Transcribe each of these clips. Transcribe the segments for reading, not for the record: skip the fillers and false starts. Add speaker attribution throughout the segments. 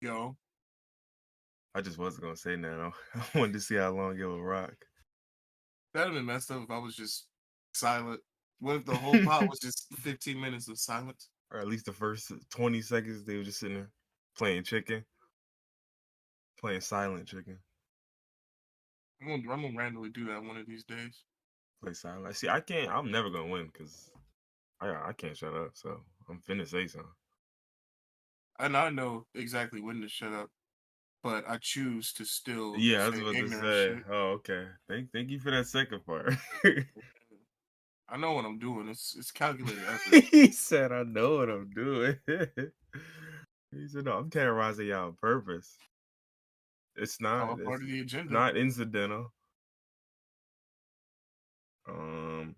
Speaker 1: Yo,
Speaker 2: I just wasn't gonna say that. I wanted to see how long it would rock.
Speaker 1: that'd have been messed up if I was just silent. What if the whole pot was just 15 minutes of silence?
Speaker 2: Or at least the first 20 seconds they were just sitting there playing chicken, playing silent chicken.
Speaker 1: I'm gonna randomly do that one of these days.
Speaker 2: Play silent. See, I can't. I'm never gonna win because I can't shut up. So I'm finna say something.
Speaker 1: And I know exactly when to shut up, but I choose to still
Speaker 2: Yeah, I was
Speaker 1: say
Speaker 2: about to
Speaker 1: ignorant
Speaker 2: say.
Speaker 1: shit.
Speaker 2: Oh, okay. Thank you for that second part.
Speaker 1: I know what I'm doing. It's calculated effort.
Speaker 2: He said, "I know what I'm doing." He said, "No, I'm terrorizing y'all on purpose. It's
Speaker 1: It's
Speaker 2: not.
Speaker 1: all a part
Speaker 2: It's
Speaker 1: of the agenda.
Speaker 2: not incidental." Um,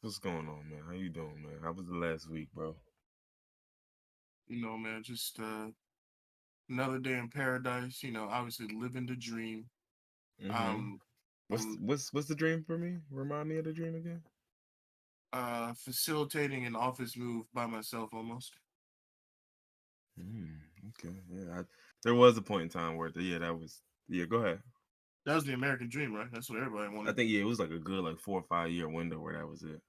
Speaker 2: what's going on, man? How you doing, man? How was the last week, bro?
Speaker 1: Man, just another day in paradise. Obviously living the dream.
Speaker 2: Mm-hmm.
Speaker 1: Um,
Speaker 2: What's
Speaker 1: I'm
Speaker 2: what's what's the dream for me? Remind me of the dream again.
Speaker 1: facilitating an office move by myself almost.
Speaker 2: Okay, yeah. There was a point in time where, yeah, that was, yeah. Go ahead.
Speaker 1: That was the American dream, right? That's what everybody
Speaker 2: I
Speaker 1: wanted.
Speaker 2: think, yeah, it was like a good, like, 4 or 5 year window where that was it.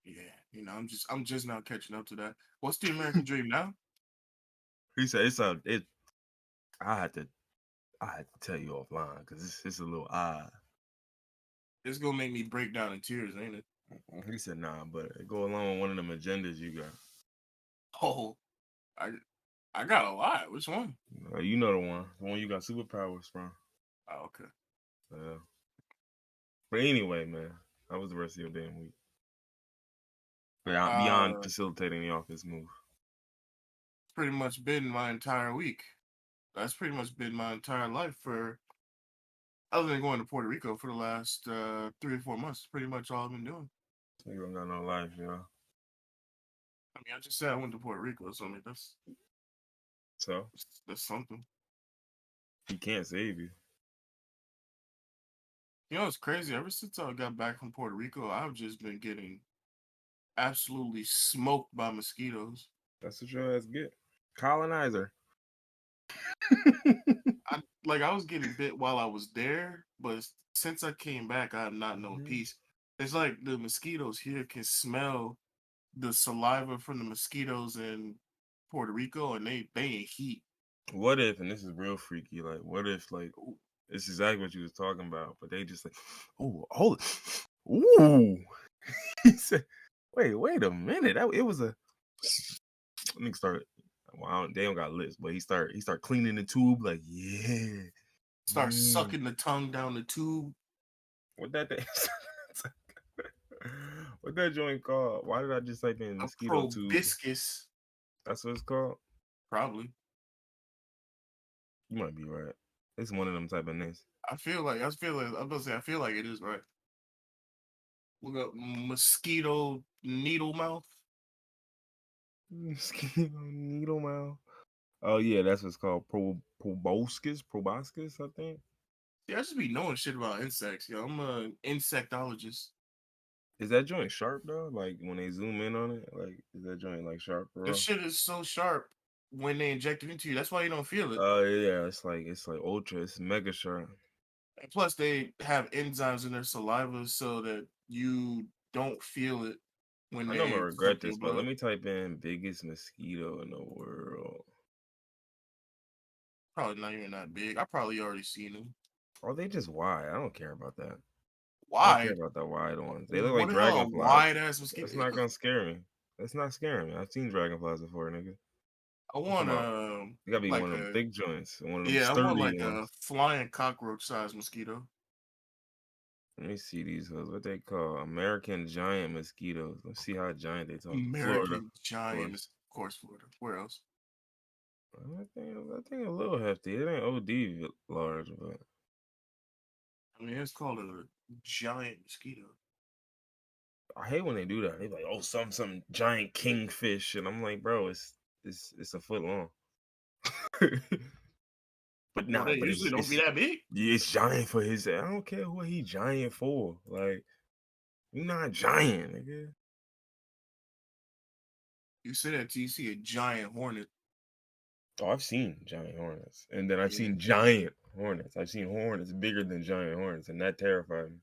Speaker 1: Yeah, I'm just now catching up to that. What's the American dream now?
Speaker 2: He said it. I had to I had to tell you offline because it's a little odd.
Speaker 1: It's gonna make me break down in tears, ain't it?
Speaker 2: He said, nah, but go along with one of them agendas you got.
Speaker 1: Oh, I I got a lot. Which one?
Speaker 2: You know the one you got superpowers from.
Speaker 1: Oh, okay.
Speaker 2: Uh, but anyway, man, how was the rest of your damn week? Beyond
Speaker 1: Uh,
Speaker 2: facilitating the office move.
Speaker 1: pretty much been my entire week. That's pretty much been my entire life for other than going to Puerto Rico for the last 3 or 4 months. Pretty much all I've been doing.
Speaker 2: You don't got no life, you know.
Speaker 1: I mean, I just said I went to Puerto Rico, so I mean
Speaker 2: So
Speaker 1: that's something.
Speaker 2: he can't save you.
Speaker 1: It's crazy. Ever since I got back from Puerto Rico, I've just been getting absolutely smoked by mosquitoes.
Speaker 2: That's what your ass get. Colonizer.
Speaker 1: I was getting bit while I was there, but since I came back, I have not known
Speaker 2: Mhm.
Speaker 1: peace. It's like the mosquitoes here can smell the saliva from the mosquitoes in Puerto Rico, and they ain't heat.
Speaker 2: What if, and this is real freaky, like, what if, like, it's exactly what you was talking about, but they just like, oh, hold it. Ooh. He said, wait a minute. It was a, nigga started, well, they don't got lips, but he start cleaning the tube, like, yeah.
Speaker 1: Start sucking the tongue down the tube.
Speaker 2: What that thing? What that joint called? Why did I just type in
Speaker 1: A
Speaker 2: mosquito tube?
Speaker 1: proboscis,
Speaker 2: That's what it's called.
Speaker 1: probably.
Speaker 2: You might be right. It's one of them type of names.
Speaker 1: I feel like it is right. Look up mosquito needle mouth.
Speaker 2: Mosquito needle mouth. Oh yeah, that's what's called proboscis, I think.
Speaker 1: Yeah, I just be knowing shit about insects. Yo, I'm an insectologist.
Speaker 2: Is that joint sharp though? Like when they zoom in on it, like is that joint like sharp,
Speaker 1: This
Speaker 2: bro?
Speaker 1: shit is so sharp when they inject it into you. That's why you don't feel it.
Speaker 2: Oh yeah, it's like ultra, it's mega sharp.
Speaker 1: And plus, they have enzymes in their saliva so that you don't feel it when
Speaker 2: I know I'm gonna
Speaker 1: they
Speaker 2: regret
Speaker 1: suck your
Speaker 2: this, but let
Speaker 1: blood.
Speaker 2: me type in biggest mosquito in the world.
Speaker 1: Probably not even that big. I probably already seen them.
Speaker 2: Oh, they just wide. I don't care about that. I don't care
Speaker 1: Wide?
Speaker 2: about the wide ones. They look like
Speaker 1: What the hell? A
Speaker 2: dragonflies.
Speaker 1: wide ass mosquito?
Speaker 2: That's not gonna scare me. That's not scaring me. I've seen dragonflies before, nigga.
Speaker 1: I
Speaker 2: I'm
Speaker 1: want
Speaker 2: talking about.
Speaker 1: a
Speaker 2: They gotta be one
Speaker 1: like
Speaker 2: of them
Speaker 1: a
Speaker 2: thick joints, one of them
Speaker 1: yeah. I want
Speaker 2: sturdy
Speaker 1: like a
Speaker 2: ones.
Speaker 1: flying cockroach sized mosquito.
Speaker 2: Let me see these hoods. What they call American giant mosquitoes. Let's see how giant they talk. Florida,
Speaker 1: American
Speaker 2: of
Speaker 1: giant,
Speaker 2: course.
Speaker 1: of course, Florida. Where else?
Speaker 2: I think a little hefty. It ain't OD large, but
Speaker 1: I mean, it's called a giant mosquito.
Speaker 2: I hate when they do that. They like, oh, some giant kingfish, and I'm like, bro, it's a foot long. But
Speaker 1: Well,
Speaker 2: nah,
Speaker 1: they
Speaker 2: but
Speaker 1: usually don't be
Speaker 2: it's
Speaker 1: that big.
Speaker 2: yeah, it's giant for his. I don't care what he giant for. Like you not giant, nigga.
Speaker 1: You say that till you see a giant hornet.
Speaker 2: Oh, I've seen giant hornets, and then I've
Speaker 1: Yeah.
Speaker 2: seen giant hornets. I've seen hornets bigger than giant hornets, and that terrified me.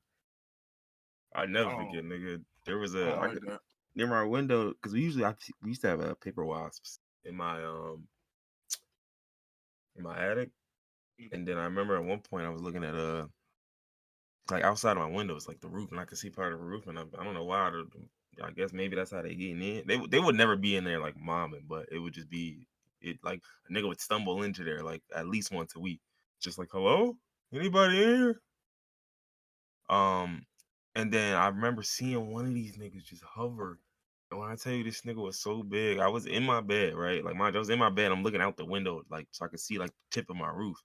Speaker 2: I never
Speaker 1: Oh,
Speaker 2: forget, nigga. There was
Speaker 1: I
Speaker 2: a
Speaker 1: don't like that.
Speaker 2: near my window because we used to have paper wasps in my attic,
Speaker 1: Mm.
Speaker 2: and then I remember at one point I was looking at like outside of my window, it's like the roof, and I could see part of the roof, and I don't know why. I guess maybe that's how they getting in. They would never be in there like momming, but it would just be it like a nigga would stumble into there like at least once a week, just like hello, anybody in here? Um, and then I remember seeing one of these niggas just hover. And when I tell you this nigga was so big, I was in my bed, right? Like I was in my bed. I'm looking out the window, like so I could see like the tip of my roof,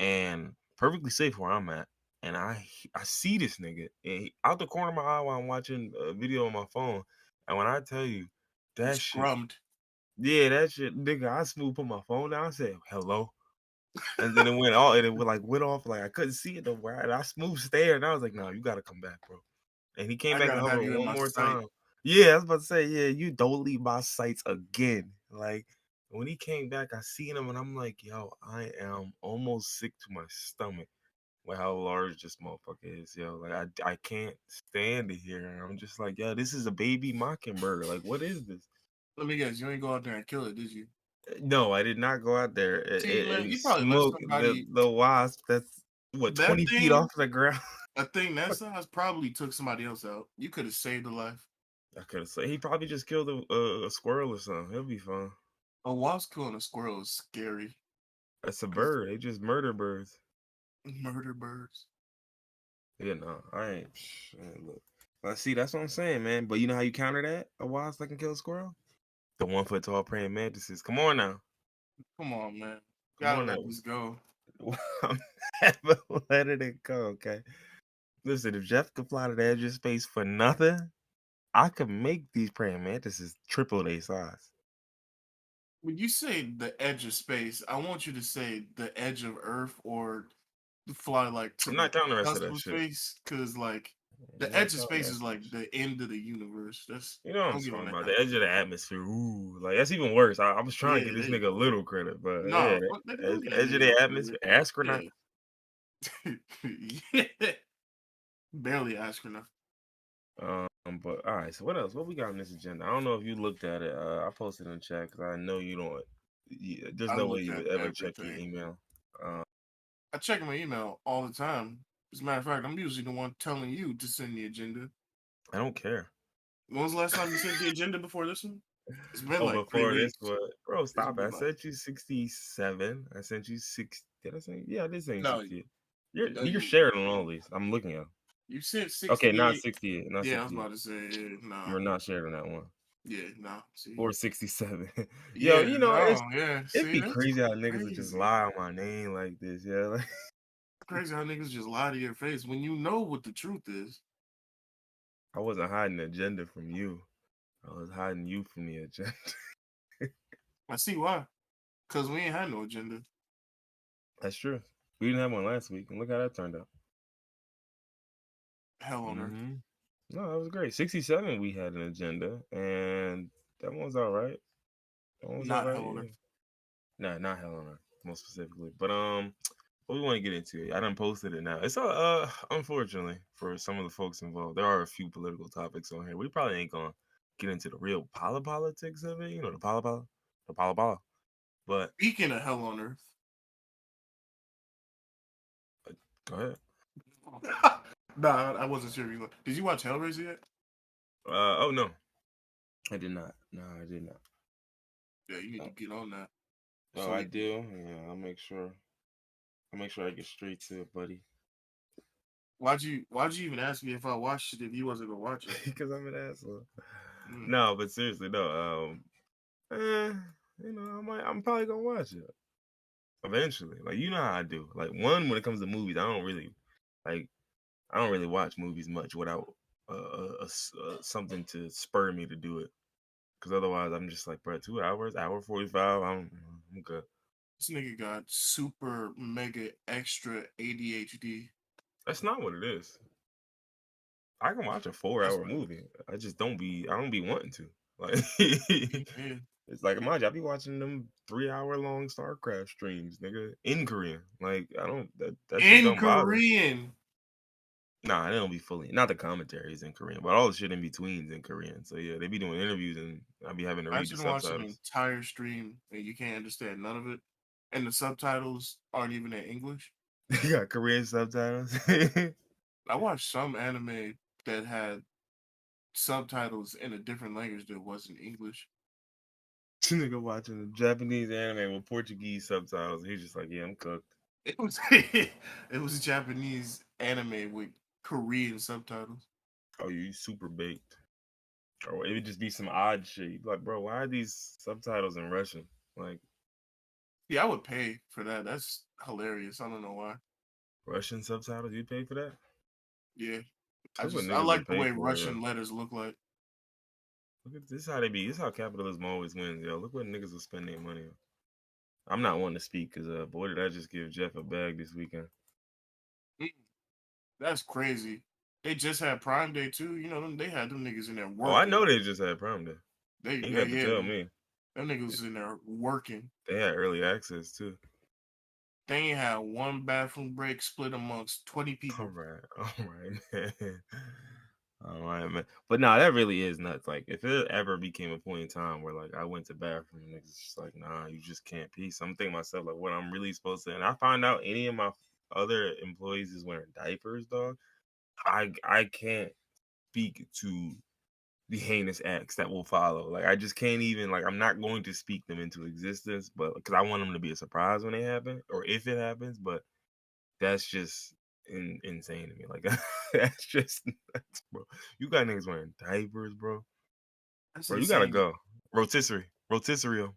Speaker 2: and perfectly safe where I'm at. And I see this nigga out the corner of my eye while I'm watching a video on my phone. And when I tell you
Speaker 1: He
Speaker 2: that shit,
Speaker 1: scrummed.
Speaker 2: yeah, that shit, nigga, I smooth put my phone down. I said hello, and then it went all, and it would like went off like I couldn't see it nowhere. And I smooth stared, and I was like, "No, you gotta come back, bro." And he came
Speaker 1: I
Speaker 2: back and
Speaker 1: gotta have
Speaker 2: hovered
Speaker 1: you in
Speaker 2: one
Speaker 1: my
Speaker 2: more
Speaker 1: sight.
Speaker 2: time. Yeah, I was about to say, yeah, you don't leave my sights again. Like when he came back, I seen him and I'm like, yo, I am almost sick to my stomach with how large this motherfucker is, yo. Like I can't stand it here. And I'm just like, yo, this is a baby mockingbird. Like, what is this?
Speaker 1: Let me guess, you ain't go out there and kill it, did you?
Speaker 2: No, I did not go out there
Speaker 1: See, man,
Speaker 2: and
Speaker 1: you probably let
Speaker 2: smoke
Speaker 1: somebody.
Speaker 2: the wasp that's what
Speaker 1: That
Speaker 2: 20 feet
Speaker 1: thing,
Speaker 2: off the ground.
Speaker 1: a thing that size probably took somebody else out. You could have saved a life.
Speaker 2: I could have said he probably just killed a squirrel or something. He'll be fine.
Speaker 1: A wasp killing a squirrel is scary.
Speaker 2: That's a
Speaker 1: 'Cause
Speaker 2: bird. They just murder birds.
Speaker 1: murder birds.
Speaker 2: Yeah, no, I ain't. Look, I see. That's what I'm saying, man. But you know how you counter that? A wasp that can kill a squirrel? The 1 foot tall praying mantises. Come on now.
Speaker 1: Come on, man.
Speaker 2: Come
Speaker 1: Gotta
Speaker 2: on
Speaker 1: let
Speaker 2: now.
Speaker 1: this go.
Speaker 2: I'm never letting it go. Okay. Listen, if Jeff could fly to the edge of space for nothing, I could make these praying mantises triple their size.
Speaker 1: When you say the edge of space, I want you to say the edge of Earth or fly like to
Speaker 2: I'm
Speaker 1: the
Speaker 2: not counting the rest of
Speaker 1: cusp
Speaker 2: that
Speaker 1: of
Speaker 2: shit.
Speaker 1: space, because like
Speaker 2: I'm
Speaker 1: the
Speaker 2: not
Speaker 1: edge of
Speaker 2: counting
Speaker 1: space
Speaker 2: that
Speaker 1: is like
Speaker 2: shit.
Speaker 1: the end of the universe. That's
Speaker 2: You know what I'm
Speaker 1: don't get on
Speaker 2: talking
Speaker 1: that
Speaker 2: about.
Speaker 1: kind
Speaker 2: The
Speaker 1: of
Speaker 2: edge of the atmosphere. Ooh, like that's even worse. I was trying to
Speaker 1: yeah.
Speaker 2: give
Speaker 1: There
Speaker 2: this
Speaker 1: you
Speaker 2: nigga a
Speaker 1: go.
Speaker 2: little credit, but yeah,
Speaker 1: Nah,
Speaker 2: the
Speaker 1: fuck nigga, don't get that
Speaker 2: edge of
Speaker 1: nigga no
Speaker 2: the
Speaker 1: credit.
Speaker 2: atmosphere. Astronaut.
Speaker 1: Yeah, yeah. Barely asking
Speaker 2: But all right. So what else? What we got on this agenda? I don't know if you looked at it. I posted in the chat because I know you don't. There's
Speaker 1: I
Speaker 2: no way
Speaker 1: looked
Speaker 2: you
Speaker 1: at
Speaker 2: would ever check your
Speaker 1: everything.
Speaker 2: email. Uh,
Speaker 1: I check my email all the time. As a matter of fact, I'm usually the one telling you to send the agenda.
Speaker 2: I don't care.
Speaker 1: When was the last time you sent the agenda before this one? It's been
Speaker 2: Oh,
Speaker 1: like three
Speaker 2: before this,
Speaker 1: weeks.
Speaker 2: but bro,
Speaker 1: It's
Speaker 2: stop it. I
Speaker 1: been like
Speaker 2: sent you 67. I sent you six. Did I say? Yeah, I did send you
Speaker 1: no,
Speaker 2: 68.
Speaker 1: no,
Speaker 2: You're
Speaker 1: you
Speaker 2: sharing on all these. I'm looking at 'em.
Speaker 1: you sent
Speaker 2: Okay, not
Speaker 1: 68.
Speaker 2: 68. Not
Speaker 1: Yeah, I was
Speaker 2: 68.
Speaker 1: about to say yeah, nah,
Speaker 2: You're not sharing on that one.
Speaker 1: yeah, nah. See,
Speaker 2: Or 67. Yo,
Speaker 1: yeah,
Speaker 2: you know,
Speaker 1: no, yeah.
Speaker 2: it'd
Speaker 1: See,
Speaker 2: be
Speaker 1: that's
Speaker 2: crazy how niggas would just
Speaker 1: crazy.
Speaker 2: lie on my name like this. Yeah, like,
Speaker 1: Crazy how niggas just lie to your face when you know what the truth is.
Speaker 2: I wasn't hiding the agenda from you. I was hiding you from the agenda.
Speaker 1: I see why. Cause we ain't had no agenda.
Speaker 2: That's true. We didn't have one last week, and look how that turned out.
Speaker 1: Hell on earth.
Speaker 2: Hmm. No, that was great. 67, we had an agenda, and that one was all right. That one was all
Speaker 1: Not
Speaker 2: right.
Speaker 1: hell on
Speaker 2: Yeah.
Speaker 1: earth.
Speaker 2: Nah, not Hell on Earth, most specifically. But what we want to get into? I done posted it now. It's unfortunately for some of the folks involved, there are a few political topics on here. We probably ain't gonna get into the real politics of it. You know, the pala. But
Speaker 1: Speaking of hell on earth.
Speaker 2: go ahead.
Speaker 1: Nah, I wasn't sure. Did you watch Hellraiser yet?
Speaker 2: Oh no, I did not. No, I did not.
Speaker 1: Yeah, you need to
Speaker 2: Oh,
Speaker 1: get on that.
Speaker 2: oh,
Speaker 1: So
Speaker 2: I
Speaker 1: we can.
Speaker 2: do. Yeah, I'll make sure. I'll make sure I get straight to it, buddy.
Speaker 1: Why'd you even ask me if I watched it if you wasn't gonna watch it?
Speaker 2: Because I'm an asshole.
Speaker 1: Mm.
Speaker 2: No, but seriously, no. Eh, I'm probably gonna watch it eventually. Like you know how I do. Like when it comes to movies, like. I don't really watch movies much without something to spur me to do it. Because otherwise, I'm just like, bro, 2 hours, hour 45. I'm good.
Speaker 1: This nigga got super mega extra ADHD.
Speaker 2: That's not what it is. I can watch a
Speaker 1: That's
Speaker 2: 4 hour
Speaker 1: what it is.
Speaker 2: movie. I don't be wanting to. Like
Speaker 1: Yeah.
Speaker 2: It's like, mind you, I be watching them 3 hour long StarCraft streams, nigga, in Korean. Like, I don't that shit
Speaker 1: In
Speaker 2: don't bother.
Speaker 1: Korean.
Speaker 2: Nah, they don't be fully. Not the commentaries in Korean, but all the shit in between's in Korean. So yeah, they be doing interviews, and I be having to read the
Speaker 1: Imagine watching an
Speaker 2: subtitles.
Speaker 1: entire stream and you can't understand none of it, and the subtitles aren't even in English.
Speaker 2: They got Korean subtitles.
Speaker 1: I watched some anime that had subtitles in a different language that wasn't English.
Speaker 2: Nigga watching a Japanese anime with Portuguese subtitles. He's just like, yeah, I'm cooked.
Speaker 1: It was it was Japanese anime with Korean subtitles.
Speaker 2: Oh, you super baked. Or it would just be some odd shit. You'd be like, bro, why are these subtitles in Russian? Like,
Speaker 1: Yeah, I would pay for that. That's hilarious. I don't know why.
Speaker 2: Russian subtitles? You'd pay for that?
Speaker 1: Yeah,
Speaker 2: That's what
Speaker 1: I
Speaker 2: niggas
Speaker 1: like
Speaker 2: would
Speaker 1: the
Speaker 2: pay
Speaker 1: way
Speaker 2: for, yo.
Speaker 1: Russian letters look like.
Speaker 2: Look at this how they be. This how capitalism always wins, yo. Look what niggas will spend their money on. I'm not one to speak because boy did I just give Jeff a bag this weekend.
Speaker 1: Mm, that's crazy. They just had Prime Day too. You know, they had them niggas in there
Speaker 2: Oh, I
Speaker 1: working.
Speaker 2: know they just had Prime Day. You ain't got to
Speaker 1: Yeah,
Speaker 2: tell me.
Speaker 1: them niggas was in there working.
Speaker 2: They had early access too.
Speaker 1: They ain't had one bathroom break split amongst 20 people.
Speaker 2: All right, man. All right, man. But nah, that really is nuts. Like, if it ever became a point in time where like I went to bathroom, niggas just like, nah, you just can't pee. So I'm thinking to myself, like, what I'm really supposed to. And I find out any of my other employees is wearing diapers, dog. I can't speak to the heinous acts that will follow. Like, I just can't even. Like, I'm not going to speak them into existence, but because I want them to be a surprise when they happen or if it happens. But that's just insane to me. Like that's just nuts, bro. You got niggas wearing diapers, bro.
Speaker 1: That's
Speaker 2: Bro, you gotta
Speaker 1: insane.
Speaker 2: go. Rotisserie.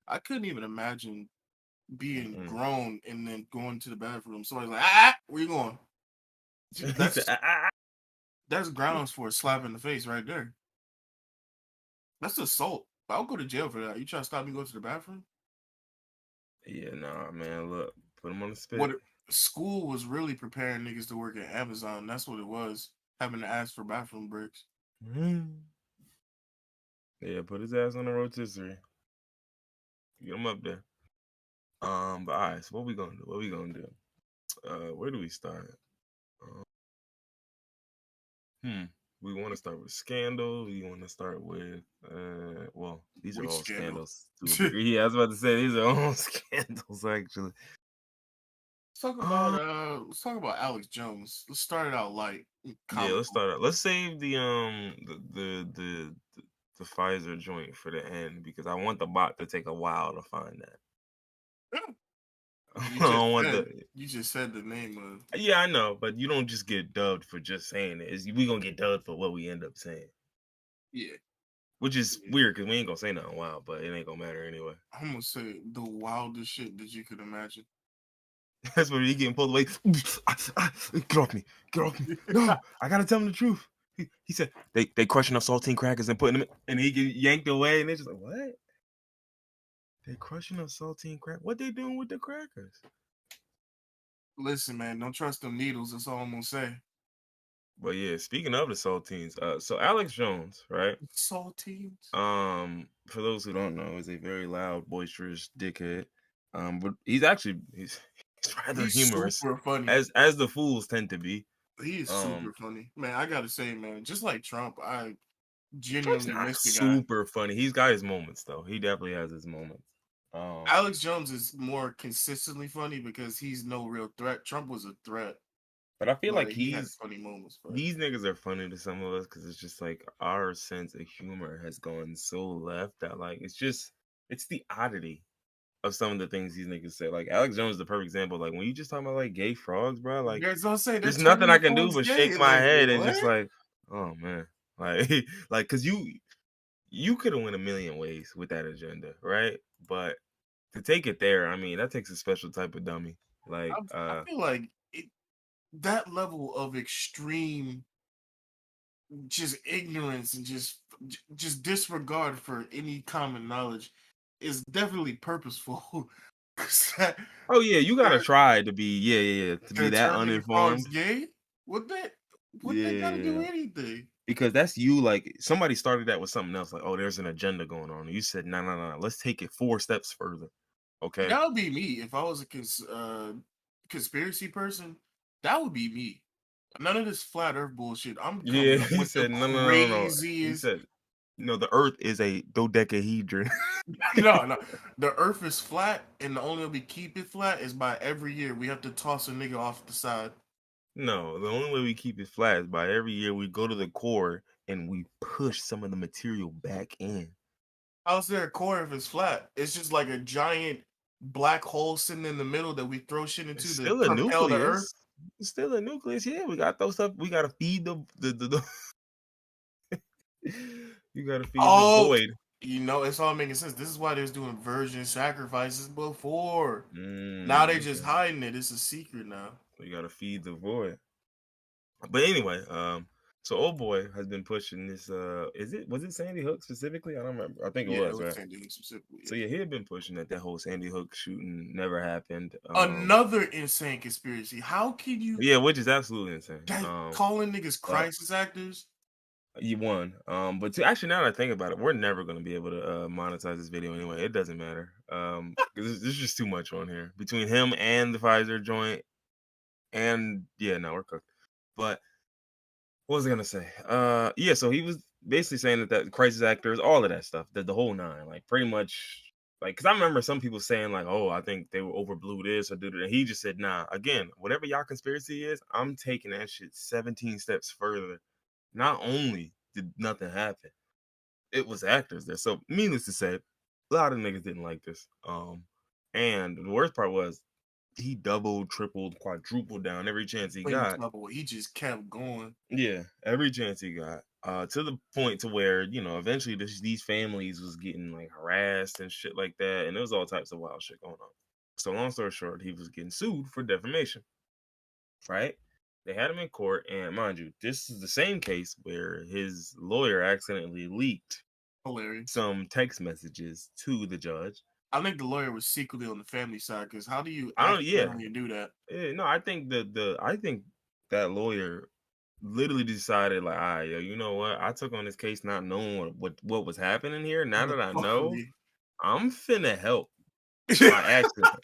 Speaker 1: I couldn't even imagine being
Speaker 2: Mm-mm.
Speaker 1: grown and then going to the bathroom. Somebody's like, where you going?
Speaker 2: He said,
Speaker 1: That's grounds for a slap in the face right there. That's assault. I'll go to jail for that. You try to stop me going to the bathroom?
Speaker 2: Yeah, nah, man. Look, put him on the
Speaker 1: What
Speaker 2: spit.
Speaker 1: school was really preparing niggas to work at Amazon. That's what it was. Having to ask for bathroom breaks.
Speaker 2: Yeah, put his ass on the rotisserie. Get him up there. But all right. So what we gonna do? What we gonna do? Where do we start? Hmm. We want to start with scandal. We want to start with well, these are
Speaker 1: Which
Speaker 2: all
Speaker 1: scandal?
Speaker 2: scandals to a degree. Yeah, I was about to say these are all scandals actually. Uh,
Speaker 1: Let's talk about Alex Jones. Let's start it out light.
Speaker 2: yeah, let's
Speaker 1: Comical.
Speaker 2: start out. Let's save the Pfizer joint for the end because I want the bot to take a while to find that. I don't want the.
Speaker 1: You just said the name of
Speaker 2: Yeah, I know, but you don't just get dubbed for just saying it. We gonna get dubbed for what we end up saying,
Speaker 1: yeah.
Speaker 2: which is weird because we ain't gonna say nothing wild, but it ain't gonna matter anyway.
Speaker 1: I'm gonna say the wildest shit that you could imagine.
Speaker 2: That's when he getting pulled away. Get off me! Get off me! No, I gotta tell him the truth. He said they crushing up saltine crackers and putting them, and he get yanked away, and they're just like, what? They crushing up saltine crack? What they doing with the crackers?
Speaker 1: Listen, man, don't trust them needles. That's all I'm gonna say.
Speaker 2: But yeah, speaking of the saltines, so Alex Jones, right?
Speaker 1: Saltines.
Speaker 2: For those who don't know, is a very loud, boisterous dickhead. But he's rather
Speaker 1: He's
Speaker 2: humorous,
Speaker 1: super funny.
Speaker 2: as the fools tend to be.
Speaker 1: He is super funny, man. I gotta say, man, just like Trump, I
Speaker 2: Trump's
Speaker 1: genuinely
Speaker 2: not
Speaker 1: miss the guy.
Speaker 2: super funny. He's got his moments though. He definitely has his moments.
Speaker 1: Alex Jones is more consistently funny because he's no real threat. Trump was a threat,
Speaker 2: But I feel
Speaker 1: but
Speaker 2: like
Speaker 1: he had funny moments. But
Speaker 2: these niggas are funny to some of us because it's just like our sense of humor has gone so left that like it's the oddity of some of the things these niggas say. Like Alex Jones is the perfect example. Like when you just talking about like gay frogs, bro, like
Speaker 1: guys don't say they're
Speaker 2: there's nothing
Speaker 1: turning
Speaker 2: I
Speaker 1: the
Speaker 2: can do
Speaker 1: frogs
Speaker 2: but
Speaker 1: gay.
Speaker 2: shake my
Speaker 1: Like
Speaker 2: head and just
Speaker 1: what?
Speaker 2: like, oh man. Like like cause you could have went a million ways with that agenda, right? But to take it there, I mean, that takes a special type of dummy. Like,
Speaker 1: I feel like that level of extreme just ignorance and just disregard for any common knowledge is definitely purposeful.
Speaker 2: oh yeah, you gotta
Speaker 1: They're,
Speaker 2: try to be, yeah, to be
Speaker 1: they're
Speaker 2: that
Speaker 1: turning the frogs
Speaker 2: uninformed.
Speaker 1: gay. What they gotta do
Speaker 2: Yeah,
Speaker 1: anything?
Speaker 2: Because that's you. Like somebody started that with something else. Like, oh, there's an agenda going on. And you said, no, no, no. Let's take it 4 steps further. Okay.
Speaker 1: That would be me if I was a conspiracy person. That would be me. None of this flat Earth bullshit. I'm
Speaker 2: Yeah,
Speaker 1: coming up
Speaker 2: he
Speaker 1: with the
Speaker 2: said, no, no, no, no, no. He
Speaker 1: craziest.
Speaker 2: said, no, the Earth is a dodecahedron.
Speaker 1: No, no. The Earth is flat, and the only way we keep it flat is by every year we have to toss a nigga off the side.
Speaker 2: No, the only way we keep it flat is by every year we go to the core and we push some of the material back in.
Speaker 1: How's there a core if it's flat? It's just like a giant black hole sitting in the middle that we throw shit
Speaker 2: It's
Speaker 1: into to
Speaker 2: still a
Speaker 1: propel the Earth.
Speaker 2: nucleus. It's still a nucleus. Yeah, we got those stuff. We gotta feed the you gotta feed the
Speaker 1: Oh,
Speaker 2: void.
Speaker 1: it's all making sense. This is why they was doing virgin sacrifices before. Now they just
Speaker 2: Okay.
Speaker 1: hiding it. It's a secret now.
Speaker 2: We gotta feed the void. But anyway, so old boy has been pushing this. Was it Sandy Hook specifically? I don't remember. I think it
Speaker 1: Yeah, it
Speaker 2: was,
Speaker 1: was
Speaker 2: right?
Speaker 1: Sandy Hook specifically.
Speaker 2: So
Speaker 1: Yeah.
Speaker 2: yeah, he had been pushing that whole Sandy Hook shooting never happened.
Speaker 1: Another insane conspiracy. How can you
Speaker 2: Yeah, which is absolutely insane.
Speaker 1: calling niggas
Speaker 2: But
Speaker 1: crisis actors?
Speaker 2: you won. But actually, now that I think about it, we're never gonna be able to monetize this video anyway. It doesn't matter. Because there's just too much on here between him and the Pfizer joint, and yeah, no, we're cooked. But what was I gonna say? Yeah, so he was basically saying that crisis actors, all of that stuff, the whole nine, like pretty much, like, because I remember some people saying like, oh, I think they overblew this or did it, and he just said, nah. Again, whatever y'all conspiracy is, I'm taking that shit 17 steps further. Not only did nothing happen, it was actors there. So, needless to say, a lot of niggas didn't like this. And the worst part was he doubled, tripled, quadrupled down every chance he got.
Speaker 1: He just kept going.
Speaker 2: Yeah, every chance he got. To the point to where, eventually these families was getting like harassed and shit like that, and there was all types of wild shit going on. So long story short, he was getting sued for defamation. Right? They had him in court, and mind you, this is the same case where his lawyer accidentally leaked
Speaker 1: Hilarious.
Speaker 2: some text messages to the judge.
Speaker 1: I think the lawyer was secretly on the family side because how do you
Speaker 2: I don't. Yeah,
Speaker 1: accidentally do that?
Speaker 2: no. I think I think that lawyer literally decided like, all right, yo, you know what? I took on this case not knowing what was happening here. Now that I know,
Speaker 1: Fuckery.
Speaker 2: I'm finna help by accident,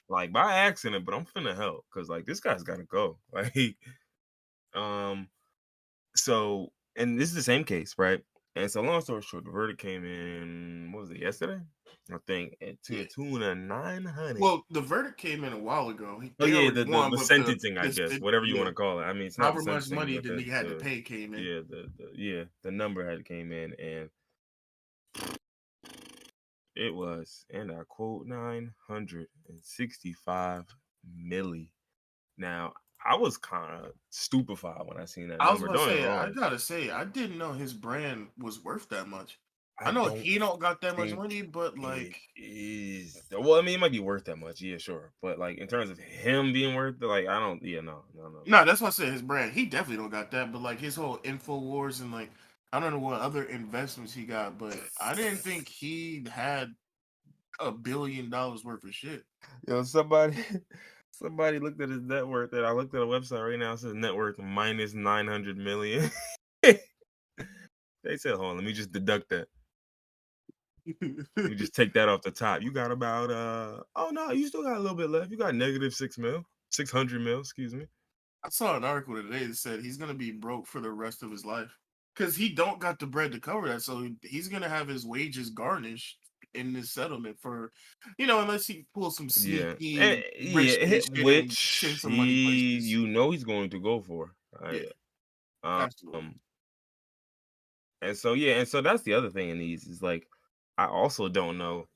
Speaker 2: but I'm finna help because like this guy's gotta go. Like, um, so and this is the same case, right? And so long story short, the verdict came in. What was it, yesterday? I think to
Speaker 1: Yeah.
Speaker 2: the tune of 900.
Speaker 1: Well, the verdict came in a while ago.
Speaker 2: Oh
Speaker 1: They
Speaker 2: yeah,
Speaker 1: already won,
Speaker 2: the
Speaker 1: but
Speaker 2: sentencing, I guess, whatever you
Speaker 1: yeah,
Speaker 2: want to call it. I mean, it's not the
Speaker 1: however much
Speaker 2: sentencing,
Speaker 1: money
Speaker 2: but
Speaker 1: the nigga had to pay came in.
Speaker 2: yeah, the number had came in, and it was, and I quote, 965 milli. Now, I was kind of stupefied when I seen that
Speaker 1: I was
Speaker 2: number.
Speaker 1: about to
Speaker 2: Don't get me
Speaker 1: say, I
Speaker 2: wrong.
Speaker 1: gotta say, I didn't know his brand was worth that much. I
Speaker 2: I
Speaker 1: know
Speaker 2: don't
Speaker 1: he don't got that much
Speaker 2: think
Speaker 1: money, but
Speaker 2: it
Speaker 1: like,
Speaker 2: is. Well, I mean, it might be worth that much, yeah, sure. But like in terms of him being worth it, like I don't. Yeah, no, no, no, no.
Speaker 1: no, that's why I said his brand. He definitely don't got that, but like his whole Infowars and like, I don't know what other investments he got, but I didn't think he had $1 billion worth of shit.
Speaker 2: Yo, somebody looked at his net worth, and I looked at a website right now. It says net worth minus 900 million. They said, hold on, let me just deduct that. Let me just take that off the top. You got about oh no, you still got a little bit left. You got negative 600 mil, excuse me.
Speaker 1: I saw an article today that said he's gonna be broke for the rest of his life because he don't got the bread to cover that. So he's gonna have his wages garnished in this settlement for, unless he pulls some
Speaker 2: Yeah.
Speaker 1: sneaky rich nigga shit and
Speaker 2: Which
Speaker 1: send some money places.
Speaker 2: he's going to go for.
Speaker 1: Yeah,
Speaker 2: Right?
Speaker 1: absolutely.
Speaker 2: And so yeah, and so that's the other thing in these is like I also don't know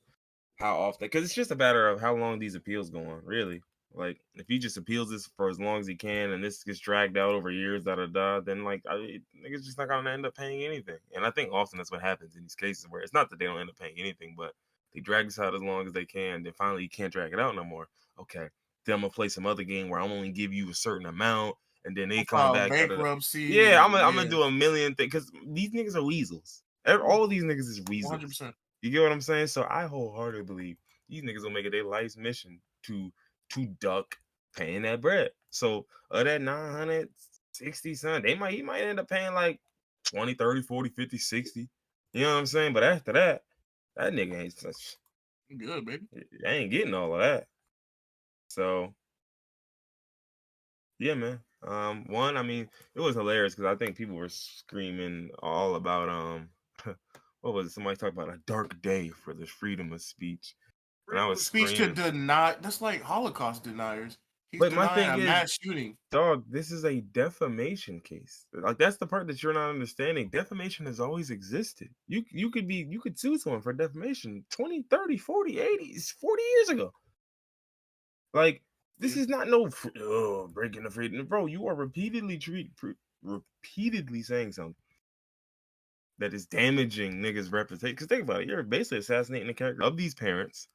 Speaker 2: how often, because it's just a matter of how long these appeals go on, really. Like if he just appeals this for as long as he can, and this gets dragged out over years, then like niggas just not gonna end up paying anything. And I think often that's what happens in these cases where it's not that they don't end up paying anything, but they drag this out as long as they can. Then finally you can't drag it out no more. Okay, then I'm gonna play some other game where I'm only give you a certain amount, and then they coming
Speaker 1: File
Speaker 2: back. Da, da, da.
Speaker 1: bankruptcy
Speaker 2: Yeah,
Speaker 1: and
Speaker 2: I'm gonna
Speaker 1: yeah,
Speaker 2: do a million things because these niggas are weasels. All of these niggas is weasels.
Speaker 1: 100%.
Speaker 2: You get what I'm saying? So I wholeheartedly believe these niggas will make it their life's mission to duck paying that bread. So of that 960 son, he might end up paying like 20, 30, 40, 50, 60. You know what I'm saying? But after that, that nigga ain't
Speaker 1: Good, baby.
Speaker 2: I ain't getting all of that. So yeah, man. One, I mean, it was hilarious because I think people were screaming all about what was it? Somebody talked about a dark day for the freedom of speech. And I
Speaker 1: Freedom
Speaker 2: was
Speaker 1: of speech to
Speaker 2: screaming.
Speaker 1: deny. That's like Holocaust deniers. He's
Speaker 2: But my
Speaker 1: denying
Speaker 2: thing
Speaker 1: a
Speaker 2: is,
Speaker 1: mass shooting.
Speaker 2: dog, this is a defamation case. Like that's the part that you're not understanding. Defamation has always existed. You could sue someone for defamation 20, 30, 40, 80, 40 years ago. Like this
Speaker 1: Yeah.
Speaker 2: is not no breaking the freedom. Bro, you are repeatedly saying something that is damaging niggas' reputation. Because think about it, you're basically assassinating the character of these parents,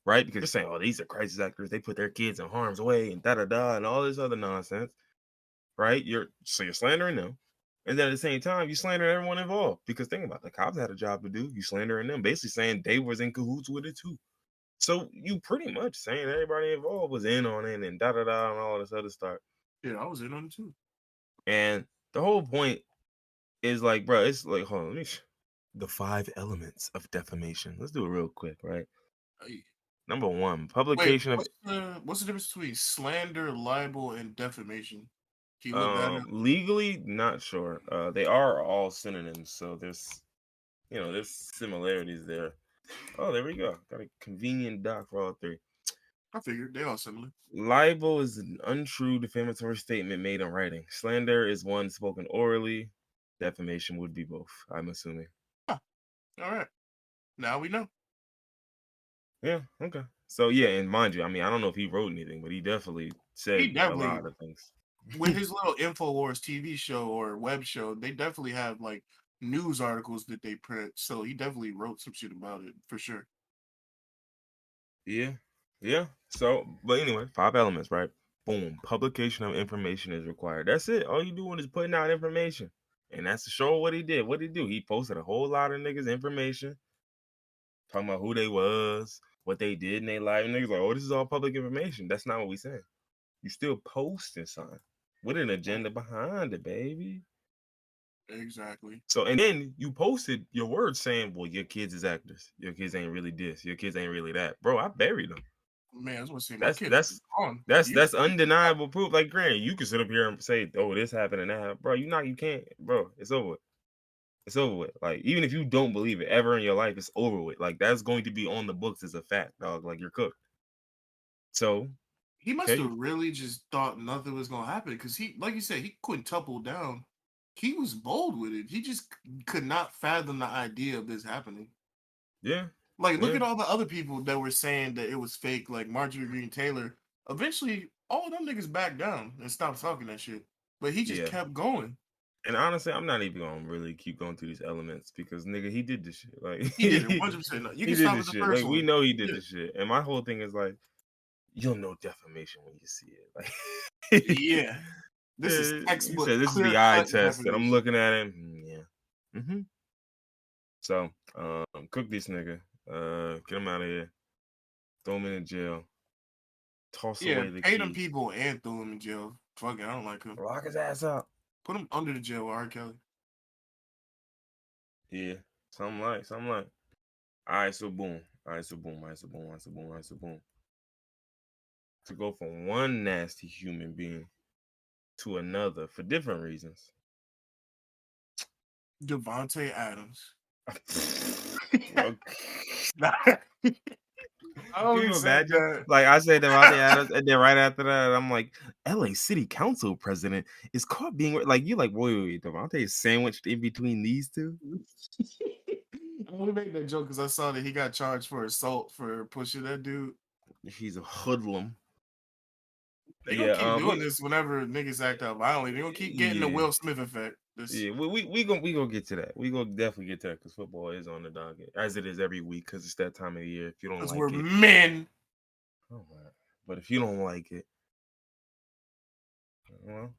Speaker 2: right? Because you're saying, oh, these are crisis actors, they put their kids in harm's way and da and all this other nonsense. Right? You're slandering them. And then at the same time, you slander everyone involved. Because think about it, the cops had a job to do. You slandering them, basically saying they was in cahoots with it too. So you pretty much saying everybody involved was in on it and and all this other stuff.
Speaker 1: Yeah, I was in on it too.
Speaker 2: And the whole point is like, bro, it's like, hold on, the 5 elements of defamation. Let's do it real quick, right?
Speaker 1: Hey.
Speaker 2: Number 1,
Speaker 1: Wait,
Speaker 2: publication of
Speaker 1: what's the difference between slander, libel, and defamation? Can you look that up?
Speaker 2: legally, not sure. They are all synonyms, so there's similarities there. Oh, there we go. Got a convenient doc for all 3.
Speaker 1: I figured they all similar.
Speaker 2: Libel is an untrue defamatory statement made in writing. Slander is one spoken orally. Defamation would be both, I'm assuming.
Speaker 1: Huh. All right. Now we know.
Speaker 2: Yeah, okay. So yeah, and mind you, I mean, I don't know if he wrote anything, but he definitely said
Speaker 1: He
Speaker 2: a
Speaker 1: definitely,
Speaker 2: lot of things.
Speaker 1: with his little InfoWars TV show or web show, they definitely have like news articles that they print. So he definitely wrote some shit about it for sure.
Speaker 2: Yeah. Yeah. So, but anyway, 5 elements, right? Boom. Publication of information is required. That's it. All you doing is putting out information. And that's to show what he did. What did he do? He posted a whole lot of niggas' information, talking about who they was, what they did in their life. And niggas like, oh, this is all public information. That's not what we saying. You still posting something with an agenda behind it, baby.
Speaker 1: Exactly.
Speaker 2: So, and then you posted your words saying, well, your kids is actors. Your kids ain't really this. Your kids ain't really that. Bro, I buried them.
Speaker 1: Man, I was gonna say my
Speaker 2: That's
Speaker 1: kid
Speaker 2: that's
Speaker 1: is gone.
Speaker 2: that's that's undeniable proof. Like, granted, you can sit up here and say, "Oh, this happened and that happened," bro. You can't, bro. It's over with. It's over with. Like, even if you don't believe it ever in your life, it's over with. Like, that's going to be on the books as a fact, dog. Like, you're cooked. So,
Speaker 1: He must
Speaker 2: okay,
Speaker 1: have really just thought nothing was gonna happen because he, like you said, he quintupled down. He was bold with it. He just could not fathom the idea of this happening.
Speaker 2: yeah,
Speaker 1: Like, look
Speaker 2: yeah,
Speaker 1: at all the other people that were saying that it was fake, like Marjorie Green Taylor. Eventually, all them niggas backed down and stopped talking that shit. But he just
Speaker 2: yeah.
Speaker 1: kept going.
Speaker 2: And honestly, I'm not even gonna really keep going through these elements because nigga, he did this shit. Like,
Speaker 1: He did it 100%. You
Speaker 2: he
Speaker 1: can
Speaker 2: did
Speaker 1: stop
Speaker 2: this
Speaker 1: at the
Speaker 2: shit.
Speaker 1: first
Speaker 2: Like, we
Speaker 1: one.
Speaker 2: know he did
Speaker 1: Yeah.
Speaker 2: this shit. And my whole thing is like, you'll know defamation when you see it. Like,
Speaker 1: Yeah. This is
Speaker 2: he
Speaker 1: textbook,
Speaker 2: said this is the
Speaker 1: clear
Speaker 2: eye
Speaker 1: cut
Speaker 2: test, and I'm
Speaker 1: definition.
Speaker 2: looking at him. Yeah. So, cook this nigga. Get him out of here. Throw him in jail. Toss
Speaker 1: Yeah,
Speaker 2: away the
Speaker 1: pay them
Speaker 2: key.
Speaker 1: people and throw him in jail. Fuck it, I don't like him.
Speaker 2: Lock his ass up.
Speaker 1: Put him under the jail with R. Kelly.
Speaker 2: Yeah. Something like. All right, so boom. All right, so boom. To go from one nasty human being to another for different reasons.
Speaker 1: Devontae Adams.
Speaker 2: Okay.
Speaker 1: I
Speaker 2: Can
Speaker 1: only
Speaker 2: you
Speaker 1: said
Speaker 2: imagine?
Speaker 1: that.
Speaker 2: Like I said Devontae Adams, and then right after that, I'm like, LA City Council president is caught being like, you like, wait, Devontae is sandwiched in between these two.
Speaker 1: I only made that joke because I saw that he got charged for assault for pushing that dude.
Speaker 2: He's a hoodlum.
Speaker 1: They gonna keep
Speaker 2: Yeah,
Speaker 1: doing this whenever niggas act out violently. They gonna keep getting the
Speaker 2: yeah,
Speaker 1: Will Smith effect. This
Speaker 2: we gonna get to that. We gonna definitely get to that because football is on the docket as it is every week because it's that time of the year. If you don't
Speaker 1: because
Speaker 2: like
Speaker 1: we're
Speaker 2: it,
Speaker 1: men.
Speaker 2: oh man. But if you don't like it, well,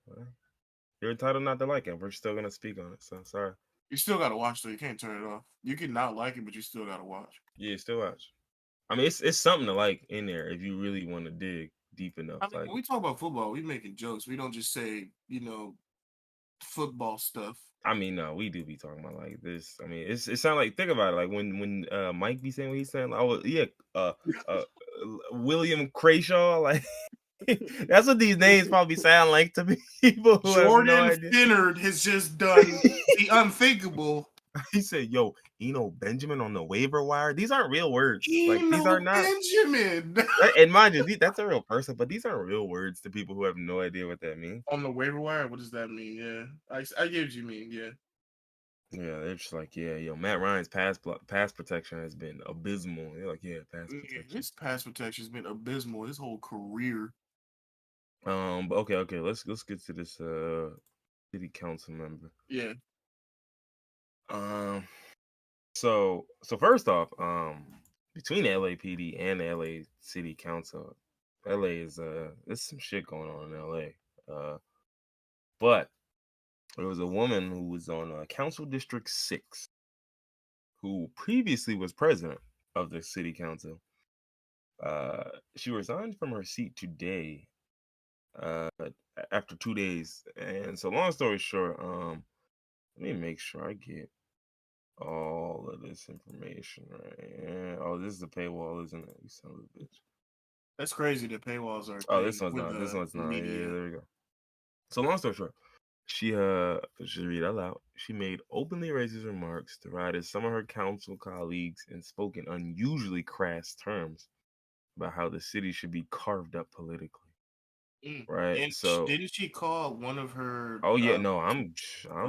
Speaker 2: you're entitled not to like it. We're still gonna speak on it. So sorry.
Speaker 1: You still gotta watch though. You can't turn it off. You can not like it, but you still gotta watch.
Speaker 2: Yeah, still watch. I mean, it's something to like in there if you really want to dig deep enough.
Speaker 1: I mean,
Speaker 2: Like,
Speaker 1: when we talk about football, we making jokes. We don't just say, football stuff.
Speaker 2: I mean, no, we do be talking about like this. I mean, it sounds like, think about it, like when Mike be saying what he's saying. Oh yeah, uh, William Crashaw, like that's what these names probably sound like to people who have no
Speaker 1: Jordan
Speaker 2: idea.
Speaker 1: Finnard has just done the unthinkable.
Speaker 2: He said, "Yo, Benjamin on the waiver wire. These aren't real words. Like these are
Speaker 1: Eno
Speaker 2: not."
Speaker 1: Benjamin
Speaker 2: And mind you, that's a real person, but these aren't real words to people who have no idea what that means.
Speaker 1: on the waiver wire. What does that mean? Yeah, I get what you mean. Yeah.
Speaker 2: Yeah, they're just like, yeah, yo, Matt Ryan's pass protection has been abysmal. They're like, yeah, pass protection.
Speaker 1: His pass protection has been abysmal his whole career.
Speaker 2: But okay, let's get to this city council member.
Speaker 1: Yeah.
Speaker 2: So first off, between the LAPD and the LA City Council, LA is there's some shit going on in LA. But there was a woman who was on Council District 6 who previously was president of the city council. She resigned from her seat today after 2 days. And so long story short, let me make sure I get all of this information right. Yeah. Oh, this is the paywall, isn't it? You son of a bitch.
Speaker 1: That's crazy that paywalls are.
Speaker 2: Oh, this one's not. This one's not.
Speaker 1: Media.
Speaker 2: Yeah, there we go. So long story short, she read out loud. She made openly racist remarks derided some of her council colleagues and spoke in unusually crass terms about how the city should be carved up politically. Right.
Speaker 1: And
Speaker 2: so
Speaker 1: didn't she call one of her?
Speaker 2: Oh yeah, no, I'm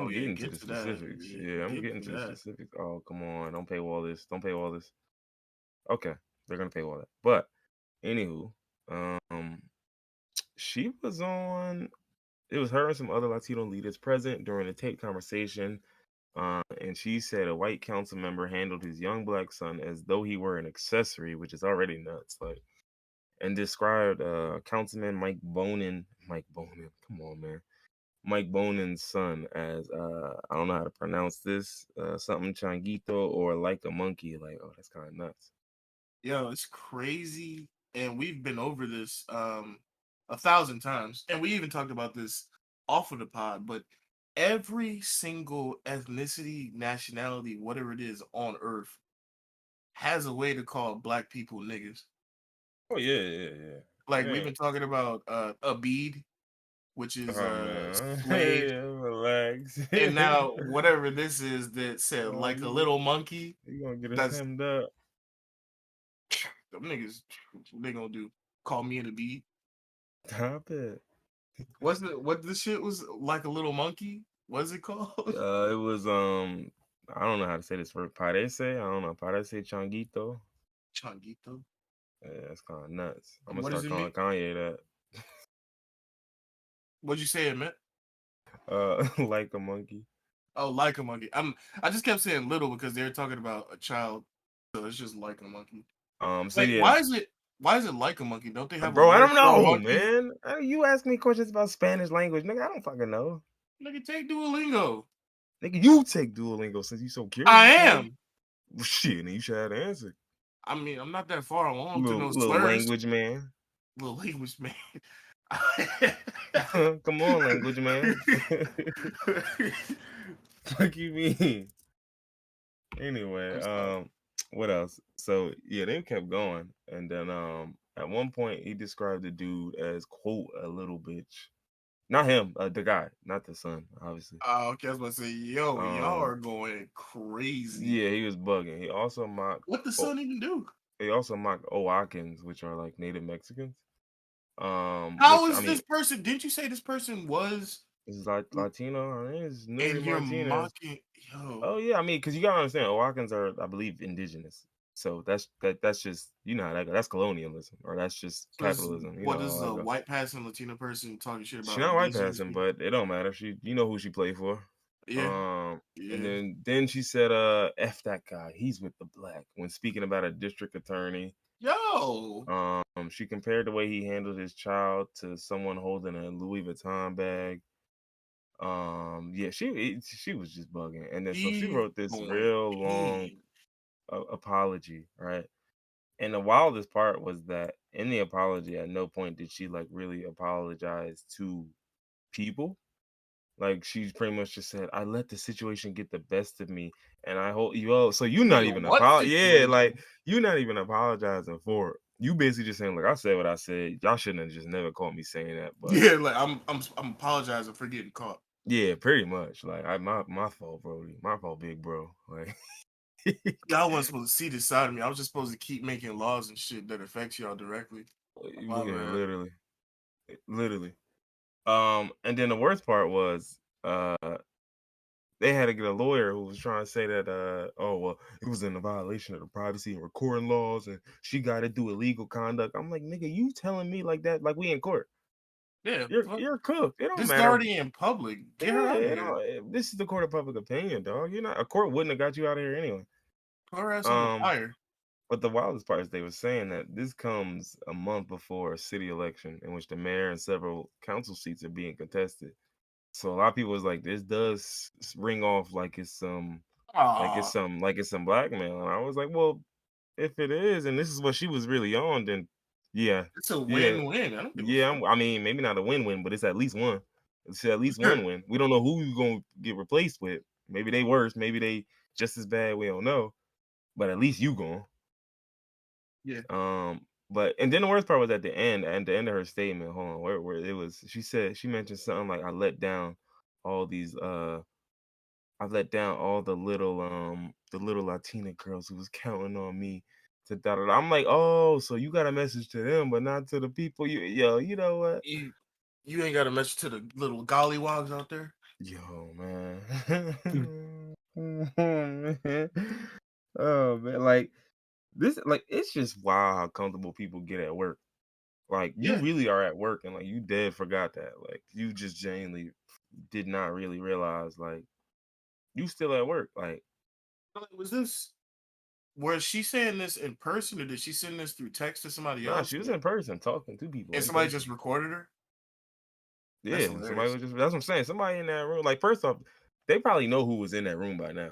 Speaker 2: getting to
Speaker 1: get
Speaker 2: the
Speaker 1: to that.
Speaker 2: specifics. Yeah, I'm getting to the specifics. Oh, come on, don't pay all this. Don't pay all this. Okay, they're gonna pay all that. But anywho, she was on. It was her and some other Latino leaders present during a tape conversation, and she said a white council member handled his young black son as though he were an accessory, which is already nuts. Like, and described Councilman Mike Bonin. Come on, man. Mike Bonin's son as I don't know how to pronounce this, something Changuito or like a monkey. Like, oh, that's kind of nuts.
Speaker 1: Yo, it's crazy, and we've been over this 1,000 times, and we even talked about this off of the pod. But every single ethnicity, nationality, whatever it is on Earth, has a way to call black people niggas.
Speaker 2: Oh yeah.
Speaker 1: Like we've been talking about Abid, which is slave.
Speaker 2: Yeah, relax.
Speaker 1: And now whatever this is that said like a little monkey.
Speaker 2: You gonna get us
Speaker 1: That's
Speaker 2: hemmed up.
Speaker 1: them niggas. What they gonna do? Call me an Abid?
Speaker 2: Stop it.
Speaker 1: Wasn't it what this shit was like a little monkey? What's it called?
Speaker 2: It was I don't know how to say this word. Parece. I don't know. Parece Changuito.
Speaker 1: Changuito.
Speaker 2: Yeah, that's kind of nuts. I'm
Speaker 1: What
Speaker 2: gonna
Speaker 1: does
Speaker 2: start
Speaker 1: it
Speaker 2: calling
Speaker 1: mean?
Speaker 2: Kanye that.
Speaker 1: What'd you say it meant?
Speaker 2: Like a monkey.
Speaker 1: Oh, like a monkey. I just kept saying little because they were talking about a child, so it's just like a monkey.
Speaker 2: So
Speaker 1: Like,
Speaker 2: yeah.
Speaker 1: why is it like a monkey? Don't they have
Speaker 2: Bro,
Speaker 1: a
Speaker 2: I don't
Speaker 1: word for a
Speaker 2: know,
Speaker 1: monkey?
Speaker 2: man. You ask me questions about Spanish language, nigga. I don't fucking know.
Speaker 1: Nigga, take Duolingo.
Speaker 2: Nigga, you take Duolingo since you so curious.
Speaker 1: I am.
Speaker 2: Well, shit, and you should have the answer.
Speaker 1: I mean, I'm not that far along to no
Speaker 2: Little
Speaker 1: slurs.
Speaker 2: language man.
Speaker 1: Little language man.
Speaker 2: Come on, language man. Fuck you mean? Anyway, what else? So yeah, they kept going, and then at one point he described the dude as quote a little bitch. Not him, the guy, not the son, obviously.
Speaker 1: Oh, okay, I was about to say, yo, y'all are going crazy.
Speaker 2: Yeah, he was bugging. He also mocked.
Speaker 1: What the son even do?
Speaker 2: He also mocked Owakans, which are like Native Mexicans.
Speaker 1: How is this person? Didn't you say this person was?
Speaker 2: Is like Latino? It's Nuri
Speaker 1: And you're
Speaker 2: Martinez.
Speaker 1: mocking, yo.
Speaker 2: Oh yeah, I mean, because you gotta understand, Owakans are, I believe, indigenous. So that's just, you know how that go. That's colonialism, or that's just capitalism.
Speaker 1: What is a white passing Latino person talking shit about?
Speaker 2: She's not white passing, but it don't matter. You know who she played for.
Speaker 1: Yeah.
Speaker 2: And then she said, F that guy. He's with the black. When speaking about a district attorney.
Speaker 1: Yo.
Speaker 2: She compared the way he handled his child to someone holding a Louis Vuitton bag. Yeah, she was just bugging. And then so she wrote this real long apology, right? And the wildest part was that in the apology, at no point did she like really apologize to people. Like she's pretty much just said, I let the situation get the best of me, and I hold you up. So you not
Speaker 1: Nigga,
Speaker 2: even
Speaker 1: what
Speaker 2: Yeah, like
Speaker 1: situation?
Speaker 2: you not even apologizing for it. You basically just saying, like, I said what I said. Y'all shouldn't have just never caught me saying that. But
Speaker 1: Yeah, like I'm apologizing for getting caught.
Speaker 2: yeah, pretty much. Like my fault, Brody. My fault, big bro. Like
Speaker 1: Y'all wasn't supposed to see this side of me. I was just supposed to keep making laws and shit that affects y'all directly. My
Speaker 2: yeah,
Speaker 1: bad.
Speaker 2: literally. And then the worst part was they had to get a lawyer who was trying to say that oh well it was in a violation of the privacy and recording laws and she got to do illegal conduct. I'm like, nigga, you telling me like that, like we in court.
Speaker 1: Yeah,
Speaker 2: You're cooked. It don't
Speaker 1: this is
Speaker 2: matter.
Speaker 1: already in public. Get her
Speaker 2: Yeah,
Speaker 1: out of here.
Speaker 2: this is the court of public opinion, dog. You're not, a court wouldn't have got you out of here anyway.
Speaker 1: Put her ass on the
Speaker 2: Um,
Speaker 1: fire.
Speaker 2: but the wildest part is they were saying that this comes a month before a city election in which the mayor and several council seats are being contested. So a lot of people was like, this does ring off like it's some
Speaker 1: Aw,
Speaker 2: like it's some blackmail. And I was like, well, if it is, and this is what she was really on, then yeah,
Speaker 1: it's a
Speaker 2: yeah,
Speaker 1: win-win. I don't give a
Speaker 2: yeah.
Speaker 1: fuck.
Speaker 2: I mean, maybe not a win-win, but it's at least one. It's at least one win. We don't know who you're gonna get replaced with. Maybe they worse. Maybe they just as bad. We don't know. But at least you going.
Speaker 1: Yeah.
Speaker 2: But and then the worst part was at the end of her statement. Hold on, where it was. She mentioned something like, all these I let down all the little Latina girls who was counting on me to da da da. I'm like, oh, so you got a message to them, but not to the people. You know what?
Speaker 1: You ain't got a message to the little gollywogs out there.
Speaker 2: Yo, man. Man. Oh man, like this, like it's just wild how comfortable people get at work. Like you
Speaker 1: Yeah.
Speaker 2: really are at work, and like you dead forgot that. Like you just genuinely did not really realize, like you still at work. Like
Speaker 1: Was this? Was she saying this in person, or did she send this through text to somebody
Speaker 2: nah,
Speaker 1: else?
Speaker 2: she was in person talking to people
Speaker 1: And
Speaker 2: in
Speaker 1: somebody just
Speaker 2: person.
Speaker 1: recorded her? That's
Speaker 2: Yeah, somebody
Speaker 1: hilarious.
Speaker 2: was just, that's what I'm saying. Somebody in that room. Like first off, they probably know who was in that room by now.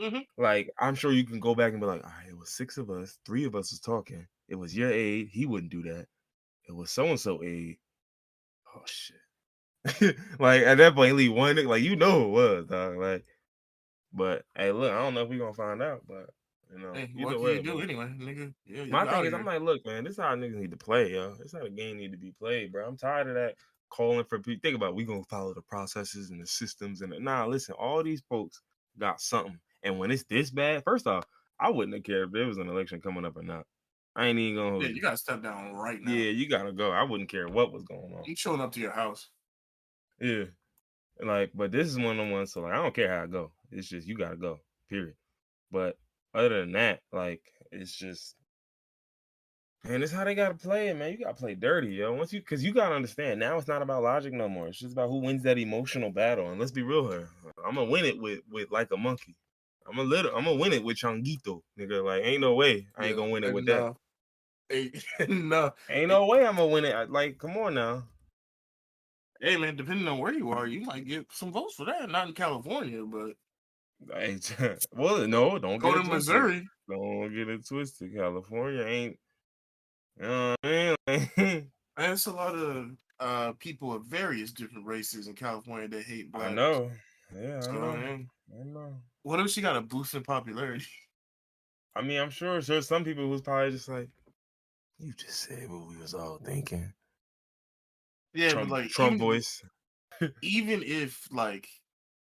Speaker 1: Mm-hmm.
Speaker 2: Like I'm sure you can go back and be like, all right, it was six of us, three of us was talking. It was your aide, he wouldn't do that. It was so and so aide. Oh shit. Like at that point, leave one nigga, like you know who it was, dog. Like, but hey, look, I don't know if we're gonna find out, but
Speaker 1: Hey,
Speaker 2: either
Speaker 1: what can
Speaker 2: way,
Speaker 1: you do
Speaker 2: man.
Speaker 1: anyway, nigga? Yeah,
Speaker 2: My
Speaker 1: you
Speaker 2: thing
Speaker 1: out
Speaker 2: is,
Speaker 1: of
Speaker 2: I'm
Speaker 1: here.
Speaker 2: like, look, man, this is how niggas need to play, yo. This is how the game need to be played, bro. I'm tired of that calling for people. Think about it, we gonna follow the processes and the systems and nah, listen, all these folks got something. And when it's this bad, first off, I wouldn't have cared if there was an election coming up or not. I ain't even gonna
Speaker 1: Yeah,
Speaker 2: hold
Speaker 1: you
Speaker 2: you.
Speaker 1: gotta step down right now.
Speaker 2: Yeah, you gotta go. I wouldn't care what was going on.
Speaker 1: You showing up to your house.
Speaker 2: Yeah. Like, but this is one on one, so like I don't care how I go. It's just you gotta go. Period. But other than that, like it's just, man, it's how they gotta play it, man. You gotta play dirty, yo. Cause you gotta understand now it's not about logic no more. It's just about who wins that emotional battle. And let's be real here. I'm gonna win it with like a monkey. I'm gonna win it with Changuito, nigga. Like, ain't no way I ain't
Speaker 1: Yeah,
Speaker 2: gonna win it with
Speaker 1: and
Speaker 2: that.
Speaker 1: hey, no,
Speaker 2: Ain't no way I'm gonna win it. Like, come on now.
Speaker 1: hey man, depending on where you are, you might get some votes for that. Not in California, but
Speaker 2: Hey, well, no, don't get
Speaker 1: go to
Speaker 2: it twisted.
Speaker 1: Missouri.
Speaker 2: Don't get it twisted. California ain't, you know what I mean?
Speaker 1: There's a lot of people of various different races in California that hate
Speaker 2: I
Speaker 1: blacks.
Speaker 2: know. Yeah, I
Speaker 1: So
Speaker 2: know. I know.
Speaker 1: what if she got a boost in popularity?
Speaker 2: I mean, I'm sure there's some people who's probably just like, you just said what we was all thinking.
Speaker 1: Yeah, but like
Speaker 2: Trump voice.
Speaker 1: even if like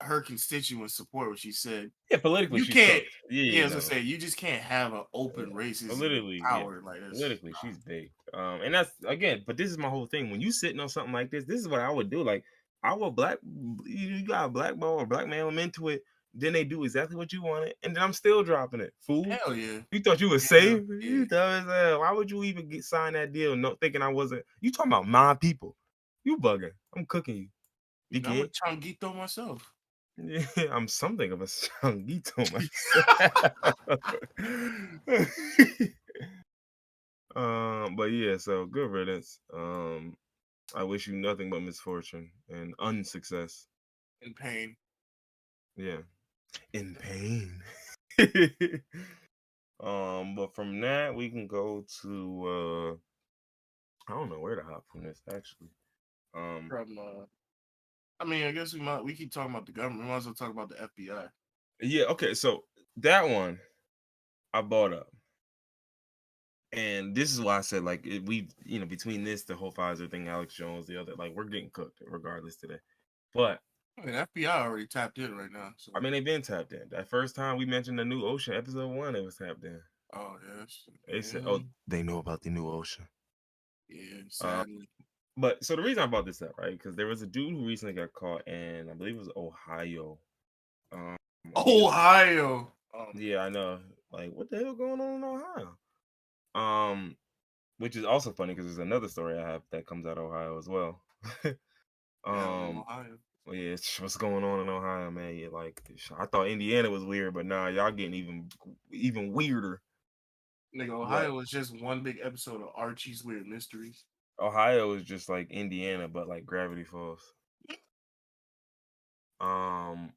Speaker 1: her constituents support what she said,
Speaker 2: Yeah, politically
Speaker 1: you
Speaker 2: she's
Speaker 1: can't.
Speaker 2: cooked. Yeah,
Speaker 1: Yeah,
Speaker 2: yeah,
Speaker 1: as I
Speaker 2: no.
Speaker 1: say, you just can't have an
Speaker 2: Yeah.
Speaker 1: open racism
Speaker 2: Politically, yeah.
Speaker 1: power like this.
Speaker 2: Politically, she's big. And that's again, but this is my whole thing. When you sitting on something like this is what I would do. Like, I would you got a blackball or blackmail them into it. Then they do exactly what you wanted, and then I'm still dropping it. Fool.
Speaker 1: Hell yeah,
Speaker 2: You thought you was
Speaker 1: hell
Speaker 2: safe?
Speaker 1: yeah.
Speaker 2: You thought, why would you even sign that deal not thinking I wasn't? You talking about my people. You bugging. I'm cooking you.
Speaker 1: I'm a
Speaker 2: Dickhead.
Speaker 1: changuito myself.
Speaker 2: Yeah, I'm something of a changuito myself. But yeah, so good riddance. I wish you nothing but misfortune and unsuccess.
Speaker 1: In pain.
Speaker 2: Yeah, in pain. But from that we can go to I don't know where to hop from this actually. Um,
Speaker 1: From I mean, I guess we keep talking about the government. We might as well talk about the FBI.
Speaker 2: Yeah, okay, so that one I bought up. And this is why I said, like, we, between this, the whole Pfizer thing, Alex Jones, the other, like, we're getting cooked regardless today. But
Speaker 1: I mean, FBI already tapped in right now. So
Speaker 2: I mean, they've been tapped in. That first time we mentioned the new ocean, episode 1, they was tapped in.
Speaker 1: oh yes,
Speaker 2: They said,
Speaker 1: yeah,
Speaker 2: "Oh, they know about the new ocean."
Speaker 1: yeah.
Speaker 2: Um,
Speaker 1: Sadly,
Speaker 2: but so the reason I brought this up, right? Because there was a dude who recently got caught in, I believe it was Ohio. He was,
Speaker 1: Ohio.
Speaker 2: yeah, I know. Like, what the hell going on in Ohio? Which is also funny because there's another story I have that comes out of Ohio as well.
Speaker 1: Down in
Speaker 2: um,
Speaker 1: Ohio.
Speaker 2: well, yeah, what's going on in Ohio, man? Yeah, like I thought Indiana was weird, but nah, y'all getting even weirder.
Speaker 1: Nigga,
Speaker 2: But
Speaker 1: Ohio was just one big episode of Archie's Weird Mysteries.
Speaker 2: Ohio is just like Indiana, but like Gravity Falls. Um,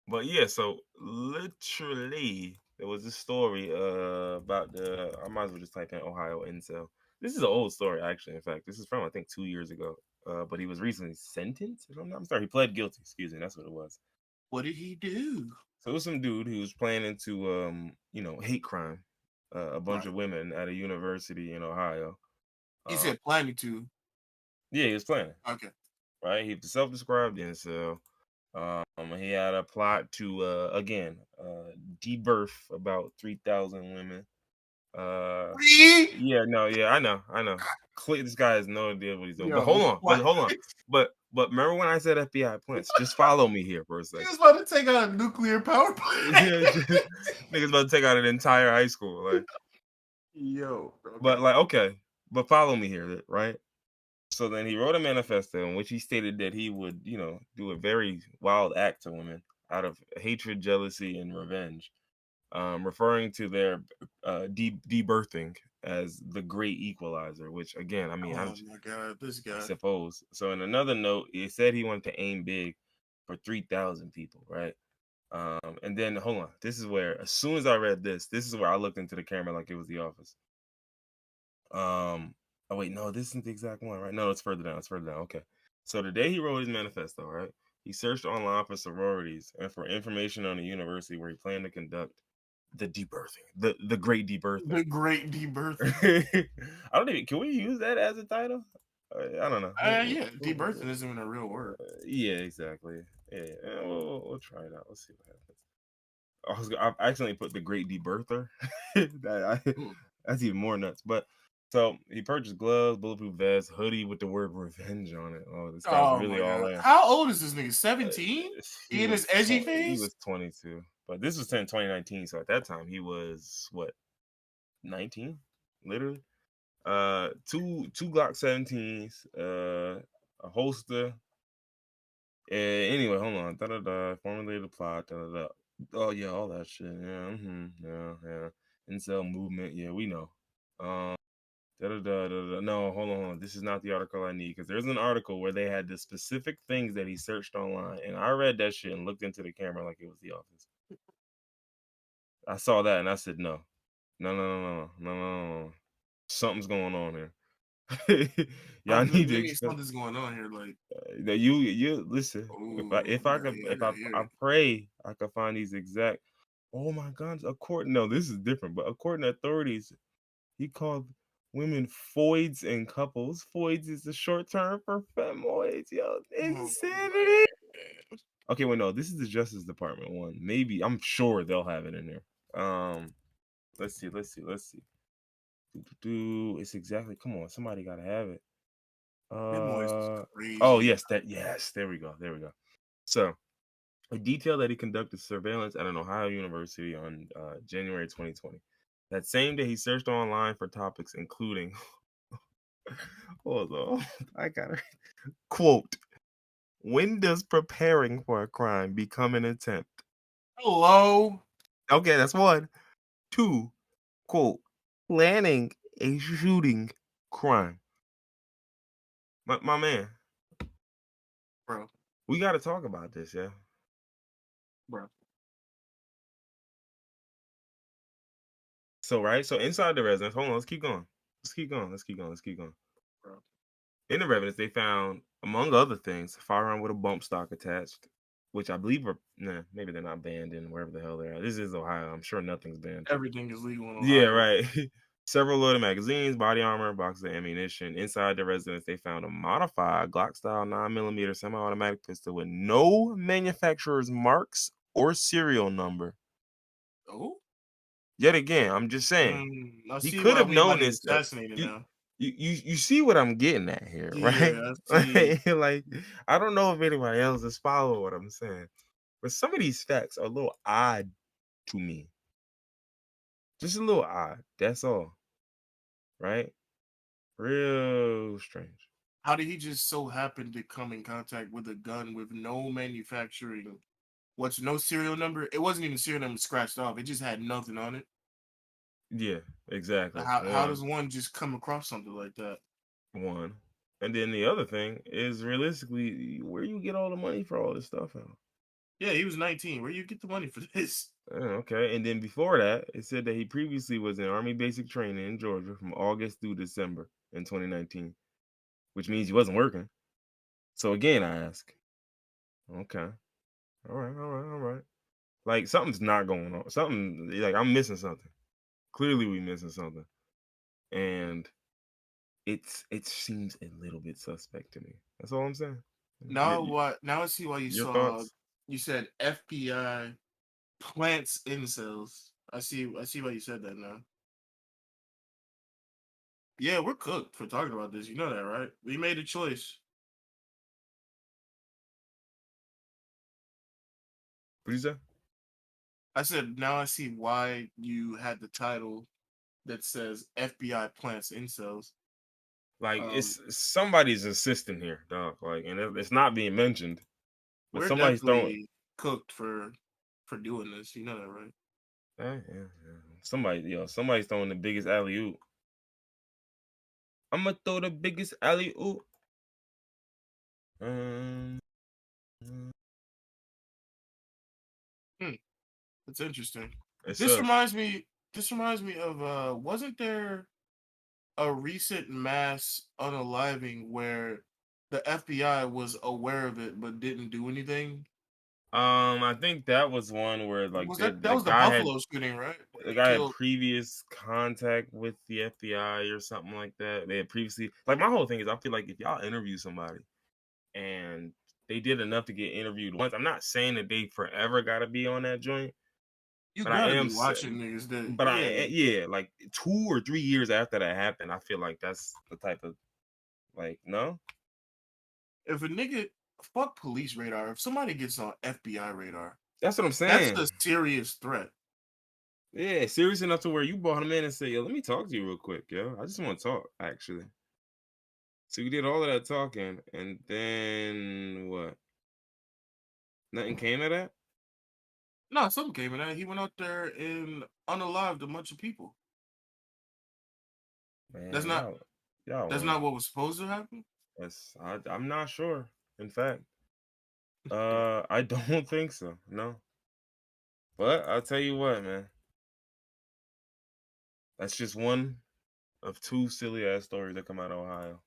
Speaker 2: but yeah, so literally there was this story about the I might as well just type in Ohio incel. This is an old story, actually. In fact, this is from I think 2 years ago. But he was recently sentenced. If I'm sorry, he pled guilty. Excuse me, that's what it was.
Speaker 1: What did he do?
Speaker 2: So it was some dude who was planning to hate crime a bunch
Speaker 1: Right.
Speaker 2: of women at a university in Ohio.
Speaker 1: He
Speaker 2: Uh,
Speaker 1: said planning to.
Speaker 2: yeah, he was planning.
Speaker 1: Okay.
Speaker 2: Right, he was self-described incel. He had a plot to again debirth about 3,000 women. Uh,
Speaker 1: Three?
Speaker 2: yeah, no, yeah, I know. This guy has no idea what he's doing. But
Speaker 1: Yo, what?
Speaker 2: hold on. But remember when I said FBI plants? Just follow me here for a
Speaker 1: He
Speaker 2: second.
Speaker 1: was about to take out a nuclear power plant.
Speaker 2: Yeah, niggas about to take out an entire high school, like.
Speaker 1: Yo,
Speaker 2: But
Speaker 1: okay.
Speaker 2: like, okay, but follow me here, right? So then he wrote a manifesto in which he stated that he would, do a very wild act to women out of hatred, jealousy, and revenge, referring to their debirthing as the great equalizer. Which, again, I mean,
Speaker 1: Oh my god, this
Speaker 2: I
Speaker 1: guy.
Speaker 2: suppose. So in another note, he said he wanted to aim big for 3,000 people, right? And then hold on, this is where as soon as I read this is where I looked into the camera like it was The Office. Oh wait, no, this isn't the exact one, right? No, it's further down. It's further down. Okay. So the day he wrote his manifesto, right? He searched online for sororities and for information on the university where he planned to conduct the debirthing, the great debirthing.
Speaker 1: The great debirthing.
Speaker 2: I don't even. Can we use that as a title? I don't know.
Speaker 1: Yeah, debirthing isn't even a real word.
Speaker 2: Yeah, exactly. Yeah, we'll try it out. Let's see what happens. I accidentally put the Great Debirther.
Speaker 1: Hmm.
Speaker 2: That's even more nuts. But so he purchased gloves, bulletproof vest, hoodie with the word revenge on it. Oh, this guy's
Speaker 1: Oh
Speaker 2: really
Speaker 1: my
Speaker 2: all
Speaker 1: god.
Speaker 2: in.
Speaker 1: How old is this nigga?
Speaker 2: Uh,
Speaker 1: 17?
Speaker 2: he
Speaker 1: He in his
Speaker 2: was
Speaker 1: edgy
Speaker 2: he
Speaker 1: phase?
Speaker 2: was 22, but this was in 2019. So at that time he was what 19, literally. Two Glock 17s, a holster. Anyway, hold on. Da da da. Formulated plot. Da da da. Oh yeah, all that shit. Yeah, yeah. Incel movement. Yeah, we know. Um, da da da da da. No, hold on. This is not the article I need because there's an article where they had the specific things that he searched online, and I read that shit and looked into the camera like it was The Office. I saw that and I said, no, no, no, no, no, no, no, no. Something's going on here. Y'all need to
Speaker 1: Maybe
Speaker 2: explain.
Speaker 1: something's going on here. Like,
Speaker 2: That you listen.
Speaker 1: oh,
Speaker 2: If I
Speaker 1: yeah,
Speaker 2: could
Speaker 1: yeah,
Speaker 2: if
Speaker 1: yeah, yeah.
Speaker 2: I pray I could find these exact. Oh my God! According no, this is different. But according to authorities, he called women foids and couples. Foids is the short term for femoids. Yo,
Speaker 1: Oh,
Speaker 2: insanity. Okay, wait, no, this is the Justice Department one. Maybe I'm sure they'll have it in there. Let's see. It's exactly. Come on, somebody gotta have it.
Speaker 1: Memoirs is
Speaker 2: Oh
Speaker 1: crazy.
Speaker 2: yes, there we go. So a detail that he conducted surveillance at an Ohio university on January 2020. That same day, he searched online for topics including, hold on, I got it. Quote, when does preparing for a crime become an attempt?
Speaker 1: Hello?
Speaker 2: Okay, that's one. Two, quote, planning a shooting crime. My man,
Speaker 1: Bro,
Speaker 2: we got to talk about this, yeah?
Speaker 1: bro,
Speaker 2: So, right? So inside the residence, hold on, let's keep going. Let's keep going.
Speaker 1: bro.
Speaker 2: In the evidence, they found, among other things, a firearm with a bump stock attached, which I believe are maybe they're not banned in wherever the hell they're at. This is Ohio. I'm sure nothing's banned.
Speaker 1: Everything is legal in
Speaker 2: Yeah,
Speaker 1: Ohio.
Speaker 2: right. Several loaded magazines, body armor, boxes of ammunition. Inside the residence, they found a modified Glock style 9mm semi-automatic pistol with no manufacturer's marks or serial number.
Speaker 1: Oh,
Speaker 2: Yet again, I'm just saying,
Speaker 1: I
Speaker 2: he
Speaker 1: see
Speaker 2: could
Speaker 1: why
Speaker 2: have
Speaker 1: we might
Speaker 2: known
Speaker 1: have
Speaker 2: this stuff.
Speaker 1: assassinated
Speaker 2: You,
Speaker 1: now.
Speaker 2: you see what I'm getting at here, right?
Speaker 1: Yeah, I see.
Speaker 2: Like, I don't know if anybody else is following what I'm saying, but some of these facts are a little odd to me. Just a little odd. That's all. Right? Real strange.
Speaker 1: How did he just so happen to come in contact with a gun with no manufacturing? What's no serial number? It wasn't even serial number scratched off. It just had nothing on it.
Speaker 2: Yeah, exactly.
Speaker 1: How does one just come across something like that?
Speaker 2: One. And then the other thing is realistically, where you get all the money for all this stuff out?
Speaker 1: Yeah, he was 19. Where you get the money for this?
Speaker 2: Okay. And then before that, it said that he previously was in Army basic training in Georgia from August through December in 2019, which means he wasn't working. So again, I ask, okay, all right. Like something's not going on. Something like I'm missing something. Clearly, we missing something, and it seems a little bit suspect to me. That's all I'm saying.
Speaker 1: Now what? Now I see why you
Speaker 2: Your
Speaker 1: saw.
Speaker 2: thoughts?
Speaker 1: You said FBI plants incels. I see. I see why you said that now. Yeah, we're cooked for talking about this. You know that, right? We made a choice.
Speaker 2: What you say?
Speaker 1: I said now I see why you had the title that says FBI plants incels.
Speaker 2: Like
Speaker 1: Um,
Speaker 2: it's somebody's assistant here, dog. Like, and it's not being mentioned, but
Speaker 1: we're
Speaker 2: somebody's throwing.
Speaker 1: definitely cooked for doing this. You know that, right?
Speaker 2: Yeah. Somebody's throwing the biggest alley oop. I'm gonna throw the biggest alley oop. Um,
Speaker 1: Hmm, that's interesting.
Speaker 2: it's
Speaker 1: This
Speaker 2: us.
Speaker 1: reminds me. This reminds me of. Wasn't there a recent mass unaliving where the FBI was aware of it but didn't do anything?
Speaker 2: I think that was one where like
Speaker 1: Was that
Speaker 2: the
Speaker 1: was the
Speaker 2: guy had
Speaker 1: Buffalo shooting, right? Where
Speaker 2: the
Speaker 1: they
Speaker 2: guy had
Speaker 1: killed.
Speaker 2: previous contact with the FBI or something like that. They had previously like my whole thing is I feel like if y'all interview somebody and they did enough to get interviewed once, I'm not saying that they forever gotta be on that joint,
Speaker 1: You
Speaker 2: but I
Speaker 1: gotta
Speaker 2: am
Speaker 1: be watching niggas that,
Speaker 2: but
Speaker 1: yeah.
Speaker 2: yeah, like 2 or 3 years after that happened, I feel like that's the type of like no?
Speaker 1: If a nigga fuck police radar, if somebody gets on FBI radar,
Speaker 2: That's what I'm
Speaker 1: that's
Speaker 2: saying.
Speaker 1: a serious threat.
Speaker 2: Yeah, serious enough to where you brought him in and said, yo, let me talk to you real quick, yo. I just want to talk, actually. So we did all of that talking, and then what? Nothing came of that?
Speaker 1: No, something came in that. He went out there and unalived a bunch of people. That's
Speaker 2: Man,
Speaker 1: not
Speaker 2: y'all
Speaker 1: that's
Speaker 2: won.
Speaker 1: not what was supposed to happen.
Speaker 2: I'm not sure. In fact, I don't think so. No. But I'll tell you what, man. That's just one of two silly ass stories that come out of Ohio.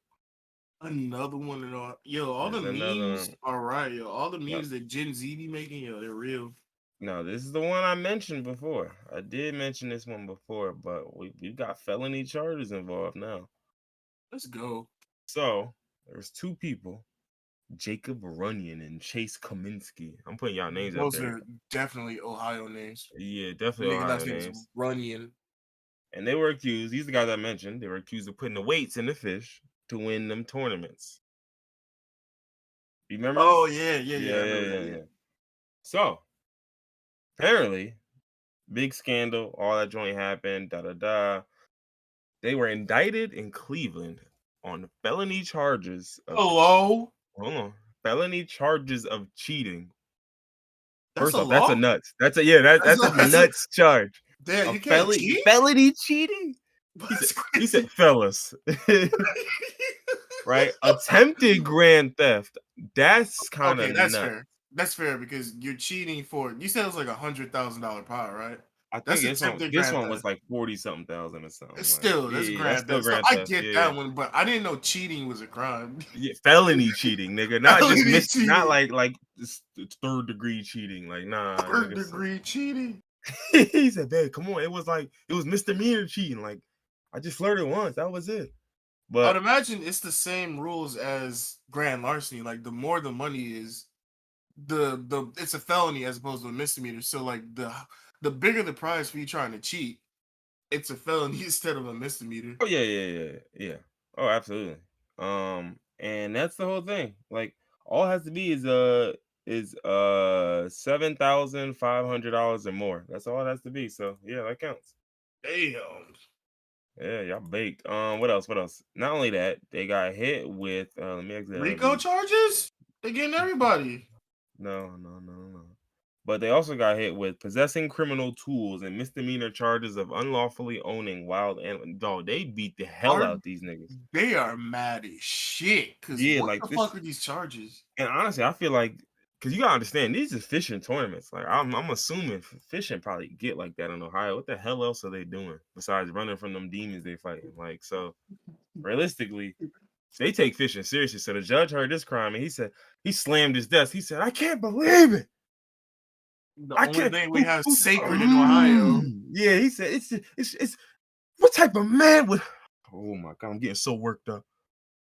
Speaker 1: Another one and all. Yo, all the
Speaker 2: There's another
Speaker 1: memes
Speaker 2: one.
Speaker 1: are right, yo. All the
Speaker 2: No,
Speaker 1: memes that Gen Z be making, yo, they're real.
Speaker 2: no, this is the one I mentioned before. I did mention this one before, but we got felony charges involved now.
Speaker 1: Let's go.
Speaker 2: So there's two people, Jacob Runyon and Chase Kaminsky. I'm putting y'all names out
Speaker 1: Those
Speaker 2: there.
Speaker 1: are definitely Ohio names.
Speaker 2: Yeah,
Speaker 1: The
Speaker 2: definitely
Speaker 1: nigga
Speaker 2: Ohio
Speaker 1: last name is
Speaker 2: names.
Speaker 1: Runyon.
Speaker 2: And they were accused, these are the guys I mentioned, they were accused of putting the weights in the fish to win them tournaments. You remember?
Speaker 1: Oh yeah. I remember that. Yeah.
Speaker 2: Yeah. So apparently, big scandal, all that joint happened, da da da. They were indicted in Cleveland on felony charges of
Speaker 1: Hello.
Speaker 2: hold on. Felony charges of cheating.
Speaker 1: That's
Speaker 2: First
Speaker 1: a
Speaker 2: off, that's a
Speaker 1: law.
Speaker 2: nuts. That's a
Speaker 1: That's a
Speaker 2: nuts charge.
Speaker 1: damn.
Speaker 2: A
Speaker 1: You can't cheat.
Speaker 2: felony cheating? He said
Speaker 1: That's
Speaker 2: he said
Speaker 1: crazy.
Speaker 2: fellas. Right? Attempted grand theft. That's kind of
Speaker 1: Okay, that's
Speaker 2: nuts.
Speaker 1: fair. That's fair because you're cheating for. You said it was like $100,000 pot, right?
Speaker 2: I think
Speaker 1: That's attempted
Speaker 2: this
Speaker 1: grand
Speaker 2: one
Speaker 1: theft.
Speaker 2: was like 40-something thousand or something.
Speaker 1: It's
Speaker 2: Like,
Speaker 1: still that's
Speaker 2: yeah, that's
Speaker 1: grand
Speaker 2: still
Speaker 1: theft. So
Speaker 2: grand
Speaker 1: I
Speaker 2: theft.
Speaker 1: get
Speaker 2: Yeah.
Speaker 1: that one, but I didn't know cheating was a crime.
Speaker 2: Yeah, felony cheating, nigga. Not just
Speaker 1: Felony
Speaker 2: not
Speaker 1: cheating,
Speaker 2: like it's third degree cheating. Like, nah,
Speaker 1: third
Speaker 2: nigga.
Speaker 1: degree cheating.
Speaker 2: He said, "Babe, come on." It was misdemeanor cheating. Like, I just flirted once. That was it.
Speaker 1: I'd
Speaker 2: But
Speaker 1: imagine it's the same rules as grand larceny. Like the more the money is, the it's a felony as opposed to a misdemeanor. So like the bigger the prize for you trying to cheat, it's a felony instead of a misdemeanor.
Speaker 2: oh yeah. Oh, absolutely. And that's the whole thing. Like, all it has to be is $7,500 or more. That's all it has to be. So yeah, that counts.
Speaker 1: Damn.
Speaker 2: Yeah, y'all baked. What else? What else? Not only that, they got hit with. Let me exit out of
Speaker 1: Rico
Speaker 2: these.
Speaker 1: charges? They getting everybody.
Speaker 2: No. But they also got hit with possessing criminal tools and misdemeanor charges of unlawfully owning wild animals. Dog, they beat the hell
Speaker 1: Are
Speaker 2: out these niggas.
Speaker 1: they are mad as shit? Cause
Speaker 2: Yeah,
Speaker 1: what
Speaker 2: like
Speaker 1: the
Speaker 2: this.
Speaker 1: fuck are these charges?
Speaker 2: And honestly, I feel like because you gotta understand, these are fishing tournaments. Like, I'm assuming fishing probably get like that in Ohio. What the hell else are they doing besides running from them demons they fighting? Like, so realistically, they take fishing seriously. So the judge heard this crime and he said he slammed his desk. He said, "I can't believe it.
Speaker 1: The
Speaker 2: I
Speaker 1: only
Speaker 2: can't."
Speaker 1: thing we have sacred in Ohio.
Speaker 2: Yeah, he said it's what type of man would. Oh my god, I'm getting so worked up.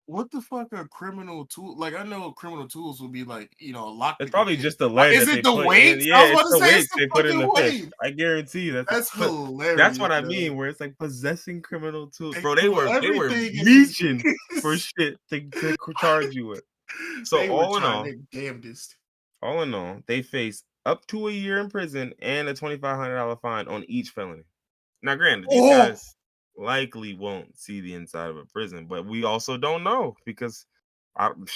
Speaker 1: What the fuck are criminal tools? Like I know criminal tools would be like a
Speaker 2: It's
Speaker 1: lockpick
Speaker 2: probably
Speaker 1: again.
Speaker 2: just the lead
Speaker 1: Is
Speaker 2: that
Speaker 1: it
Speaker 2: they
Speaker 1: the
Speaker 2: put in.
Speaker 1: weights? I
Speaker 2: Yeah,
Speaker 1: was
Speaker 2: it's
Speaker 1: about to
Speaker 2: the
Speaker 1: say it's
Speaker 2: weights
Speaker 1: the
Speaker 2: they put in
Speaker 1: fucking
Speaker 2: the fish.
Speaker 1: weight.
Speaker 2: I guarantee you
Speaker 1: That's
Speaker 2: but
Speaker 1: hilarious.
Speaker 2: that's what I
Speaker 1: Yo.
Speaker 2: mean. Where it's like possessing criminal tools,
Speaker 1: They
Speaker 2: bro. They
Speaker 1: put
Speaker 2: were
Speaker 1: everything in
Speaker 2: reaching for
Speaker 1: this.
Speaker 2: shit to charge you with. So
Speaker 1: They were trying their damnedest.
Speaker 2: all in all, they face up to a year in prison and a $2,500 fine on each felony. Now, granted, these
Speaker 1: Oh,
Speaker 2: guys likely won't see the inside of a prison, but we also don't know because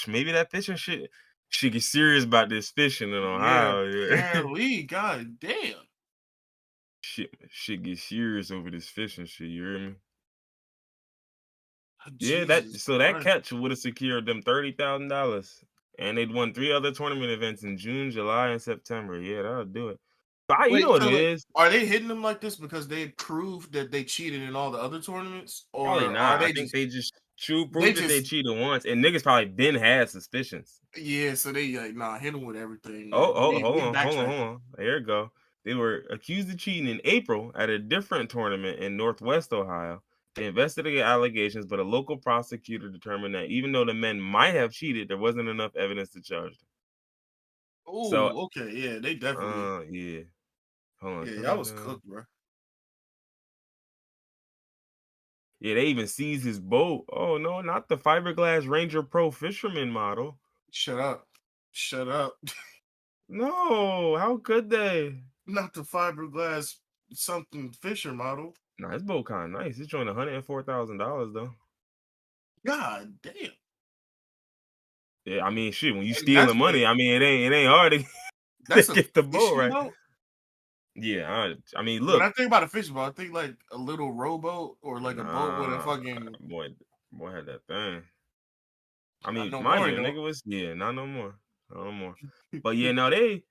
Speaker 2: maybe that fishing shit should get serious about this fishing in
Speaker 1: yeah,
Speaker 2: Ohio. Yeah.
Speaker 1: apparently, god damn.
Speaker 2: shit get serious over this fishing shit. You hear me? Yeah,
Speaker 1: Jesus
Speaker 2: that
Speaker 1: Christ.
Speaker 2: catch would have secured them $30,000, and they'd won 3 other tournament events in June, July, and September. Yeah, that'll do it. But you know
Speaker 1: Wait,
Speaker 2: what
Speaker 1: so
Speaker 2: it
Speaker 1: like,
Speaker 2: is?
Speaker 1: are they hitting them like this because they proved that they cheated in all the other tournaments,
Speaker 2: Probably
Speaker 1: or are
Speaker 2: not. I
Speaker 1: they
Speaker 2: think
Speaker 1: just
Speaker 2: they just
Speaker 1: they
Speaker 2: proved that they
Speaker 1: just
Speaker 2: cheated once, and niggas probably been had suspicions.
Speaker 1: yeah? So they like hit them with everything.
Speaker 2: Oh,
Speaker 1: Like
Speaker 2: hold
Speaker 1: we
Speaker 2: on, hold on,
Speaker 1: backtrack.
Speaker 2: hold on. There you go. They were accused of cheating in April at a different tournament in Northwest Ohio. They investigated allegations, but a local prosecutor determined that even though the men might have cheated, there wasn't enough evidence to charge them. So,
Speaker 1: Oh, okay, yeah, they definitely
Speaker 2: yeah. Hold
Speaker 1: yeah. Y'all was
Speaker 2: on.
Speaker 1: cooked, bro.
Speaker 2: Yeah, they even seized his boat. Oh no, not the fiberglass Ranger Pro fisherman model.
Speaker 1: Shut up, shut up.
Speaker 2: No, how could they?
Speaker 1: Not the fiberglass something Fisher model.
Speaker 2: Nah, his boat kind of nice. It's showing $104,000 though.
Speaker 1: God damn.
Speaker 2: Yeah, I mean, shit. When you
Speaker 1: And that's
Speaker 2: stealing
Speaker 1: what
Speaker 2: money, I mean, it ain't hard to, to
Speaker 1: that's a
Speaker 2: get the boat
Speaker 1: fishing
Speaker 2: right.
Speaker 1: boat.
Speaker 2: Yeah, I mean,
Speaker 1: When
Speaker 2: look,
Speaker 1: I think about a fishing boat, I think like a little rowboat or like a boat with a
Speaker 2: nah,
Speaker 1: fucking
Speaker 2: boy had that thing. I
Speaker 1: not
Speaker 2: mean,
Speaker 1: no
Speaker 2: mind
Speaker 1: more
Speaker 2: you, a
Speaker 1: though.
Speaker 2: nigga was not no more, not no more. But yeah, no, they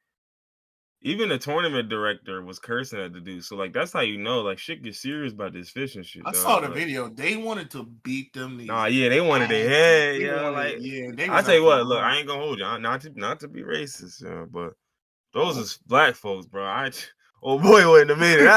Speaker 2: even the tournament director was cursing at the dude. So like, that's how you know, like, shit get serious about this fishing shit,
Speaker 1: I saw
Speaker 2: dog.
Speaker 1: the
Speaker 2: Like,
Speaker 1: video. They wanted to beat them
Speaker 2: nah,
Speaker 1: niggas
Speaker 2: yeah, they wanted their
Speaker 1: ass.
Speaker 2: head,
Speaker 1: They
Speaker 2: yeah.
Speaker 1: wanted,
Speaker 2: Like,
Speaker 1: yeah, they
Speaker 2: I
Speaker 1: was
Speaker 2: tell
Speaker 1: out
Speaker 2: you
Speaker 1: there
Speaker 2: what, look,
Speaker 1: raw.
Speaker 2: I ain't gonna hold you, not to be racist, but those
Speaker 1: Oh.
Speaker 2: is black folks, bro. Oh boy, wait a minute.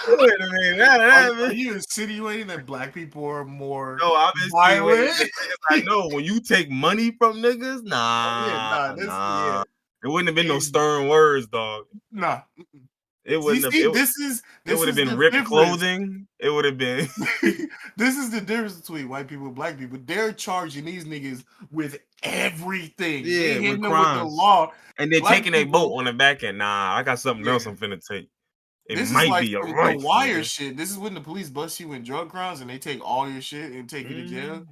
Speaker 2: Wait a minute.
Speaker 1: Are you insinuating that black people are more
Speaker 2: No, I'm insinuating
Speaker 1: violent?
Speaker 2: just because I know when you take money from niggas,
Speaker 1: Oh yeah, nah, this yeah.
Speaker 2: it wouldn't have been no
Speaker 1: And,
Speaker 2: stern words, dog.
Speaker 1: nah.
Speaker 2: It
Speaker 1: See,
Speaker 2: wouldn't have.
Speaker 1: see,
Speaker 2: It
Speaker 1: this
Speaker 2: would have
Speaker 1: is
Speaker 2: been
Speaker 1: the
Speaker 2: ripped
Speaker 1: difference.
Speaker 2: clothing. It would have been.
Speaker 1: This is the difference between white people and black people. They're charging these niggas with everything. They
Speaker 2: Yeah, with
Speaker 1: hitting them with the
Speaker 2: crimes,
Speaker 1: law.
Speaker 2: and then
Speaker 1: Black
Speaker 2: taking a boat
Speaker 1: people,
Speaker 2: on the back end. Nah, I got something else
Speaker 1: yeah.
Speaker 2: I'm finna take. It
Speaker 1: This is
Speaker 2: might
Speaker 1: like
Speaker 2: be a
Speaker 1: the
Speaker 2: rifle,
Speaker 1: wire
Speaker 2: nigga.
Speaker 1: shit. This is when the police bust you with drug crimes and they take all your shit and take you to jail.
Speaker 2: Mm.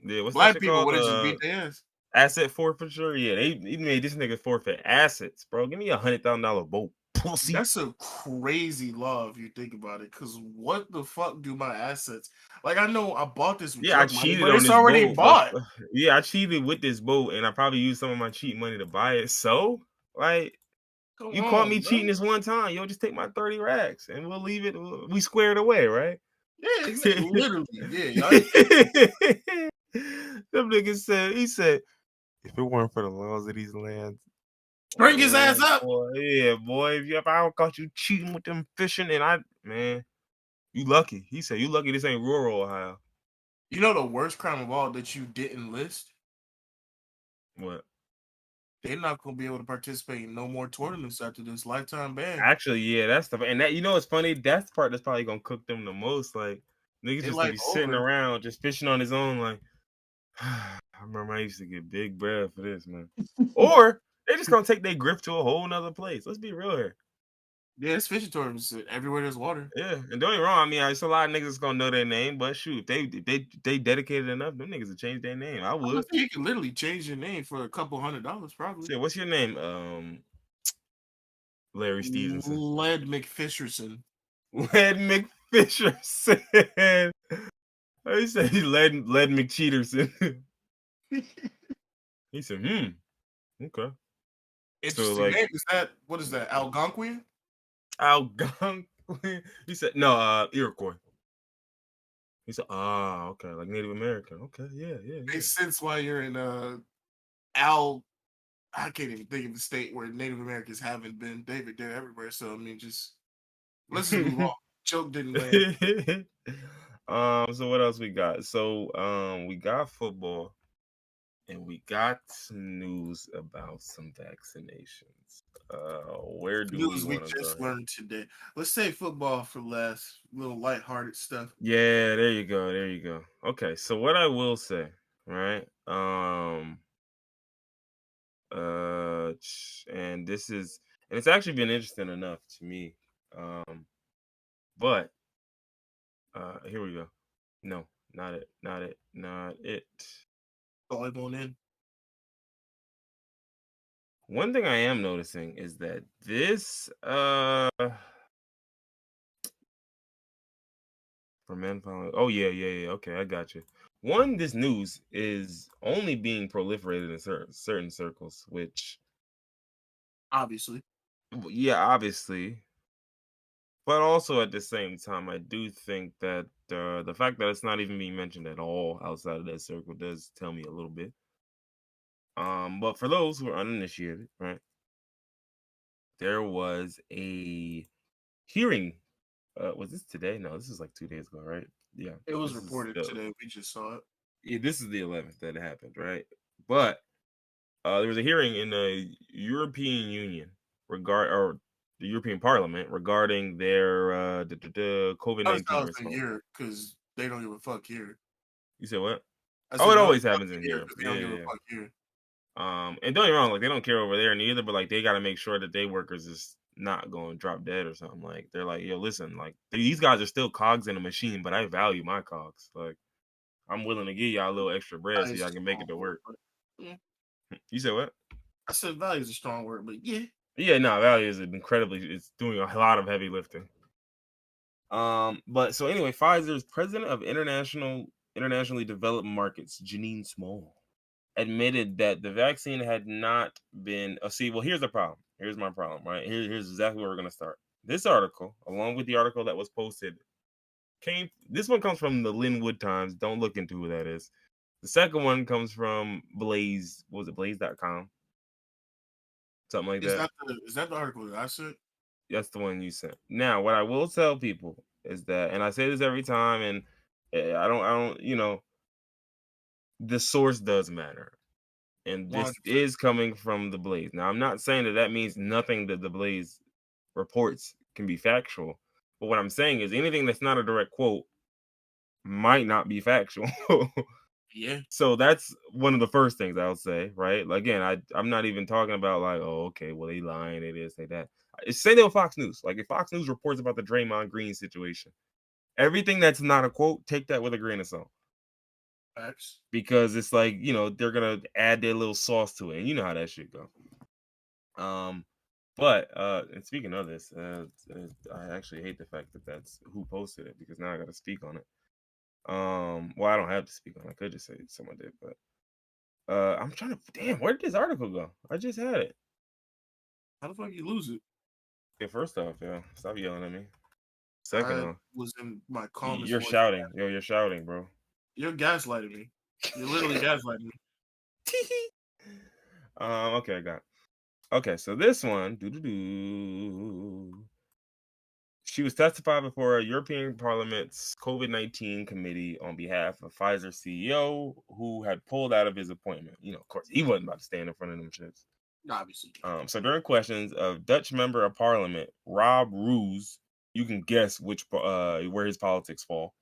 Speaker 2: Yeah, what's that
Speaker 1: Black
Speaker 2: shit
Speaker 1: people
Speaker 2: called?
Speaker 1: would have just beat their ass.
Speaker 2: Asset forfeiture. Yeah, they made this nigga forfeit assets, bro. Give me $100,000 boat, pussy.
Speaker 1: That's a crazy law if you think about it. Cause what the fuck do my assets? Like I know I bought this with
Speaker 2: Yeah, I
Speaker 1: drug money,
Speaker 2: cheated
Speaker 1: but
Speaker 2: on
Speaker 1: it's
Speaker 2: this
Speaker 1: already
Speaker 2: boat, but
Speaker 1: bought.
Speaker 2: yeah, I cheated with this boat, and I probably used some of my cheap money to buy it. So, like,
Speaker 1: Come
Speaker 2: You caught me
Speaker 1: on,
Speaker 2: cheating
Speaker 1: bro.
Speaker 2: this one time. Yo, just take my 30 racks and we'll leave it. We square it away, right?
Speaker 1: Yeah, literally. Yeah, y'all.
Speaker 2: Them niggas said, he said, if it weren't for the laws of these lands,
Speaker 1: Bring his ass up.
Speaker 2: boy, yeah, boy. If I caught you cheating with them fishing, and man, you lucky. He said, you lucky this ain't rural Ohio.
Speaker 1: You know the worst crime of all that you didn't list?
Speaker 2: What?
Speaker 1: They're not gonna be able to participate in no more tournaments after this lifetime ban.
Speaker 2: Actually, yeah, that's the and that what's funny. That's the part that's probably gonna cook them the most. Like niggas
Speaker 1: They
Speaker 2: just to
Speaker 1: like
Speaker 2: be sitting
Speaker 1: over.
Speaker 2: around just fishing on his own. Like I remember I used to get big bread for this, man. Or they just gonna take their grip to a whole nother place. Let's be real here.
Speaker 1: Yeah, it's fishing tournaments everywhere there's water.
Speaker 2: Yeah, and don't get me wrong. I mean, it's a lot of niggas that's gonna know their name, but shoot, if they dedicated enough, them niggas would change their name. I
Speaker 1: I'm gonna
Speaker 2: would.
Speaker 1: say you can literally change your name for a couple $100, probably.
Speaker 2: Say, what's your name? Larry Stevenson.
Speaker 1: Led McFisherson.
Speaker 2: Led McFisher said. He said he led McCheaterson. He said, okay. So
Speaker 1: Interesting
Speaker 2: like
Speaker 1: name. Is that what is that? Algonquian?
Speaker 2: Algonquin. He said, no, Iroquois. He said, okay, like Native American. Okay, yeah.
Speaker 1: Makes sense why you're in Al. I can't even think of the state where Native Americans haven't been. They're everywhere. So I mean, let's just move on. Joke didn't land.
Speaker 2: So what else we got? So we got football and we got some news about some vaccinations. Where do we
Speaker 1: News we
Speaker 2: want to go
Speaker 1: just
Speaker 2: here?
Speaker 1: learned today. Let's say football for last. Little lighthearted stuff.
Speaker 2: Yeah, there you go. Okay, so what I will say, right? And this is, and it's actually been interesting enough to me. But here we go. No, not it.
Speaker 1: All going in.
Speaker 2: One thing I am noticing is that this for men following. Oh yeah. Okay, I got you. One, this news is only being proliferated in certain circles, which
Speaker 1: Obviously.
Speaker 2: yeah, obviously, but also at the same time, I do think that the fact that it's not even being mentioned at all outside of that circle does tell me a little bit. But for those who are uninitiated, right, there was a hearing. Was this today? No, this is like 2 days ago, right? Yeah,
Speaker 1: It was
Speaker 2: this is
Speaker 1: reported today. We just saw it.
Speaker 2: yeah, this is the 11th that it happened, right? But there was a hearing in the European Union or the European Parliament regarding their the
Speaker 1: Notice
Speaker 2: COVID-19
Speaker 1: how it's a
Speaker 2: response.
Speaker 1: year because they don't give a fuck here.
Speaker 2: You said what?
Speaker 1: I
Speaker 2: Oh,
Speaker 1: said
Speaker 2: it
Speaker 1: notice
Speaker 2: always
Speaker 1: how
Speaker 2: happens
Speaker 1: it's
Speaker 2: in
Speaker 1: a year
Speaker 2: here.
Speaker 1: because they don't give a
Speaker 2: Yeah.
Speaker 1: fuck here.
Speaker 2: And don't get me wrong, like they don't care over there neither, but like they got to make sure that they workers is not going to drop dead or something. Like they're like, yo, listen, like these guys are still cogs in a machine, but I value my cogs. Like I'm willing to give y'all a little extra bread
Speaker 1: Value
Speaker 2: so
Speaker 1: is a
Speaker 2: y'all can make
Speaker 1: strong
Speaker 2: it to
Speaker 1: word,
Speaker 2: work.
Speaker 1: but yeah.
Speaker 2: You said what?
Speaker 1: I said value is a strong word, but yeah.
Speaker 2: Yeah, no, value is it's doing a lot of heavy lifting. But so anyway, Pfizer's president of internationally developed markets, Janine Small, admitted that the vaccine had not been. See, well, here's the problem. Here's my problem, right? Here's exactly where we're gonna start. This article, along with the article that was posted, This one comes from the Linwood Times. Don't look into who that is. The second one comes from Blaze. What was it Blaze.com? Something like that.
Speaker 1: Is that the article that I said?
Speaker 2: That's the one you sent. Now, what I will tell people is that, and I say this every time, and the source does matter. And this
Speaker 1: 100%.
Speaker 2: is coming from the Blaze. Now, I'm not saying that means nothing that the Blaze reports can be factual. But what I'm saying is anything that's not a direct quote might not be factual.
Speaker 1: Yeah.
Speaker 2: So that's one of the first things I'll say, right? Like, again, I'm not even talking about like, oh, okay, well, they lying, they this, they that. Say they on Fox News. Like, if Fox News reports about the Draymond Green situation, everything that's not a quote, take that with a grain of salt.
Speaker 1: Facts.
Speaker 2: Because it's like, they're gonna add their little sauce to it, and you know how that shit go. But and speaking of this, I actually hate the fact that that's who posted it because now I got to speak on it. Well, I don't have to speak on it. I could just say someone did, but I'm trying to. Damn, where did this article go? I just had it.
Speaker 1: How the fuck you lose it?
Speaker 2: Yeah, first off, yo, stop yelling at me. Second
Speaker 1: I
Speaker 2: off,
Speaker 1: was in my calmest
Speaker 2: you're
Speaker 1: voice.
Speaker 2: shouting. Yo, you're shouting, bro.
Speaker 1: You're gaslighting me. You're literally gaslighting me.
Speaker 2: Okay, I got it. Okay, so this one, doo-doo-doo. She was testified before a European Parliament's COVID-19 committee on behalf of Pfizer CEO, who had pulled out of his appointment. You know, of course, he wasn't about to stand in front of them shits.
Speaker 1: Obviously.
Speaker 2: So during questions of Dutch member of Parliament Rob Roos, you can guess which where his politics fall.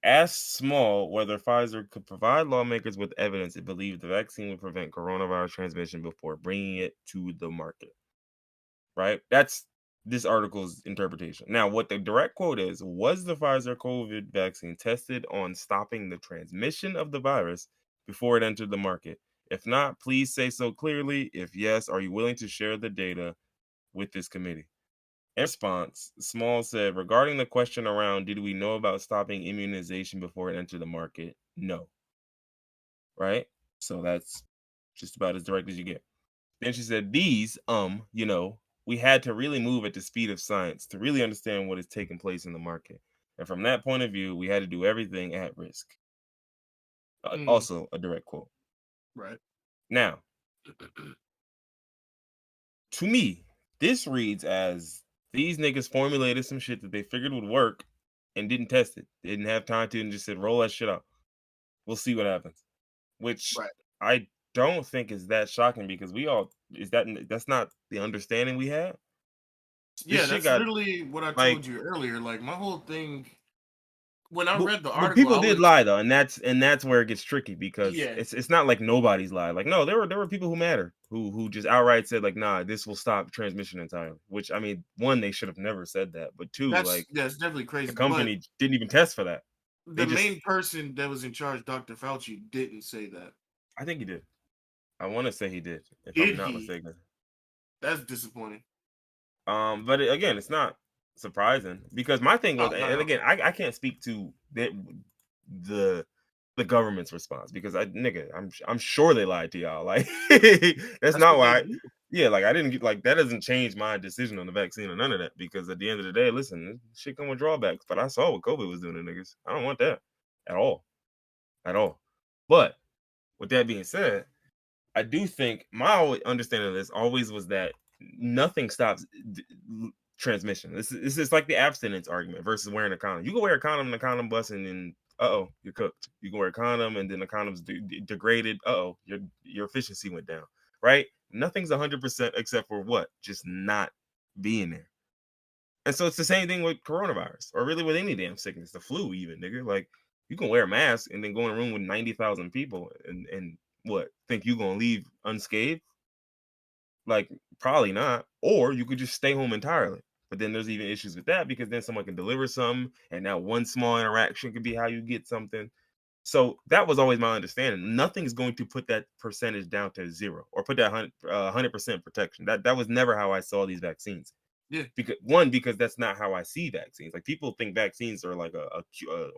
Speaker 2: Asked Small whether Pfizer could provide lawmakers with evidence it believed the vaccine would prevent coronavirus transmission before bringing it to the market. Right? That's this article's interpretation. Now, what the direct quote is, was the Pfizer COVID vaccine tested on stopping the transmission of the virus before it entered the market? If not, please say so clearly. If yes, are you willing to share the data with this committee? In response, Small said, regarding the question around did we know about stopping immunization before it entered the market? No. Right? So that's just about as direct as you get. Then she said, we had to really move at the speed of science to really understand what is taking place in the market. And from that point of view, we had to do everything at risk. Also a direct quote.
Speaker 1: Right.
Speaker 2: Now, to me, this reads as these niggas formulated some shit that they figured would work and didn't test it. They didn't have time to and just said, roll that shit out. We'll see what happens. Which
Speaker 1: Right.
Speaker 2: I don't think is that shocking because that's not the understanding we had.
Speaker 1: Yeah, that's literally what I
Speaker 2: like
Speaker 1: told you earlier. Like my whole thing when I
Speaker 2: but,
Speaker 1: read the
Speaker 2: but
Speaker 1: article,
Speaker 2: people
Speaker 1: I
Speaker 2: did
Speaker 1: was
Speaker 2: lie though, and that's where it gets tricky because
Speaker 1: yeah.
Speaker 2: it's not like nobody's lied. Like no, there were people who matter who just outright said like nah, this will stop transmission entirely. Which I mean, one, they should have never said that, but two, like
Speaker 1: That's definitely
Speaker 2: the
Speaker 1: crazy. But
Speaker 2: company didn't even test for that. They
Speaker 1: the
Speaker 2: just
Speaker 1: main person that was in charge, Dr. Fauci, didn't say that.
Speaker 2: I think he did. I want to say he did, if I'm
Speaker 1: Did
Speaker 2: not
Speaker 1: he?
Speaker 2: mistaken.
Speaker 1: That's disappointing.
Speaker 2: But again, it's not surprising because my thing was,
Speaker 1: No, not at
Speaker 2: and
Speaker 1: all.
Speaker 2: again, I can't speak to the the government's response because I'm sure they lied to y'all. Like that's
Speaker 1: That's
Speaker 2: not
Speaker 1: what they
Speaker 2: why.
Speaker 1: do.
Speaker 2: Yeah, like I didn't get like that doesn't change my decision on the vaccine or none of that because at the end of the day, listen, shit come with drawbacks. But I saw what COVID was doing to niggas. I don't want that at all, at all. But with that being said, I do think my understanding of this always was that nothing stops transmission. This is like the abstinence argument versus wearing a condom. You can wear a condom and the condom bust and then you're cooked. You can wear a condom and then the condom's degraded. Your efficiency went down. Right? Nothing's 100% except for what? Just not being there. And so it's the same thing with coronavirus or really with any damn sickness, the flu even, nigga. Like you can wear a mask and then go in a room with 90,000 people and what think you gonna leave unscathed? Like probably not. Or you could just stay home entirely. But then there's even issues with that because then someone can deliver something, and now one small interaction could be how you get something. So that was always my understanding. Nothing's going to put that percentage down to zero or put that 100% protection. That was never how I saw these vaccines.
Speaker 1: Yeah.
Speaker 2: Because that's not how I see vaccines. Like people think vaccines are like a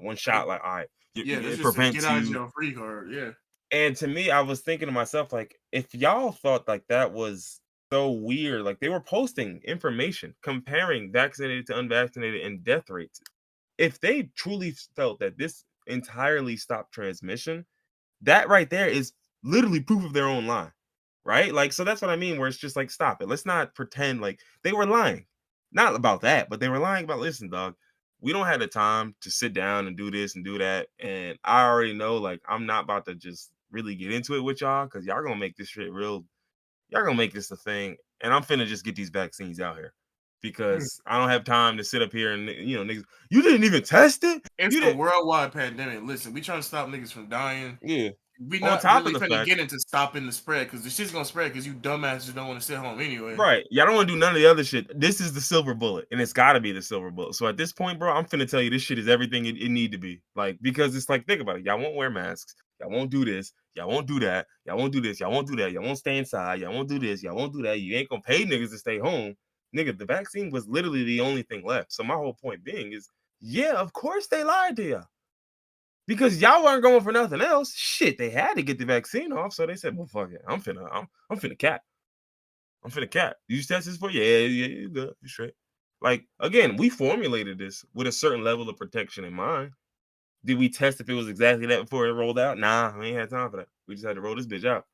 Speaker 2: one shot. Like all right,
Speaker 1: Yeah, this
Speaker 2: it
Speaker 1: is a get
Speaker 2: prevents
Speaker 1: out of
Speaker 2: you.
Speaker 1: jail free card. Yeah.
Speaker 2: And to me, I was thinking to myself, like, if y'all thought like that was so weird, like they were posting information comparing vaccinated to unvaccinated and death rates. If they truly felt that this entirely stopped transmission, that right there is literally proof of their own lie. Right? Like, so that's what I mean, where it's just like, stop it. Let's not pretend like they were lying. Not about that, but they were lying about, listen, dog, we don't have the time to sit down and do this and do that. And I already know, like, I'm not about to just really get into it with y'all because y'all gonna make this shit real. Y'all gonna make this a thing. And I'm finna just get these vaccines out here because I don't have time to sit up here and, niggas, you didn't even test it?
Speaker 1: It's
Speaker 2: You
Speaker 1: a
Speaker 2: didn't.
Speaker 1: worldwide pandemic. Listen, we trying to stop niggas from dying.
Speaker 2: Yeah.
Speaker 1: We
Speaker 2: On
Speaker 1: not
Speaker 2: top of
Speaker 1: really
Speaker 2: the
Speaker 1: finna
Speaker 2: fact,
Speaker 1: get into stopping the spread because the shit's gonna spread because you dumbasses don't want to sit home anyway.
Speaker 2: right. Y'all don't want to do none of the other shit. This is the silver bullet, and it's got to be the silver bullet. So at this point, bro, I'm finna tell you this shit is everything it need to be. Like, because it's like, think about it. Y'all won't wear masks. Y'all won't do this. Y'all won't do that. Y'all won't do this. Y'all won't do that. Y'all won't stay inside. Y'all won't do this. Y'all won't do that. You ain't gonna pay niggas to stay home. Nigga, the vaccine was literally the only thing left. So my whole point being is, yeah, of course they lied to y'all. Because y'all weren't going for nothing else. Shit, they had to get the vaccine off. So they said, well, fuck it. I'm finna cap. I'm finna cap. You test this for? Yeah, you good. You straight. Like, again, we formulated this with a certain level of protection in mind. Did we test if it was exactly that before it rolled out? Nah, we ain't had time for that. We just had to roll this bitch out.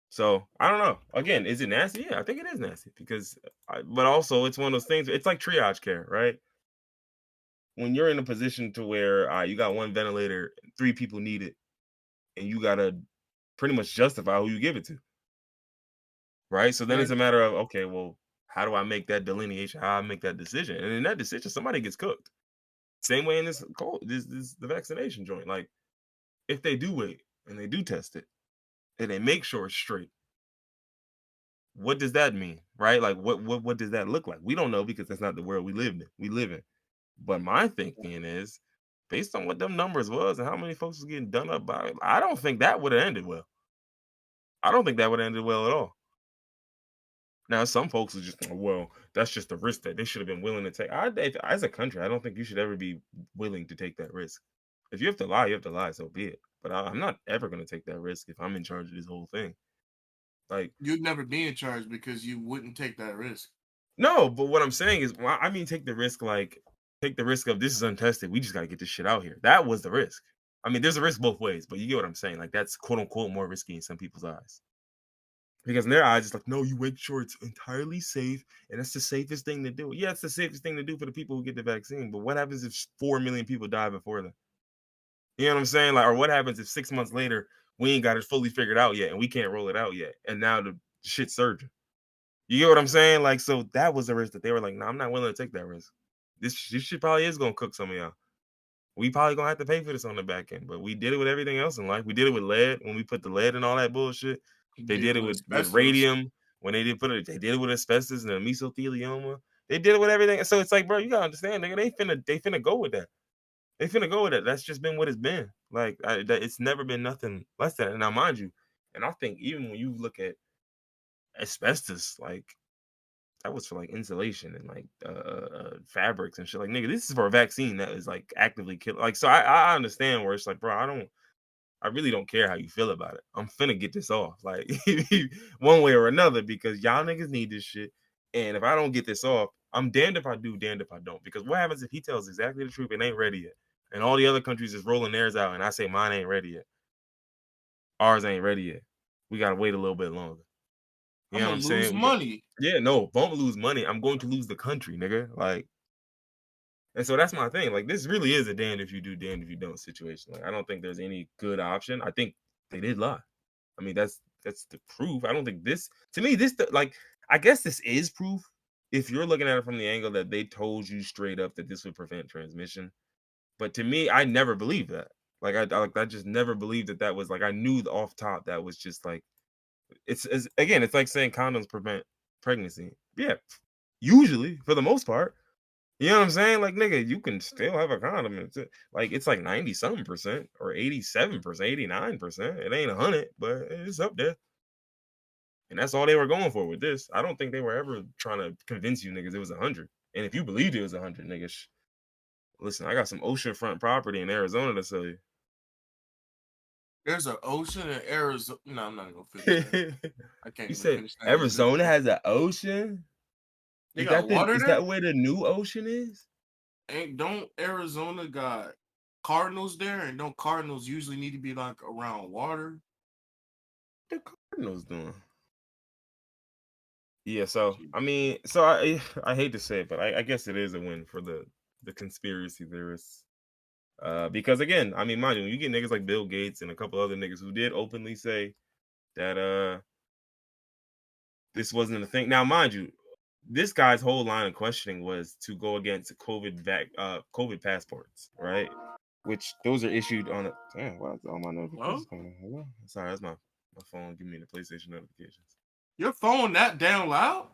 Speaker 2: So I don't know. Again, is it nasty? Yeah, I think it is nasty because, but also it's one of those things. It's like triage care, right? When you're in a position to where you got one ventilator, 3 people need it, and you gotta pretty much justify who you give it to, right? So then it's
Speaker 1: Right.
Speaker 2: a matter of, okay, well, how do I make that delineation? How I make that decision? And in that decision, somebody gets cooked. Same way in this the vaccination joint. Like, if they do wait and they do test it and they make sure it's straight, what does that mean, right? Like, what does that look like? We don't know because that's not the world we live in. But my thinking is, based on what them numbers was and how many folks was getting done up by it, I don't think that would have ended well. I don't think that would have ended well at all. Now, some folks are just, well, that's just a risk that they should have been willing to take. As a country, I don't think you should ever be willing to take that risk. If you have to lie, you have to lie, so be it. But I'm not ever going to take that risk if I'm in charge of this whole thing. Like,
Speaker 1: You'd never be in charge because you wouldn't take that risk.
Speaker 2: no, but what I'm saying is, well, I mean, take the risk, like, take the risk of this is untested. We just got to get this shit out here. That was the risk. I mean, there's a risk both ways, but you get what I'm saying. Like, that's quote unquote more risky in some people's eyes. Because in their eyes, it's like, no, you make sure it's entirely safe, and that's the safest thing to do. Yeah, it's the safest thing to do for the people who get the vaccine. But what happens if 4 million people die before then? You know what I'm saying? Like, or what happens if 6 months later we ain't got it fully figured out yet, and we can't roll it out yet, and now the shit's surging? You get what I'm saying? Like, so that was the risk that they were like, no, I'm not willing to take that risk. This shit probably is gonna cook some of y'all. We probably gonna have to pay for this on the back end, but we did it with everything else in life. We did it with lead when we put the lead and all that bullshit.
Speaker 1: You
Speaker 2: They
Speaker 1: did
Speaker 2: did it
Speaker 1: with
Speaker 2: with
Speaker 1: asbestos.
Speaker 2: radium when they did put it. They did it with asbestos and the mesothelioma. They did it with everything. So it's like, bro, you gotta understand, nigga. They finna go with that. They finna go with that. That's just been what it's been. Like, it's never been nothing less than that. Now, mind you, and I think even when you look at asbestos, like, that was for like insulation and like fabrics and shit. Like, nigga, this is for a vaccine that is like actively killing. Like, so I understand where it's like, bro, I really don't care how you feel about it. I'm finna get this off, like, one way or another, because y'all niggas need this shit. And if I don't get this off, I'm damned if I do, damned if I don't. Because what happens if he tells exactly the truth and ain't ready yet, and all the other countries is rolling theirs out, and I say mine ain't ready yet, ours ain't ready yet. We gotta wait a little bit longer. You
Speaker 1: I'm
Speaker 2: know what
Speaker 1: gonna
Speaker 2: I'm
Speaker 1: lose
Speaker 2: saying?
Speaker 1: money.
Speaker 2: Yeah, no, won't lose money. I'm going to lose the country, nigga. Like, and so that's my thing. Like, this really is a damned if you do, damned if you don't situation. Like, I don't think there's any good option. I think they did lie. I mean, that's the proof. I don't think this, to me, like, I guess this is proof if you're looking at it from the angle that they told you straight up that this would prevent transmission. But to me, I never believed that. Like, I just never believed that was like, I knew off top that was just like, it's again, it's like saying condoms prevent pregnancy. Yeah, usually for the most part. You know what I'm saying? Like, nigga, you can still have a condom. It's like 90 something percent or 87%, 89%. It ain't 100, but it's up there. And that's all they were going for with this. I don't think they were ever trying to convince you niggas it was 100. And if you believed it was 100, niggas, listen, I got some oceanfront property in Arizona to sell you.
Speaker 1: There's an ocean in Arizona. No, I'm not gonna finish that. I can't
Speaker 2: You
Speaker 1: even
Speaker 2: said
Speaker 1: finish that.
Speaker 2: Arizona has an ocean?
Speaker 1: They got water
Speaker 2: Is
Speaker 1: there?
Speaker 2: that where the new ocean is?
Speaker 1: Don't Arizona got cardinals there? And don't cardinals usually need to be like around water?
Speaker 2: The Cardinals doing? Yeah, so I mean, so I hate to say it, but I guess it is a win for the conspiracy theorists. Because again, I mean, mind you, when you get niggas like Bill Gates and a couple other niggas who did openly say that this wasn't a thing. Now, mind you, this guy's whole line of questioning was to go against COVID passports, right? Which those are issued on a damn, why is all my
Speaker 1: Well,
Speaker 2: notifications coming in? Hello? Sorry, that's my phone giving me the PlayStation notifications.
Speaker 1: your phone that damn loud?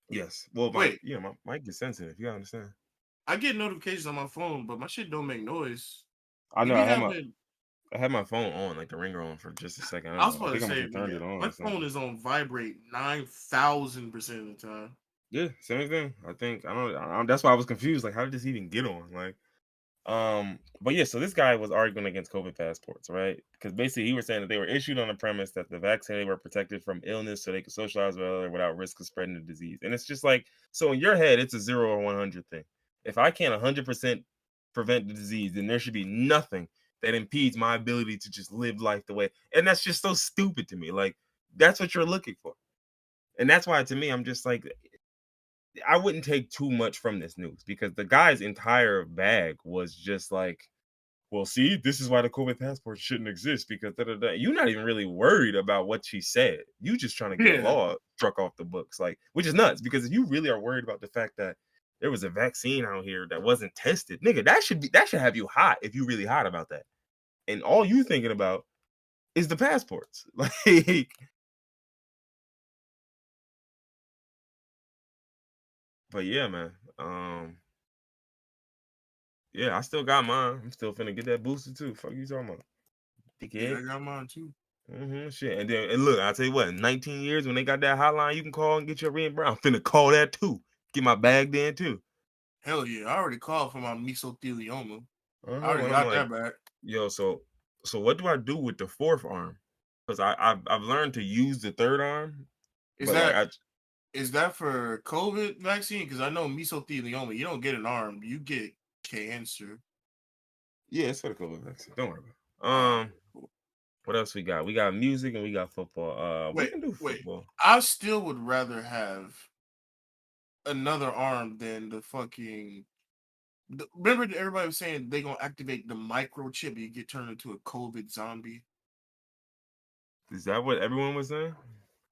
Speaker 2: Yes. Well,
Speaker 1: Wait,
Speaker 2: my mic is sensitive. You gotta understand.
Speaker 1: I get notifications on my phone, but my shit don't make noise.
Speaker 2: I
Speaker 1: You
Speaker 2: know
Speaker 1: be having.
Speaker 2: I had my phone on, like the ringer on for just a second. I
Speaker 1: I
Speaker 2: don't
Speaker 1: was
Speaker 2: know. I
Speaker 1: about to
Speaker 2: think I must
Speaker 1: say,
Speaker 2: have turned
Speaker 1: nigga,
Speaker 2: it on
Speaker 1: my
Speaker 2: or
Speaker 1: phone
Speaker 2: something.
Speaker 1: is on vibrate 9,000% of the time.
Speaker 2: Yeah, same thing. I think I don't. That's why I was confused. Like, how did this even get on? Like, But yeah, so this guy was arguing against COVID passports, right? Because basically he was saying that they were issued on the premise that the vaccinated were protected from illness so they could socialize with others without risk of spreading the disease. And it's just like, so in your head, it's a 0 or 100 thing. If I can't 100% prevent the disease, then there should be nothing that impedes my ability to just live life the way. And that's just so stupid to me. Like, that's what you're looking for. And that's why to me, I'm just like, I wouldn't take too much from this news because the guy's entire bag was just like, well, see, this is why the COVID passport shouldn't exist because da, da, da. You're not even really worried about what she said. You just trying to get a
Speaker 1: Yeah.
Speaker 2: law struck off the books, like, which is nuts because if you really are worried about the fact that there was a vaccine out here that wasn't tested, nigga, that should have you hot if you really hot about that. And all you thinking about is the passports. Like, but yeah, man. Yeah, I still got mine. I'm still finna get that booster too. Fuck you talking about,
Speaker 1: Yeah,
Speaker 2: dickhead.
Speaker 1: I got mine too.
Speaker 2: Shit. And look, I'll tell you what, in 19 years when they got that hotline you can call and get your reimbursement, I'm finna call that too. Get my bag then too.
Speaker 1: Hell yeah. I already called for my mesothelioma. I
Speaker 2: Uh-huh.
Speaker 1: already
Speaker 2: When I'm
Speaker 1: got
Speaker 2: like,
Speaker 1: that back.
Speaker 2: yo, so what do I do with the fourth arm? Because I've learned to use the third arm,
Speaker 1: Is
Speaker 2: but like
Speaker 1: that
Speaker 2: I
Speaker 1: is that for COVID vaccine? Because I know mesothelioma, you don't get an arm, you get cancer.
Speaker 2: yeah, it's for the COVID vaccine. Don't worry about it.
Speaker 1: Cool.
Speaker 2: What else we got? We got music and we got football. We
Speaker 1: Wait,
Speaker 2: can do
Speaker 1: wait.
Speaker 2: football.
Speaker 1: I still would rather have another arm than the fucking. Remember, everybody was saying they gonna activate the microchip. You get turned into a COVID zombie.
Speaker 2: Is that what everyone was saying?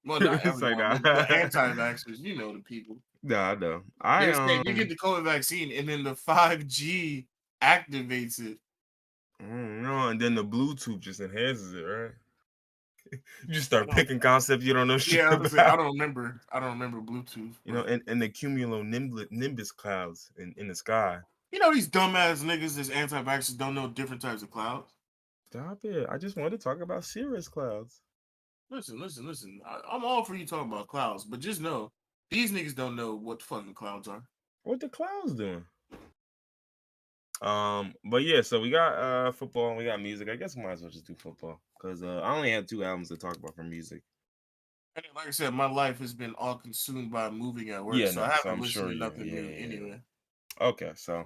Speaker 1: Well, not
Speaker 2: It's like
Speaker 1: everyone,
Speaker 2: nah.
Speaker 1: but the anti-vaxxers, you know the people.
Speaker 2: Nah, I know.
Speaker 1: They're saying you get the COVID vaccine and then the 5G activates it.
Speaker 2: No, and then the Bluetooth just enhances it, right? You just
Speaker 1: I
Speaker 2: start
Speaker 1: don't.
Speaker 2: picking concepts you don't know shit
Speaker 1: Yeah, I was gonna say I
Speaker 2: about.
Speaker 1: don't remember. I don't remember Bluetooth,
Speaker 2: You know,
Speaker 1: but
Speaker 2: and the cumulonimbus clouds in the sky.
Speaker 1: you know these dumbass niggas, this anti-vaxxers don't know different types of clouds.
Speaker 2: Stop it. I just wanted to talk about cirrus clouds.
Speaker 1: Listen. I'm all for you talking about clouds, but just know these niggas don't know what fucking clouds are.
Speaker 2: What the clouds doing? But yeah, so we got football and we got music. I guess we might as well just do football. Because I only had 2 albums to talk about for music.
Speaker 1: And like I said, my life has been all consumed by moving at work,
Speaker 2: Yeah,
Speaker 1: so I
Speaker 2: no, so
Speaker 1: haven't
Speaker 2: I'm
Speaker 1: listened
Speaker 2: sure
Speaker 1: to
Speaker 2: you
Speaker 1: nothing new anyway.
Speaker 2: Okay, so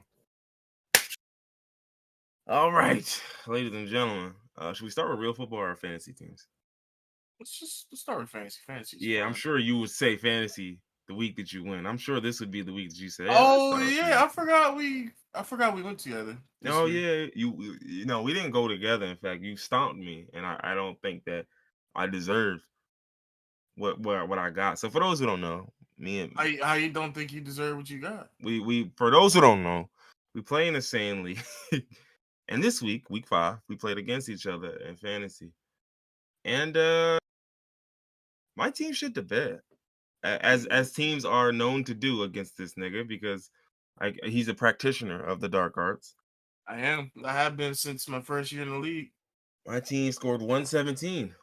Speaker 2: all right, ladies and gentlemen. Should we start with real football or fantasy teams?
Speaker 1: Let's start with fantasy. Fantasy's
Speaker 2: Yeah, I'm
Speaker 1: fun.
Speaker 2: sure you would say fantasy the week that you win. I'm sure this would be the week that you say, "Yeah, let's
Speaker 1: Oh
Speaker 2: start with
Speaker 1: yeah,
Speaker 2: fantasy."
Speaker 1: I forgot we went together this
Speaker 2: Oh
Speaker 1: week.
Speaker 2: yeah, you know we didn't go together. In fact, you stomped me, and I don't think that I deserve what I got. So for those who don't know, me and
Speaker 1: How you don't think you deserve what you got?
Speaker 2: we for those who don't know, we play in the same league. And this week, week 5, we played against each other in fantasy, and my team shit the bed. As teams are known to do against this nigga because he's a practitioner of the dark arts.
Speaker 1: I am. I have been since my first year in the league.
Speaker 2: My team scored 117,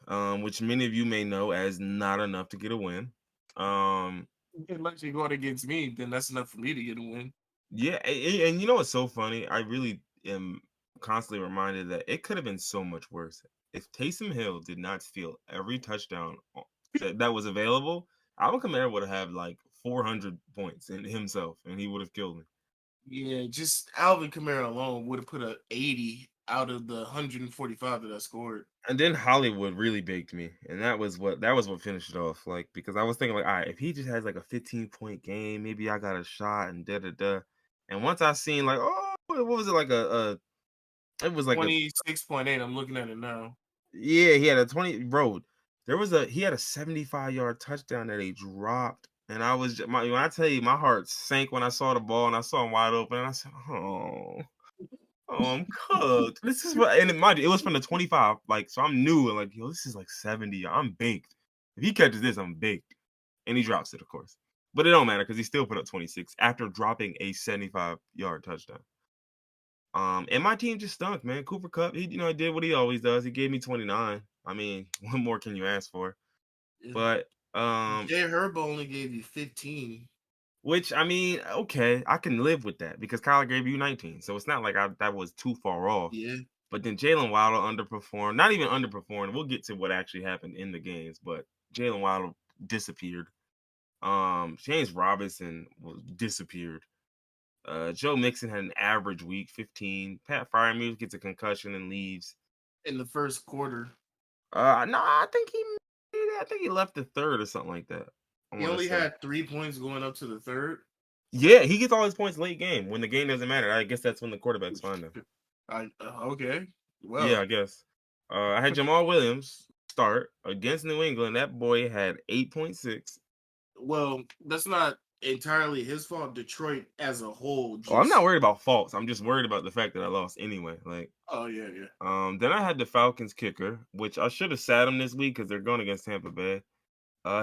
Speaker 2: which many of you may know as not enough to get a win.
Speaker 1: Unless you're going against me, then that's enough for me to get a win.
Speaker 2: Yeah, and you know what's so funny? I really am constantly reminded that it could have been so much worse. If Taysom Hill did not steal every touchdown that was available, Alvin Kamara would have had like 400 points in himself, and he would have killed me.
Speaker 1: Yeah, just Alvin Kamara alone would have put a 80 out of the 145 that I scored.
Speaker 2: And then Hollywood really baked me, and that was what finished it off. Like because I was thinking like, all right, if he just has like a 15-point game, maybe I got a shot and da da da. And once I seen like, oh, what was it like it was like a
Speaker 1: 26.8. I'm looking at it now.
Speaker 2: yeah, he had a 20 bro. He had a 75-yard touchdown that he dropped, and when I tell you my heart sank when I saw the ball and I saw him wide open, and I said, oh, I'm cooked. This is what, and it was from the 25. Like, so I'm new and like, yo, this is like 70. I'm baked. If he catches this, I'm baked. And he drops it, of course. But it don't matter because he still put up 26 after dropping a 75-yard touchdown. And my team just stunk, man. Cooper Cup, he did what he always does. He gave me 29. I mean, what more can you ask for?
Speaker 1: Yeah.
Speaker 2: But
Speaker 1: Jay Herbo only gave you 15.
Speaker 2: Which I mean, okay, I can live with that because Kyler gave you 19, so it's not like that was too far off.
Speaker 1: Yeah.
Speaker 2: But then Jalen Waddle underperformed. Not even underperformed. We'll get to what actually happened in the games, but Jalen Waddle disappeared. James Robinson was disappeared. Joe Mixon had an average week, 15. Pat Freiermuth gets a concussion and leaves.
Speaker 1: In the first quarter.
Speaker 2: No, I think he left the third or something like that. I
Speaker 1: He
Speaker 2: want to
Speaker 1: only
Speaker 2: say.
Speaker 1: had 3 points going up to the third.
Speaker 2: Yeah, he gets all his points late game when the game doesn't matter. I guess that's when the quarterbacks find him.
Speaker 1: Okay.
Speaker 2: Yeah,
Speaker 1: Well,
Speaker 2: I guess. I had Jamal Williams start against New England. That boy had 8.6.
Speaker 1: well, that's not entirely his fault. Detroit as a whole
Speaker 2: Oh, I'm not
Speaker 1: just.
Speaker 2: worried about faults. I'm just worried about the fact that I lost anyway. Like,
Speaker 1: Oh yeah, yeah.
Speaker 2: then I had the Falcons kicker, which I should have sat him this week because they're going against Tampa Bay.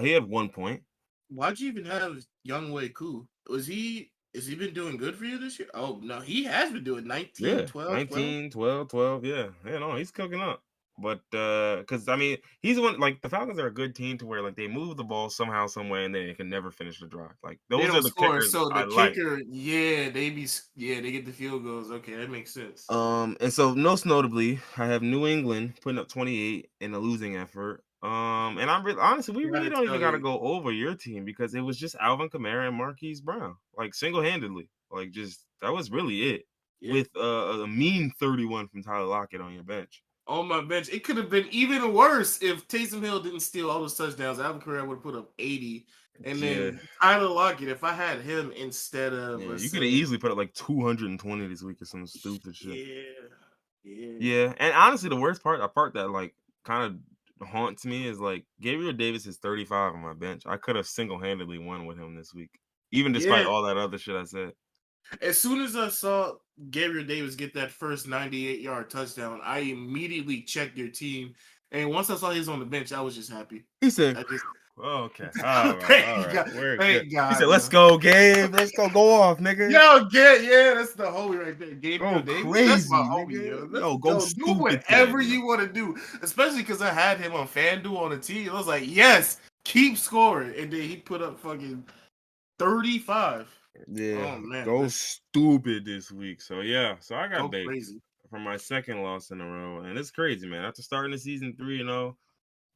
Speaker 2: He had 1 point.
Speaker 1: Why'd you even have Young Wei Koo? Has he been doing good for you this year? Oh no, he has been doing 19,
Speaker 2: Yeah,
Speaker 1: 12, 12.
Speaker 2: 19, 12, 12. Yeah, no, he's cooking up. But because I mean, he's one like the Falcons are a good team to where like they move the ball somehow, some way, and they can never finish the drive. Like
Speaker 1: They
Speaker 2: those are
Speaker 1: don't
Speaker 2: the
Speaker 1: score,
Speaker 2: kickers
Speaker 1: so
Speaker 2: I
Speaker 1: the
Speaker 2: like.
Speaker 1: kicker, they get the field goals. Okay, that makes sense.
Speaker 2: And so most notably, I have New England putting up 28 in a losing effort. And I'm really honestly, we really
Speaker 1: Gotta
Speaker 2: don't even
Speaker 1: tell
Speaker 2: got to
Speaker 1: you,
Speaker 2: go over your team because it was just Alvin Kamara and Marquise Brown, like single handedly, like just that was really it.
Speaker 1: yeah.
Speaker 2: With a mean 31 from Tyler Lockett on your bench.
Speaker 1: On my bench, it could have been even worse if Taysom Hill didn't steal all those touchdowns. Alvin Kamara would have put up 80, and
Speaker 2: Yeah,
Speaker 1: then Tyler Lockett. If I had him instead of,
Speaker 2: yeah,
Speaker 1: let's
Speaker 2: you could have
Speaker 1: say,
Speaker 2: easily put up like 220 this week or some stupid shit.
Speaker 1: yeah, yeah,
Speaker 2: Yeah, and honestly, the worst part, a part that like kind of haunts me is like Gabriel Davis is 35 on my bench. I could have single handedly won with him this week, even despite
Speaker 1: yeah.
Speaker 2: all that other shit I said.
Speaker 1: As soon as I saw Gabriel Davis get that first 98-yard touchdown, I immediately checked your team. And once I saw he was on the bench, I was just happy.
Speaker 2: He said,
Speaker 1: I just
Speaker 2: oh, "Okay, all
Speaker 1: thank
Speaker 2: right,
Speaker 1: God,
Speaker 2: we're good."
Speaker 1: thank
Speaker 2: He said,
Speaker 1: God,
Speaker 2: "Let's
Speaker 1: yo.
Speaker 2: go, Gabe. Let's go off, nigga.
Speaker 1: Yo, yeah, that's the homie right there. Gabriel
Speaker 2: Go
Speaker 1: Davis. That's my
Speaker 2: crazy,
Speaker 1: homie,
Speaker 2: nigga.
Speaker 1: yo. Let's
Speaker 2: Yo, go
Speaker 1: go. Do
Speaker 2: stupid today,
Speaker 1: whatever
Speaker 2: yo."
Speaker 1: you want to do. Especially because I had him on FanDuel on the team. I was like, yes, keep scoring. And then he put up fucking 35.
Speaker 2: Yeah,
Speaker 1: Oh man,
Speaker 2: go
Speaker 1: let's
Speaker 2: stupid this week. So yeah, so I got
Speaker 1: go
Speaker 2: baked
Speaker 1: crazy.
Speaker 2: for my second loss in a row, and it's crazy, man. After starting the season 3-0,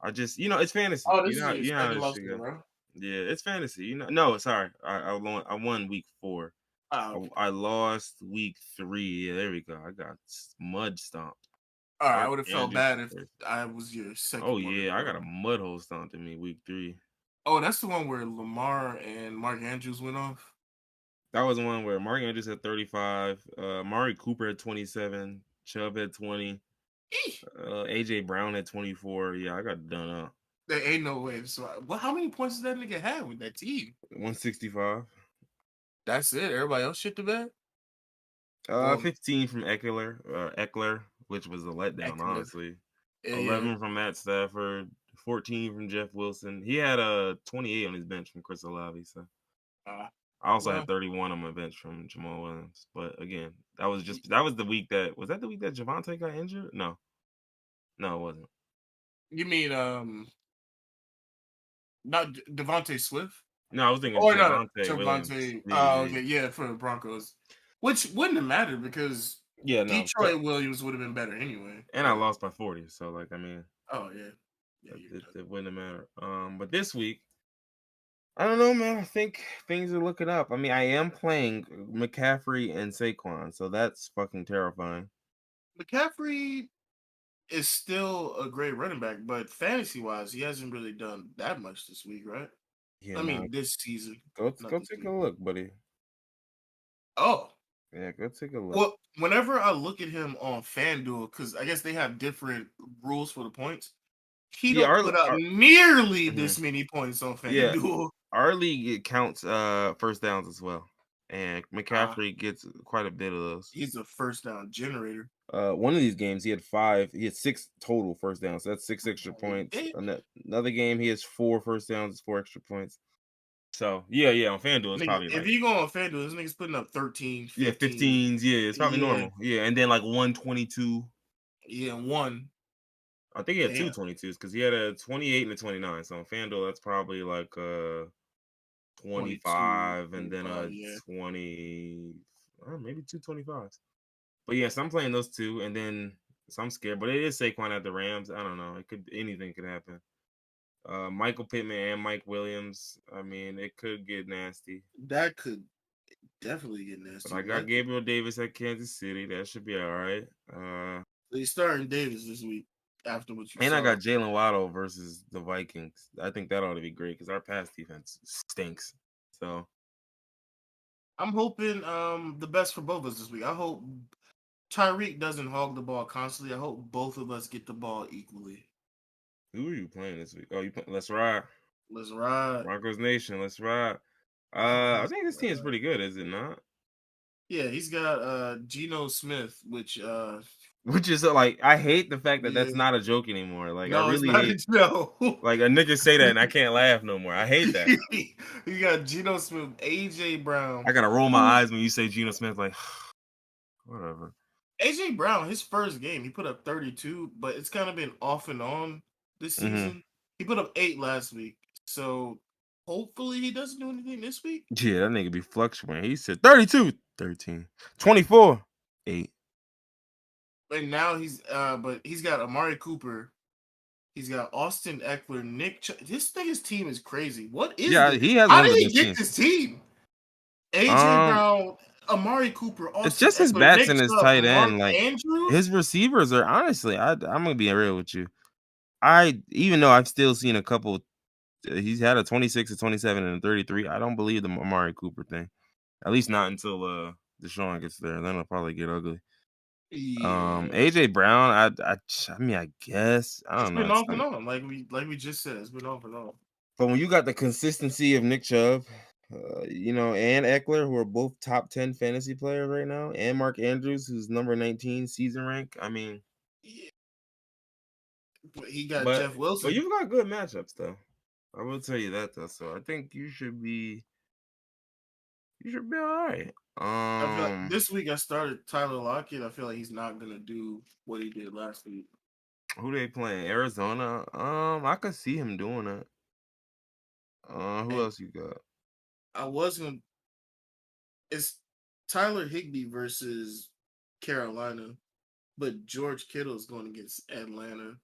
Speaker 2: I just it's fantasy.
Speaker 1: Oh,
Speaker 2: You
Speaker 1: this
Speaker 2: know
Speaker 1: is
Speaker 2: how
Speaker 1: your
Speaker 2: how
Speaker 1: second
Speaker 2: this
Speaker 1: loss
Speaker 2: shit
Speaker 1: in a
Speaker 2: go.
Speaker 1: row.
Speaker 2: Yeah, it's fantasy. No, sorry, I won week 4.
Speaker 1: Oh,
Speaker 2: I,
Speaker 1: okay.
Speaker 2: I lost week 3. Yeah, there we go. I got mud stomped.
Speaker 1: All right, I
Speaker 2: Mark
Speaker 1: would have felt
Speaker 2: Andrews.
Speaker 1: bad if I was your
Speaker 2: Oh
Speaker 1: second one in
Speaker 2: yeah,
Speaker 1: a
Speaker 2: I got a
Speaker 1: row.
Speaker 2: mud hole stomped in me week 3.
Speaker 1: Oh, that's the one where Lamar and Mark Andrews went off.
Speaker 2: That was one where Mark Andrews had 35, Mari Cooper had 27, Chubb had 20,
Speaker 1: Eesh.
Speaker 2: AJ Brown had 24. Yeah, I got done up.
Speaker 1: There ain't no way. So, well, how many points does that nigga have with that team?
Speaker 2: 165.
Speaker 1: That's it. Everybody else shit the bed. Well,
Speaker 2: 15 from Eckler, which was a letdown,
Speaker 1: Eckler.
Speaker 2: honestly.
Speaker 1: Yeah.
Speaker 2: 11 from Matt Stafford, 14 from Jeff Wilson. He had 28 on his bench from Chris Olave. So
Speaker 1: Uh,
Speaker 2: I also had
Speaker 1: well,
Speaker 2: 31 on my bench from Jamal Williams. But again, that was the week that Javante got injured? No, it wasn't.
Speaker 1: you mean not Devontae Swift?
Speaker 2: No, I was thinking
Speaker 1: Or no,
Speaker 2: Javante Williams.
Speaker 1: Javante.
Speaker 2: Yeah,
Speaker 1: Oh,
Speaker 2: yeah,
Speaker 1: okay, yeah, for the Broncos, which wouldn't have mattered because
Speaker 2: yeah. No,
Speaker 1: Detroit Williams would have been better anyway.
Speaker 2: and I
Speaker 1: But
Speaker 2: lost by 40. So like, I mean,
Speaker 1: oh yeah, yeah, you're
Speaker 2: it wouldn't matter. But this week. I don't know, man. I think things are looking up. I mean, I am playing McCaffrey and Saquon, so that's fucking terrifying.
Speaker 1: McCaffrey is still a great running back, but fantasy wise, he hasn't really done that much this week, right?
Speaker 2: Yeah,
Speaker 1: I
Speaker 2: no.
Speaker 1: mean, this season, not
Speaker 2: Go
Speaker 1: this
Speaker 2: take a
Speaker 1: week.
Speaker 2: look, buddy.
Speaker 1: Oh,
Speaker 2: Yeah, go take a look.
Speaker 1: well, whenever I look at him on FanDuel, because I guess they have different rules for the points, he
Speaker 2: Yeah,
Speaker 1: don't put up nearly
Speaker 2: mhm.
Speaker 1: this many points on
Speaker 2: Yeah,
Speaker 1: FanDuel.
Speaker 2: our league it counts first downs as well, and
Speaker 1: Ah,
Speaker 2: McCaffrey gets quite a bit of those.
Speaker 1: he's a first down generator.
Speaker 2: One of these games he had 5. He had 6 total first downs. So that's 6 extra
Speaker 1: Oh,
Speaker 2: points.
Speaker 1: damn.
Speaker 2: Another game he has 4 first downs, 4 extra points. So yeah, on FanDuel it's
Speaker 1: Nigga,
Speaker 2: probably
Speaker 1: if
Speaker 2: like
Speaker 1: you go on FanDuel, this nigga's putting up 13,
Speaker 2: yeah,
Speaker 1: 15.
Speaker 2: 15s. Yeah, it's probably
Speaker 1: Yeah,
Speaker 2: normal. Yeah, and then like 122.
Speaker 1: yeah, one.
Speaker 2: I think he had two
Speaker 1: Damn.
Speaker 2: 22s because he had a 28 and a 29. So on FanDuel, that's probably like
Speaker 1: 22,
Speaker 2: 25 and then
Speaker 1: 25, yeah.
Speaker 2: 20, maybe 225s. But yes, I'm playing those two, and then so I'm scared. But it is Saquon at the Rams. I don't know. Anything could happen. Michael Pittman and Mike Williams. I mean, it could get nasty.
Speaker 1: That could definitely get
Speaker 2: But
Speaker 1: nasty.
Speaker 2: I got Gabriel Davis at Kansas City. That should be all right.
Speaker 1: He's starting Davis this week after what you
Speaker 2: And I
Speaker 1: saw.
Speaker 2: got Jalen Waddle versus the Vikings. I think that ought to be great because our pass defense stinks. So
Speaker 1: I'm hoping the best for both of us this week. I hope Tyreek doesn't hog the ball constantly. I hope both of us get the ball equally.
Speaker 2: who are you playing this week? Oh, let's ride.
Speaker 1: Let's ride.
Speaker 2: Broncos Nation, let's ride. I think this team is pretty good, is it not?
Speaker 1: Yeah, he's got Geno Smith, which
Speaker 2: Which is like, I hate the fact that
Speaker 1: yeah.
Speaker 2: that's not a joke anymore. Like, I
Speaker 1: No, it's
Speaker 2: really
Speaker 1: not
Speaker 2: hate.
Speaker 1: no.
Speaker 2: Like, a nigga say that and I can't laugh no more. I hate that.
Speaker 1: You got Geno Smith, AJ Brown.
Speaker 2: I gotta roll my eyes when you say Geno Smith. Like, whatever.
Speaker 1: AJ Brown, his first game, he put up 32, but it's kind of been off and on this season. He put up 8 last week, so hopefully he doesn't do anything this week.
Speaker 2: Yeah, that nigga be fluctuating. He said 32, 13, 24, 8.
Speaker 1: And now but he's got Amari Cooper. He's got Austin Eckler, this nigga's team is crazy. What is this?
Speaker 2: He has
Speaker 1: How
Speaker 2: one of
Speaker 1: did
Speaker 2: the
Speaker 1: he
Speaker 2: best
Speaker 1: get
Speaker 2: teams.
Speaker 1: this team? AJ Brown, Amari Cooper, Austin
Speaker 2: It's just his
Speaker 1: Eckler,
Speaker 2: bats
Speaker 1: Nick
Speaker 2: and his
Speaker 1: Chubb,
Speaker 2: tight
Speaker 1: Mark
Speaker 2: end. Like,
Speaker 1: Andrews.
Speaker 2: his receivers are honestly, I'm gonna be real with you. Even though I've still seen a couple, he's had a 26, a 27, and a 33. I don't believe the Amari Cooper thing. At least not until Deshaun gets there. Then it'll probably get ugly.
Speaker 1: Yeah.
Speaker 2: AJ Brown, I mean, I guess I
Speaker 1: It's
Speaker 2: don't know.
Speaker 1: been off and on, like we just said. It's been off and on.
Speaker 2: But when you got the consistency of Nick Chubb, and Eckler, who are both top 10 fantasy players right now, and Mark Andrews, who's number 19 season rank, I mean,
Speaker 1: Yeah. But he got
Speaker 2: but
Speaker 1: Jeff Wilson.
Speaker 2: you've got good matchups though. I will tell you that though. So I think you should be all right.
Speaker 1: I feel like this week I started Tyler Lockett. I feel like he's not gonna do what he did last week.
Speaker 2: Who they playing? Arizona. I could see him doing that. Who else you got?
Speaker 1: I wasn't. It's Tyler Higbee versus Carolina, but George Kittle's going against Atlanta.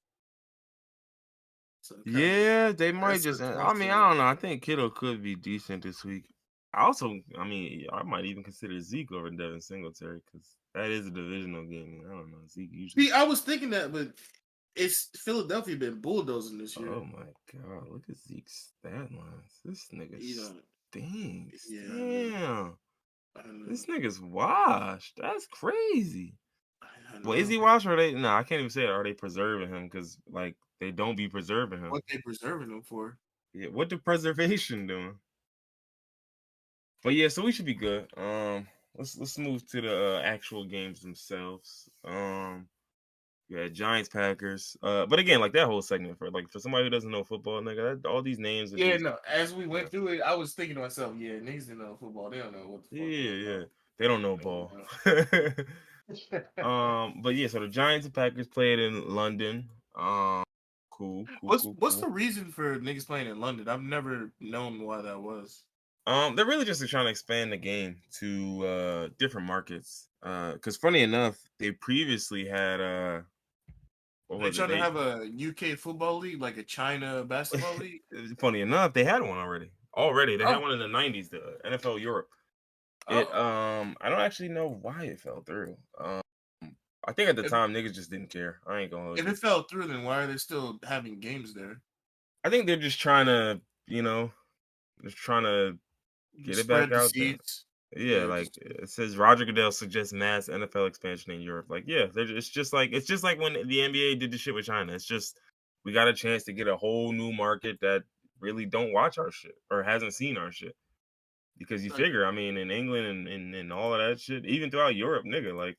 Speaker 1: So
Speaker 2: Yeah, they might
Speaker 1: that's
Speaker 2: just.
Speaker 1: a
Speaker 2: I
Speaker 1: tough
Speaker 2: mean,
Speaker 1: one.
Speaker 2: I don't know. I think Kittle could be decent this week. I mean, I might even consider Zeke over Devin Singletary because that is a divisional game. I don't know. Zeke usually.
Speaker 1: See, I was thinking that, but it's Philadelphia been bulldozing this year.
Speaker 2: Oh my god! Look at Zeke's stat lines. This nigga stinks.
Speaker 1: Yeah,
Speaker 2: Damn.
Speaker 1: I know.
Speaker 2: This nigga's washed. That's crazy. Well, is he
Speaker 1: know.
Speaker 2: washed or are they? No, I can't even say it. Are they preserving him? Because like they don't be preserving him.
Speaker 1: What they preserving him for?
Speaker 2: Yeah, what the preservation doing? But yeah, so we should be good. Let's move to the actual games themselves. Yeah, Giants, Packers. But again, like that whole segment for somebody who doesn't know football, nigga, all these names.
Speaker 1: Yeah, no. As we went through it, I was thinking to myself, yeah, niggas didn't know football. They don't know what the fuck.
Speaker 2: Yeah, they don't know ball. But yeah, so the Giants and Packers played in London. Cool.
Speaker 1: What's the reason for niggas playing in London? I've never known why that was.
Speaker 2: They're really just trying to expand the game to different markets. Because funny enough, they previously had
Speaker 1: They're trying to have a UK football league, like a China basketball league.
Speaker 2: Funny enough, they had one already. They had one in the 90s, the NFL Europe. I don't actually know why it fell through. I think at the time niggas just didn't care. I ain't gonna.
Speaker 1: If it fell through, then why are they still having games there?
Speaker 2: I think they're just trying to, get it back out there. Yeah, like it says Roger Goodell suggests mass NFL expansion in Europe. Like, yeah, it's just like when the NBA did the shit with China. It's just we got a chance to get a whole new market that really don't watch our shit or hasn't seen our shit. Because you figure, I mean, in England and all of that shit, even throughout Europe, nigga, like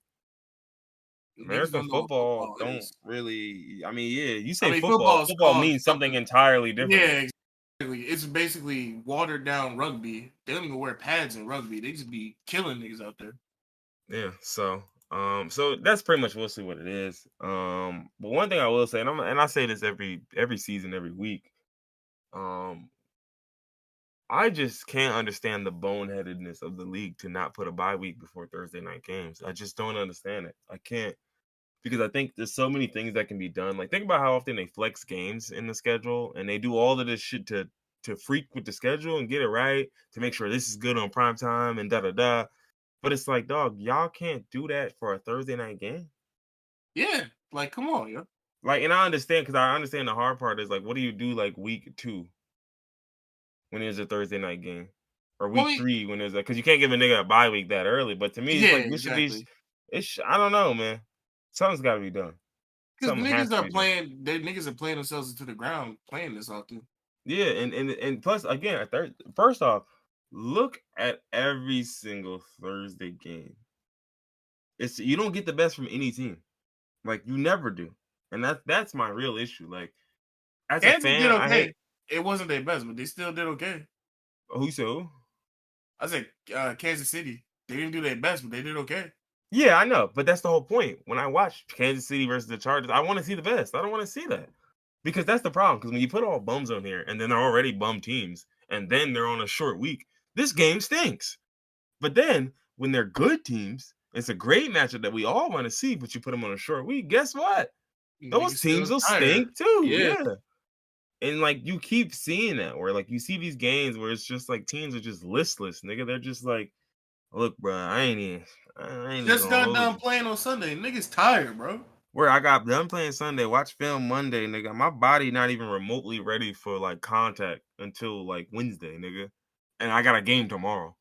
Speaker 2: American football don't really. I mean, yeah, you say football means something entirely different.
Speaker 1: Yeah, exactly. It's basically watered down rugby. They don't even wear pads in rugby. They just be killing niggas out there.
Speaker 2: Yeah, so that's pretty much mostly what it is. But one thing I will say, and I say this every season, every week, I'm I just can't understand the boneheadedness of the league to not put a bye week before Thursday night games. I just don't understand it. I can't because I think there's so many things that can be done. Like think about how often they flex games in the schedule and they do all of this shit to freak with the schedule and get it right to make sure this is good on prime time and da da da. But it's like, dog, y'all can't do that for a Thursday night game.
Speaker 1: Yeah, like come on, yo.
Speaker 2: Like, and I understand because I understand the hard part is like, what do you do like week 2 when there's a Thursday night game, or
Speaker 1: Well, I
Speaker 2: week
Speaker 1: mean,
Speaker 2: 3 when there's because you can't give a nigga a bye week that early. But to me, it's
Speaker 1: yeah,
Speaker 2: like this should be.
Speaker 1: exactly.
Speaker 2: It's I don't know, man. Something's got to be done.
Speaker 1: Because
Speaker 2: Something has
Speaker 1: niggas
Speaker 2: to
Speaker 1: are
Speaker 2: be done.
Speaker 1: playing, they niggas are playing themselves into the ground playing this often.
Speaker 2: Yeah, and plus again, first off, look at every single Thursday game. It's you don't get the best from any team, like you never do, and that's my real issue. Like as a
Speaker 1: Kansas did
Speaker 2: fan, I hate.
Speaker 1: okay. It wasn't their best, but they still did okay.
Speaker 2: Who said who?
Speaker 1: I said Kansas City. They didn't do their best, but they did okay.
Speaker 2: Yeah, I know, but that's the whole point. When I watch Kansas City versus the Chargers, I want to see the best. I don't want to see that because that's the problem. Because when you put all bums on here, and then they're already bum teams, and then they're on a short week, this game stinks. But then when they're good teams, it's a great matchup that we all want to see. But you put them on a short week, guess what? Those
Speaker 1: Niggas
Speaker 2: teams
Speaker 1: still
Speaker 2: will
Speaker 1: tired.
Speaker 2: stink too.
Speaker 1: Yeah.
Speaker 2: Yeah, and like you keep seeing that, where like you see these games where it's just like teams are just listless, nigga. They're just like, look, bro, I ain't even
Speaker 1: Just
Speaker 2: gonna
Speaker 1: got
Speaker 2: hold
Speaker 1: done
Speaker 2: you.
Speaker 1: playing on Sunday. Niggas tired, bro.
Speaker 2: Where I got done playing Sunday, watch film Monday, nigga. My body not even remotely ready for like contact until like Wednesday, nigga. And I got a game tomorrow.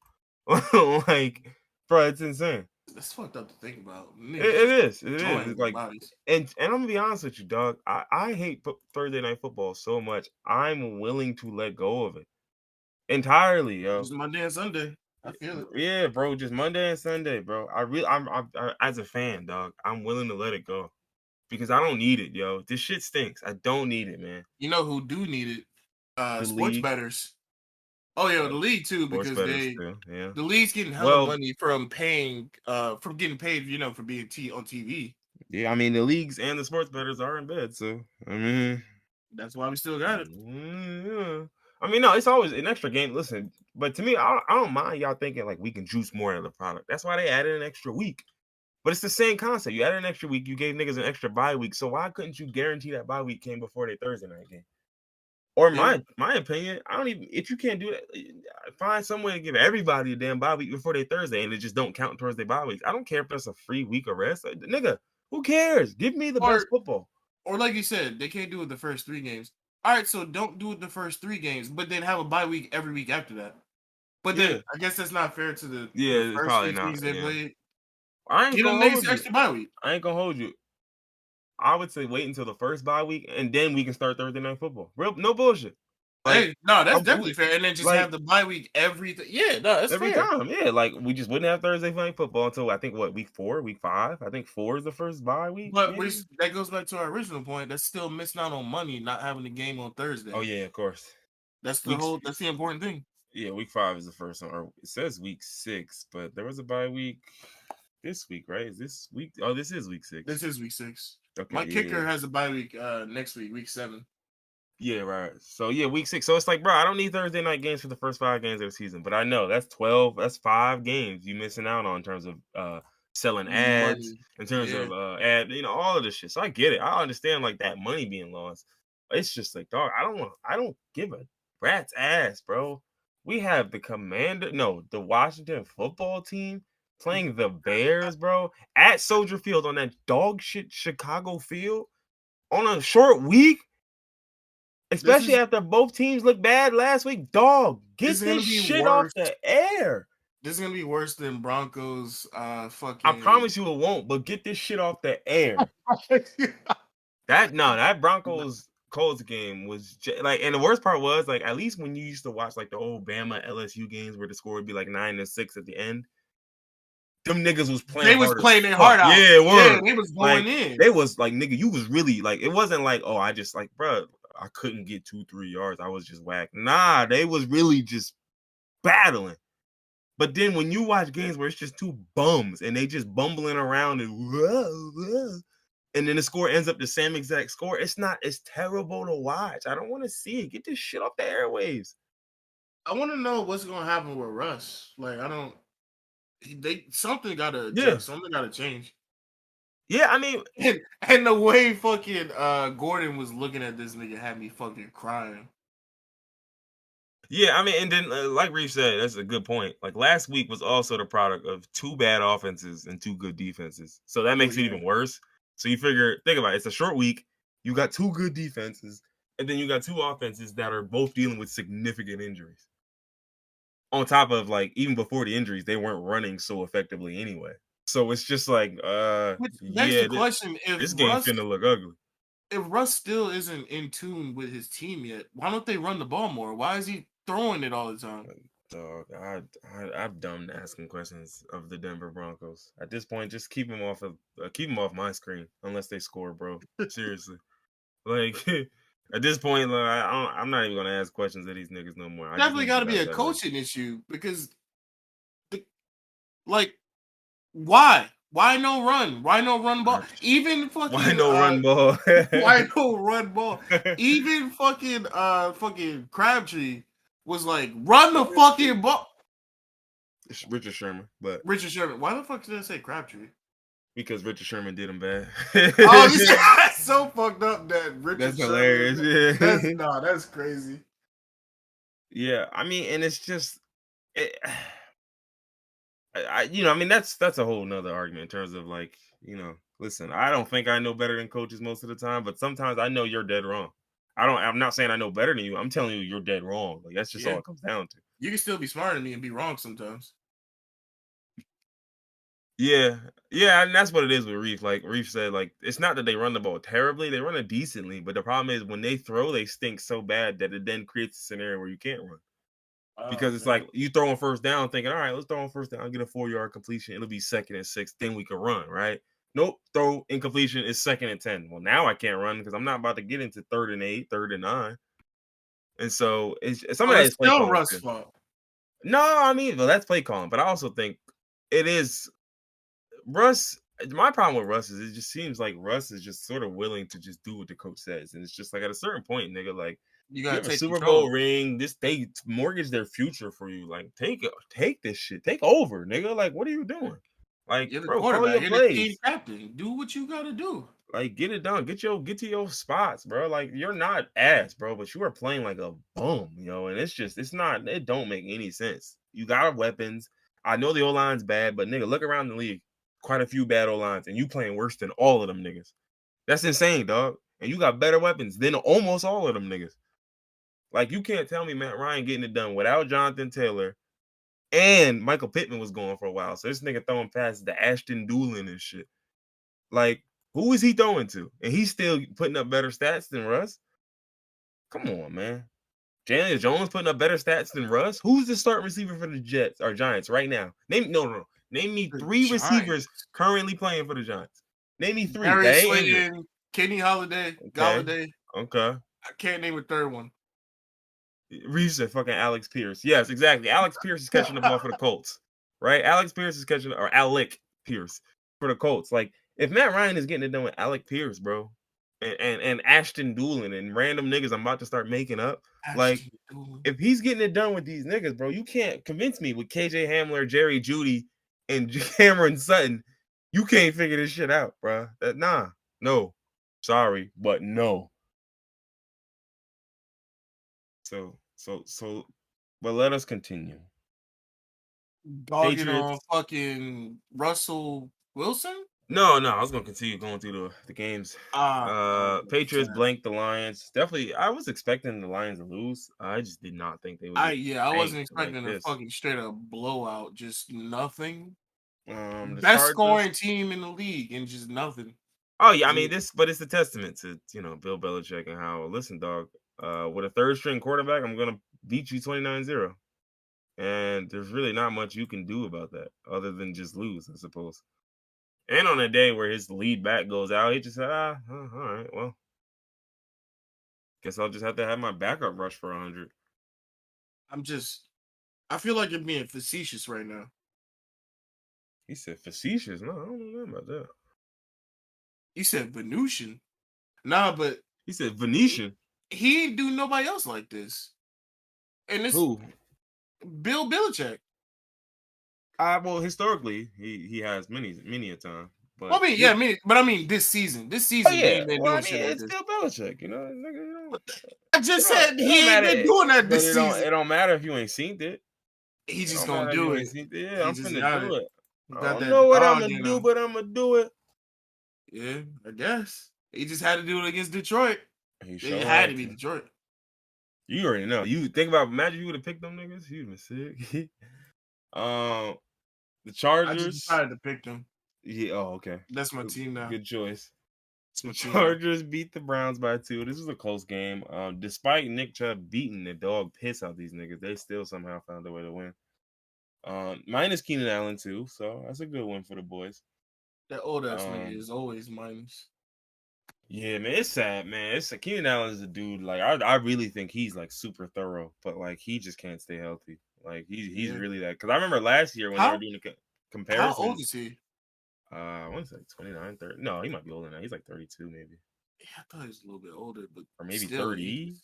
Speaker 2: Like, bro, it's insane.
Speaker 1: That's fucked up to think about.
Speaker 2: It,
Speaker 1: Niggas
Speaker 2: it
Speaker 1: just
Speaker 2: is. It is.
Speaker 1: enjoying
Speaker 2: It's
Speaker 1: their
Speaker 2: like,
Speaker 1: bodies.
Speaker 2: and I'm gonna be honest with you, dog. I hate Thursday night football so much. I'm willing to let go of it entirely, yo.
Speaker 1: Just Monday and Sunday. I feel it.
Speaker 2: Yeah, bro. Just Monday and Sunday, bro. As a fan, dog. I'm willing to let it go. Because I don't need it, yo. This shit stinks. I don't need it, man.
Speaker 1: You know who do need it?
Speaker 2: The
Speaker 1: Sports
Speaker 2: league,
Speaker 1: betters. Oh yeah, the league too,
Speaker 2: sports
Speaker 1: because
Speaker 2: bettors too. Yeah.
Speaker 1: the league's getting hella
Speaker 2: Well,
Speaker 1: money from paying from getting paid, for being on TV.
Speaker 2: yeah. I mean, the leagues and the sports bettors are in bed, so I mean,
Speaker 1: That's why we still got it.
Speaker 2: yeah. I mean, no, it's always an extra game. Listen, but to me, I don't mind y'all thinking like we can juice more out of the product. That's why they added an extra week. But it's the same concept. You added an extra week. You gave niggas an extra bye week. So why couldn't you guarantee that bye week came before their Thursday night game? Or
Speaker 1: Yeah.
Speaker 2: my opinion, I don't even if you can't do that, find some way to give everybody a damn bye week before they Thursday, and it just don't count towards their bye weeks. I don't care if that's a free week of rest, nigga. Who cares? Give me the best
Speaker 1: Or
Speaker 2: football.
Speaker 1: or like you said, they can't do it the first 3 games. All right, so don't do it the first 3 games, but then have a bye week every week after that. But
Speaker 2: Yeah,
Speaker 1: then I guess that's not fair to the
Speaker 2: it's
Speaker 1: first
Speaker 2: probably
Speaker 1: 3 teams
Speaker 2: not.
Speaker 1: they
Speaker 2: Yeah,
Speaker 1: played.
Speaker 2: I ain't
Speaker 1: Give them
Speaker 2: gonna
Speaker 1: niggas
Speaker 2: hold you.
Speaker 1: extra bye week.
Speaker 2: I ain't gonna hold you. I would say wait until the first bye week, and then we can start Thursday night football. Real, no bullshit. Like,
Speaker 1: Hey, no, that's definitely fair. And then just
Speaker 2: like
Speaker 1: have the bye week yeah, no, that's
Speaker 2: every
Speaker 1: fair.
Speaker 2: time, yeah. Like we just wouldn't have Thursday night football until I think what week 4, week 5. I think 4 is the first bye week.
Speaker 1: But
Speaker 2: Maybe.
Speaker 1: that goes back to our original point. That's still missing out on money, not having the game on Thursday.
Speaker 2: Oh yeah, of course.
Speaker 1: That's
Speaker 2: Weeks.
Speaker 1: that's the important thing.
Speaker 2: Yeah, week 5 is the first one, or it says week 6, but there was a bye week this week, right? Is this week? Oh, this is week 6.
Speaker 1: This is week 6.
Speaker 2: Okay,
Speaker 1: My
Speaker 2: yeah,
Speaker 1: kicker has a bye week next week 7.
Speaker 2: yeah, right. So yeah, week 6. So it's like, bro, I don't need Thursday night games for the first 5 games of the season, but I know that's 12. That's 5 games you missing out on in terms of selling ads,
Speaker 1: Money.
Speaker 2: in terms
Speaker 1: Yeah.
Speaker 2: of all of this shit. So I get it. I understand like that money being lost. It's just like, dog, I don't give a rat's ass, bro. We have the Washington football team playing the Bears, bro, at Soldier Field on that dog shit Chicago field on a short week. Especially after both teams looked bad last week. Dog, get this shit off the air.
Speaker 1: This is gonna be worse than Broncos fucking.
Speaker 2: I promise you it won't, but get this shit off the air. That Broncos Colts game was like, and the worst part was like, at least when you used to watch like the old Bama LSU games where the score would be like 9-6 at the end, them niggas was playing.
Speaker 1: They was playing their heart out.
Speaker 2: Yeah, word.
Speaker 1: They was going in.
Speaker 2: They was like, nigga, you was really like, it wasn't like, oh, I just like, bro, I couldn't get 2-3 yards. I was just whack. Nah, they was really just battling. But then when you watch games where it's just two bums and they just bumbling around and then the score ends up the same exact score, it's terrible to watch. I don't want to see it. Get this shit off the airwaves.
Speaker 1: I want to know what's gonna happen with Russ. Like, I don't. They something gotta
Speaker 2: Yeah,
Speaker 1: adjust. Something gotta change.
Speaker 2: yeah. I mean,
Speaker 1: And the way fucking Gordon was looking at this nigga had me fucking crying.
Speaker 2: yeah. I mean, and then like Reef said, that's a good point. Like last week was also the product of 2 bad offenses and 2 good defenses, so that
Speaker 1: Oh
Speaker 2: makes it
Speaker 1: yeah.
Speaker 2: even worse. So you figure, think about it. It's a short week. You got 2 good defenses, and then you got 2 offenses that are both dealing with significant injuries. On top of like even before the injuries, they weren't running so effectively anyway. So it's just like,
Speaker 1: Which begs the
Speaker 2: yeah,
Speaker 1: question:
Speaker 2: this game finna look ugly.
Speaker 1: If Russ still isn't in tune with his team yet, why don't they run the ball more? Why is he throwing it all the time?
Speaker 2: Dog, I'm done asking questions of the Denver Broncos. At this point, just keep them off my screen unless they score, bro. Seriously, like at this point, like, I'm not even gonna ask questions of these niggas no more. I just
Speaker 1: Definitely
Speaker 2: need
Speaker 1: got
Speaker 2: you
Speaker 1: to be
Speaker 2: guys
Speaker 1: a
Speaker 2: to have
Speaker 1: coaching issue because, the, like, why? Why no run? Why no run ball? Even
Speaker 2: why
Speaker 1: fucking
Speaker 2: no run ball?
Speaker 1: why no run ball? Even fucking Crabtree was like, run the fucking ball.
Speaker 2: It's Richard Sherman, but
Speaker 1: Richard Sherman. Why the fuck did I say Crabtree?
Speaker 2: because Richard Sherman did him bad.
Speaker 1: Oh, you said that's so fucked up that Richard
Speaker 2: That's
Speaker 1: Sherman.
Speaker 2: hilarious. Yeah.
Speaker 1: That's crazy.
Speaker 2: Yeah, I mean, and it's just, it, I mean, that's a whole nother argument in terms of like, listen, I don't think I know better than coaches most of the time, but sometimes I know you're dead wrong. I'm not saying I know better than you. I'm telling you, you're dead wrong. Like that's just all
Speaker 1: Yeah,
Speaker 2: it comes down to.
Speaker 1: you can still be smarter than me and be wrong sometimes.
Speaker 2: Yeah, yeah, and that's what it is with Reef. Like Reef said, like it's not that they run the ball terribly; they run it decently. But the problem is when they throw, they stink so bad that it then creates a scenario where you can't run.
Speaker 1: Oh
Speaker 2: Because it's
Speaker 1: man,
Speaker 2: like you throw on first down, thinking, all right, let's throw on first down, get a 4-yard completion. It'll be 2nd and 6, then we can run, right? Nope, throw incompletion is 2nd and 10. Well, now I can't run because I'm not about to get into 3rd and 8, 3rd and 9. And so it's some
Speaker 1: oh,
Speaker 2: of that
Speaker 1: that's
Speaker 2: is play
Speaker 1: still
Speaker 2: calling
Speaker 1: Russ'
Speaker 2: too.
Speaker 1: fault.
Speaker 2: No, I mean, well, that's play calling, but I also think it is Russ. My problem with Russ is it just seems like Russ is just sort of willing to just do what the coach says. And it's just like at a certain point, nigga, like
Speaker 1: You
Speaker 2: you
Speaker 1: gotta
Speaker 2: have a
Speaker 1: take
Speaker 2: Super Bowl
Speaker 1: control.
Speaker 2: ring. They mortgage their future for you. Like, take this shit. Take over, nigga. Like, what are you doing? Like,
Speaker 1: You're the
Speaker 2: bro, call
Speaker 1: quarterback.
Speaker 2: your
Speaker 1: You're the team
Speaker 2: plays.
Speaker 1: captain. Do what you gotta do.
Speaker 2: Like, get it done. Get to your spots, bro. Like, you're not ass, bro, but you are playing like a bum, and it's not. It don't make any sense. You got weapons. I know the O line's bad, but nigga, look around the league. Quite a few bad O lines, and you playing worse than all of them niggas. That's insane, dog. And you got better weapons than almost all of them niggas. Like, you can't tell me Matt Ryan getting it done without Jonathan Taylor and Michael Pittman was going for a while. So this nigga throwing passes to Ashton Doolin and shit. Like, who is he throwing to? And he's still putting up better stats than Russ? Come on, man. Jalen Jones putting up better stats than Russ? Who's the starting receiver for the Jets or Giants right now? No. Name me
Speaker 1: The
Speaker 2: 3 receivers
Speaker 1: Giants.
Speaker 2: currently playing for the Giants. Name me 3 that
Speaker 1: Darius
Speaker 2: ain't injured.
Speaker 1: Slayton, Kenny Holiday,
Speaker 2: Okay.
Speaker 1: Galladay.
Speaker 2: Okay.
Speaker 1: I can't name a third one.
Speaker 2: Reese said fucking Alex Pierce. Yes, exactly. Alex Pierce is catching the ball for the Colts, right? Alex Pierce is catching, or Alec Pierce for the Colts. Like, if Matt Ryan is getting it done with Alec Pierce, bro, and Ashton Doolin and random niggas I'm about to start making up, like,
Speaker 1: Ashton Doolin.
Speaker 2: if he's getting it done with these niggas, bro, you can't convince me with KJ Hamler, Jerry Judy, and Cameron Sutton. You can't figure this shit out, bro. No. Sorry, but no. So, but let us continue.
Speaker 1: Dogging on
Speaker 2: Patriots.
Speaker 1: fucking Russell Wilson?
Speaker 2: No. I was gonna continue going through the games.
Speaker 1: Okay.
Speaker 2: Patriots
Speaker 1: Sorry.
Speaker 2: blanked the Lions. Definitely, I was expecting the Lions to lose. I just did not think they would get
Speaker 1: I wasn't
Speaker 2: blanked like
Speaker 1: expecting a
Speaker 2: this.
Speaker 1: fucking straight up blowout, just nothing.
Speaker 2: The
Speaker 1: Best
Speaker 2: Chargers.
Speaker 1: scoring team in the league and just nothing.
Speaker 2: Oh yeah, I mean
Speaker 1: Zero.
Speaker 2: but it's a testament to Bill Belichick and how listen, dog. With a third string quarterback, I'm gonna beat you 29-0. And there's really not much you can do about that other than just lose, I suppose. And on a day where his lead back goes out, he just said, all right, well, guess I'll just have to have my backup rush for 100.
Speaker 1: I feel like you're being facetious right now.
Speaker 2: He said facetious. No, I don't know about that.
Speaker 1: You said Venusian. Nah, but
Speaker 2: He said
Speaker 1: he,
Speaker 2: Venetian.
Speaker 1: he ain't do nobody else like this. And this
Speaker 2: Who?
Speaker 1: Bill Belichick.
Speaker 2: Well, historically, he has many a time. But
Speaker 1: Well, I mean, but I mean this season. This
Speaker 2: oh
Speaker 1: season, he
Speaker 2: yeah,
Speaker 1: ain't been
Speaker 2: well, I
Speaker 1: doing
Speaker 2: mean,
Speaker 1: shit like
Speaker 2: it's
Speaker 1: this.
Speaker 2: Bill Belichick, nigga,
Speaker 1: I just said
Speaker 2: it don't
Speaker 1: he ain't
Speaker 2: matter,
Speaker 1: been doing that
Speaker 2: but
Speaker 1: this season.
Speaker 2: it don't matter if you ain't seen it.
Speaker 1: He
Speaker 2: It
Speaker 1: just
Speaker 2: don't
Speaker 1: gonna
Speaker 2: matter if
Speaker 1: do
Speaker 2: you
Speaker 1: it.
Speaker 2: ain't seen it. Yeah,
Speaker 1: He
Speaker 2: I'm
Speaker 1: just
Speaker 2: finna
Speaker 1: got
Speaker 2: do
Speaker 1: it.
Speaker 2: it.
Speaker 1: He
Speaker 2: I
Speaker 1: got
Speaker 2: don't
Speaker 1: that
Speaker 2: know what I'm
Speaker 1: dog
Speaker 2: gonna
Speaker 1: in
Speaker 2: do,
Speaker 1: him.
Speaker 2: but I'm gonna do it.
Speaker 1: Yeah, I guess he just had to do it against Detroit.
Speaker 2: He
Speaker 1: It
Speaker 2: sure
Speaker 1: had to
Speaker 2: had
Speaker 1: be
Speaker 2: to.
Speaker 1: Detroit.
Speaker 2: You already know. You think about, imagine you would have picked them niggas. You'd been sick. The
Speaker 1: I just
Speaker 2: Chargers.
Speaker 1: decided to pick them.
Speaker 2: Yeah. Oh, okay.
Speaker 1: That's my team now.
Speaker 2: Good choice.
Speaker 1: It's
Speaker 2: The
Speaker 1: my team now.
Speaker 2: Chargers beat the Browns by 2. This was a close game. Despite Nick Chubb beating the dog piss out these niggas, they still somehow found a way to win. Minus Keenan Allen too, so that's a good win for the boys.
Speaker 1: That old ass nigga
Speaker 2: Um,
Speaker 1: is always minus.
Speaker 2: yeah, man, it's sad, man. Keenan Allen is a dude. Like I really think he's like super thorough, but like he just can't stay healthy. Like he's
Speaker 1: Yeah.
Speaker 2: really that. Because I remember last year when they were doing the
Speaker 1: How old
Speaker 2: comparisons.
Speaker 1: is he?
Speaker 2: I want to say 29, 30. No, he might be older now. He's like 32 maybe.
Speaker 1: Yeah, I thought he was a little bit older, but
Speaker 2: Or maybe
Speaker 1: still,
Speaker 2: 30.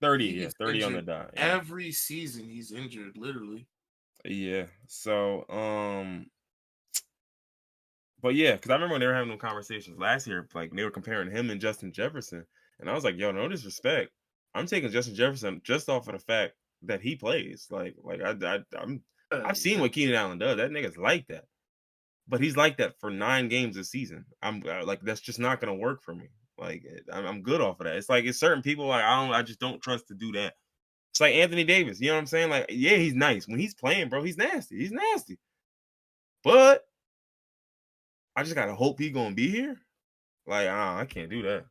Speaker 2: 30,
Speaker 1: he
Speaker 2: yeah,
Speaker 1: gets
Speaker 2: 30 on the
Speaker 1: injured
Speaker 2: dot. Yeah.
Speaker 1: every season. He's injured, literally.
Speaker 2: Yeah. So, but yeah, because I remember when they were having them conversations last year, like they were comparing him and Justin Jefferson, and I was like, yo, no disrespect, I'm taking Justin Jefferson just off of the fact that he plays. I've seen
Speaker 1: Yeah.
Speaker 2: what Keenan Allen does. That nigga's like that, but he's like that for 9 games a season. I'm like, that's just not gonna work for me. Like, I'm good off of that. It's like it's certain people like I just don't trust to do that. It's like Anthony Davis. You know what I'm saying? Like, yeah, he's nice when he's playing, bro. He's nasty. He's nasty. But I just gotta hope he gonna be here. Like, I can't do that.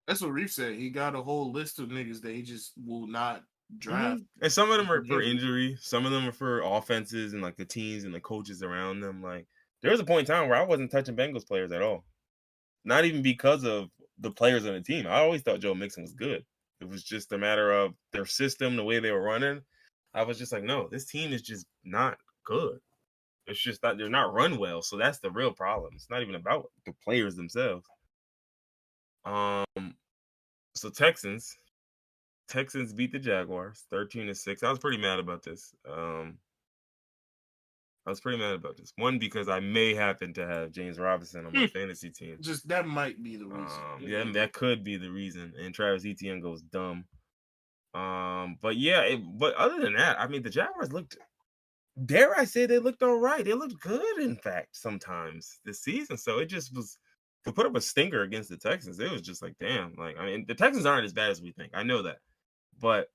Speaker 1: That's what Reef said. He got a whole list of niggas that he just will not draft.
Speaker 2: And some of them are for
Speaker 1: Injury.
Speaker 2: injury. Some of them are for offenses and like the teams and the coaches around them. Like, there was a point in time where I wasn't touching Bengals players at all. Not even because of the players on the team. I always thought Joe Mixon was good. It was just a matter of their system, the way they were running. I was just like, no, this team is just not good. It's just that they're not run well. So that's the real problem. It's not even about the players themselves. So Texans beat the Jaguars 13-6. I was pretty mad about this. One, because I may happen to have James Robinson on my fantasy team.
Speaker 1: Just that might be the reason.
Speaker 2: Yeah, that could be the reason. And Travis Etienne goes dumb. But yeah, but other than that, I mean, the Jaguars looked. Dare I say they looked all right? They looked good, in fact, sometimes this season. So it just was to put up a stinker against the Texans. It was just like, damn. Like, I mean, the Texans aren't as bad as we think. I know that, but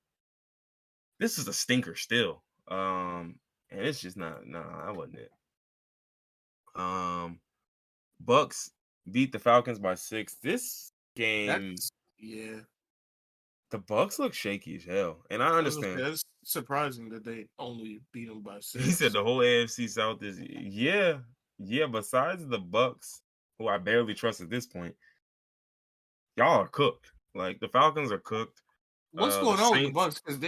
Speaker 2: this is a stinker still. And it's just not. Nah, that wasn't it. Bucks beat the Falcons by 6. This game,
Speaker 1: yeah.
Speaker 2: The Bucks look shaky as hell, and I understand.
Speaker 1: It's surprising that they only beat them by 6.
Speaker 2: He said the whole AFC South is yeah. Besides the Bucks, who I barely trust at this point, y'all are cooked. Like the Falcons are cooked.
Speaker 1: What's going on with the Bucks? Because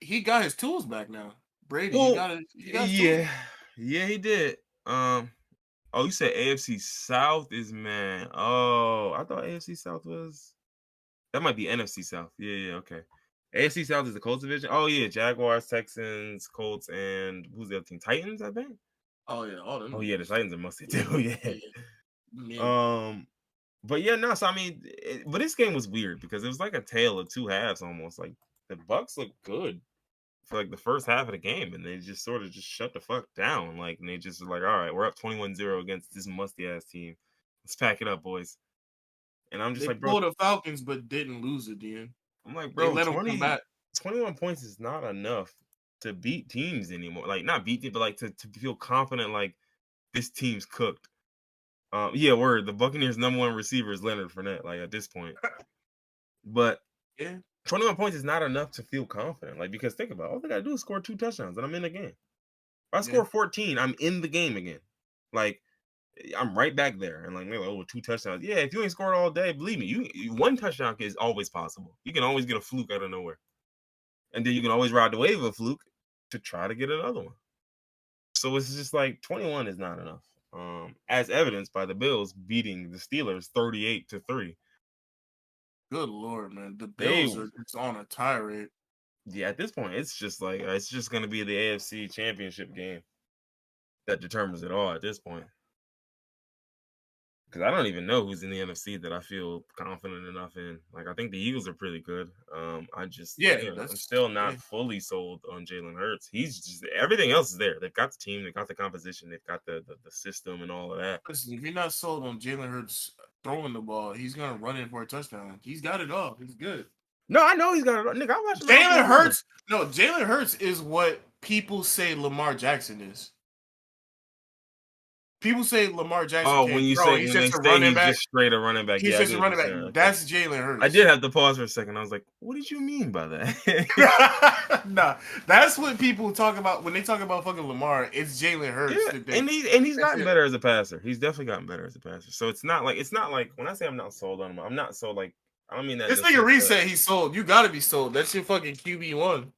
Speaker 1: he got his tools back now. Brady, he got his tools.
Speaker 2: Yeah, he did. Oh, you said AFC South is man. Oh, I thought AFC South was. That might be NFC South. Yeah, okay. AFC South is the Colts division. Oh yeah, Jaguars, Texans, Colts, and who's the other team? Titans, I think.
Speaker 1: Oh yeah, all them.
Speaker 2: Oh yeah, the Titans are musty too. Yeah.
Speaker 1: Yeah.
Speaker 2: But yeah, no. So I mean, but this game was weird because it was like a tale of 2 halves almost. Like the Bucks looked good for like the first half of the game, and they just sort of just shut the fuck down. Like, and they just were like, all right, we're up 21-0 against this musty ass team. Let's pack it up, boys. And I'm just
Speaker 1: they
Speaker 2: like, bro,
Speaker 1: pulled the Falcons, but didn't lose it, then.
Speaker 2: I'm like, bro,
Speaker 1: they let them come back.
Speaker 2: 21 points is not enough to beat teams anymore. Like, not beat them, but like to feel confident like this team's cooked. Yeah, word. The Buccaneers' number 1 receiver is Leonard Fournette, like at this point. But
Speaker 1: yeah,
Speaker 2: 21 points is not enough to feel confident. Like, because think about it, all they gotta do is score 2 touchdowns and I'm in the game. If I score 14, I'm in the game again. Like, I'm right back there. And like, maybe over 2 touchdowns. Yeah, if you ain't scored all day, believe me, you 1 touchdown is always possible. You can always get a fluke out of nowhere. And then you can always ride the wave of a fluke to try to get another one. So it's just like 21 is not enough. As evidenced by the Bills beating the Steelers 38-3.
Speaker 1: Good Lord, man. The Bills are just on a tirade.
Speaker 2: Yeah, at this point, it's just gonna be the AFC Championship game that determines it all. At this point, because I don't even know who's in the NFC that I feel confident enough in. Like, I think the Eagles are pretty good.
Speaker 1: Yeah,
Speaker 2: I'm
Speaker 1: that's
Speaker 2: still not
Speaker 1: yeah.
Speaker 2: fully sold on Jalen Hurts. He's just everything else is there. They've got the team, they've got the composition, they've got the system and all of that.
Speaker 1: Listen, if you're not sold on Jalen Hurts throwing the ball, he's gonna run in for a touchdown. He's got it all. He's good.
Speaker 2: No, I know he's got it. Nigga, I watched him out
Speaker 1: Jalen
Speaker 2: there run.
Speaker 1: Hurts, no, Jalen Hurts is what people say Lamar Jackson is. People say Lamar Jackson
Speaker 2: Oh,
Speaker 1: can't throw. He's
Speaker 2: when they
Speaker 1: just a
Speaker 2: say
Speaker 1: running
Speaker 2: he's
Speaker 1: back.
Speaker 2: just straight a running back,
Speaker 1: He's
Speaker 2: yeah, I
Speaker 1: just
Speaker 2: get
Speaker 1: a
Speaker 2: what you're
Speaker 1: running back.
Speaker 2: saying. Okay.
Speaker 1: That's Jalen
Speaker 2: I
Speaker 1: Hurts.
Speaker 2: did have to pause for a second. I was like, "What did you mean by that?"
Speaker 1: Nah, that's what people talk about when they talk about fucking Lamar. It's Jalen Hurts.
Speaker 2: Yeah,
Speaker 1: That
Speaker 2: and he's
Speaker 1: that's
Speaker 2: gotten
Speaker 1: it.
Speaker 2: better as a passer. He's definitely gotten better as a passer. So it's not like when I say I'm not sold on him, I'm not so like I don't mean that in
Speaker 1: This
Speaker 2: the
Speaker 1: nigga
Speaker 2: sense that
Speaker 1: reset. He's sold. You gotta be sold. That's your fucking QB1.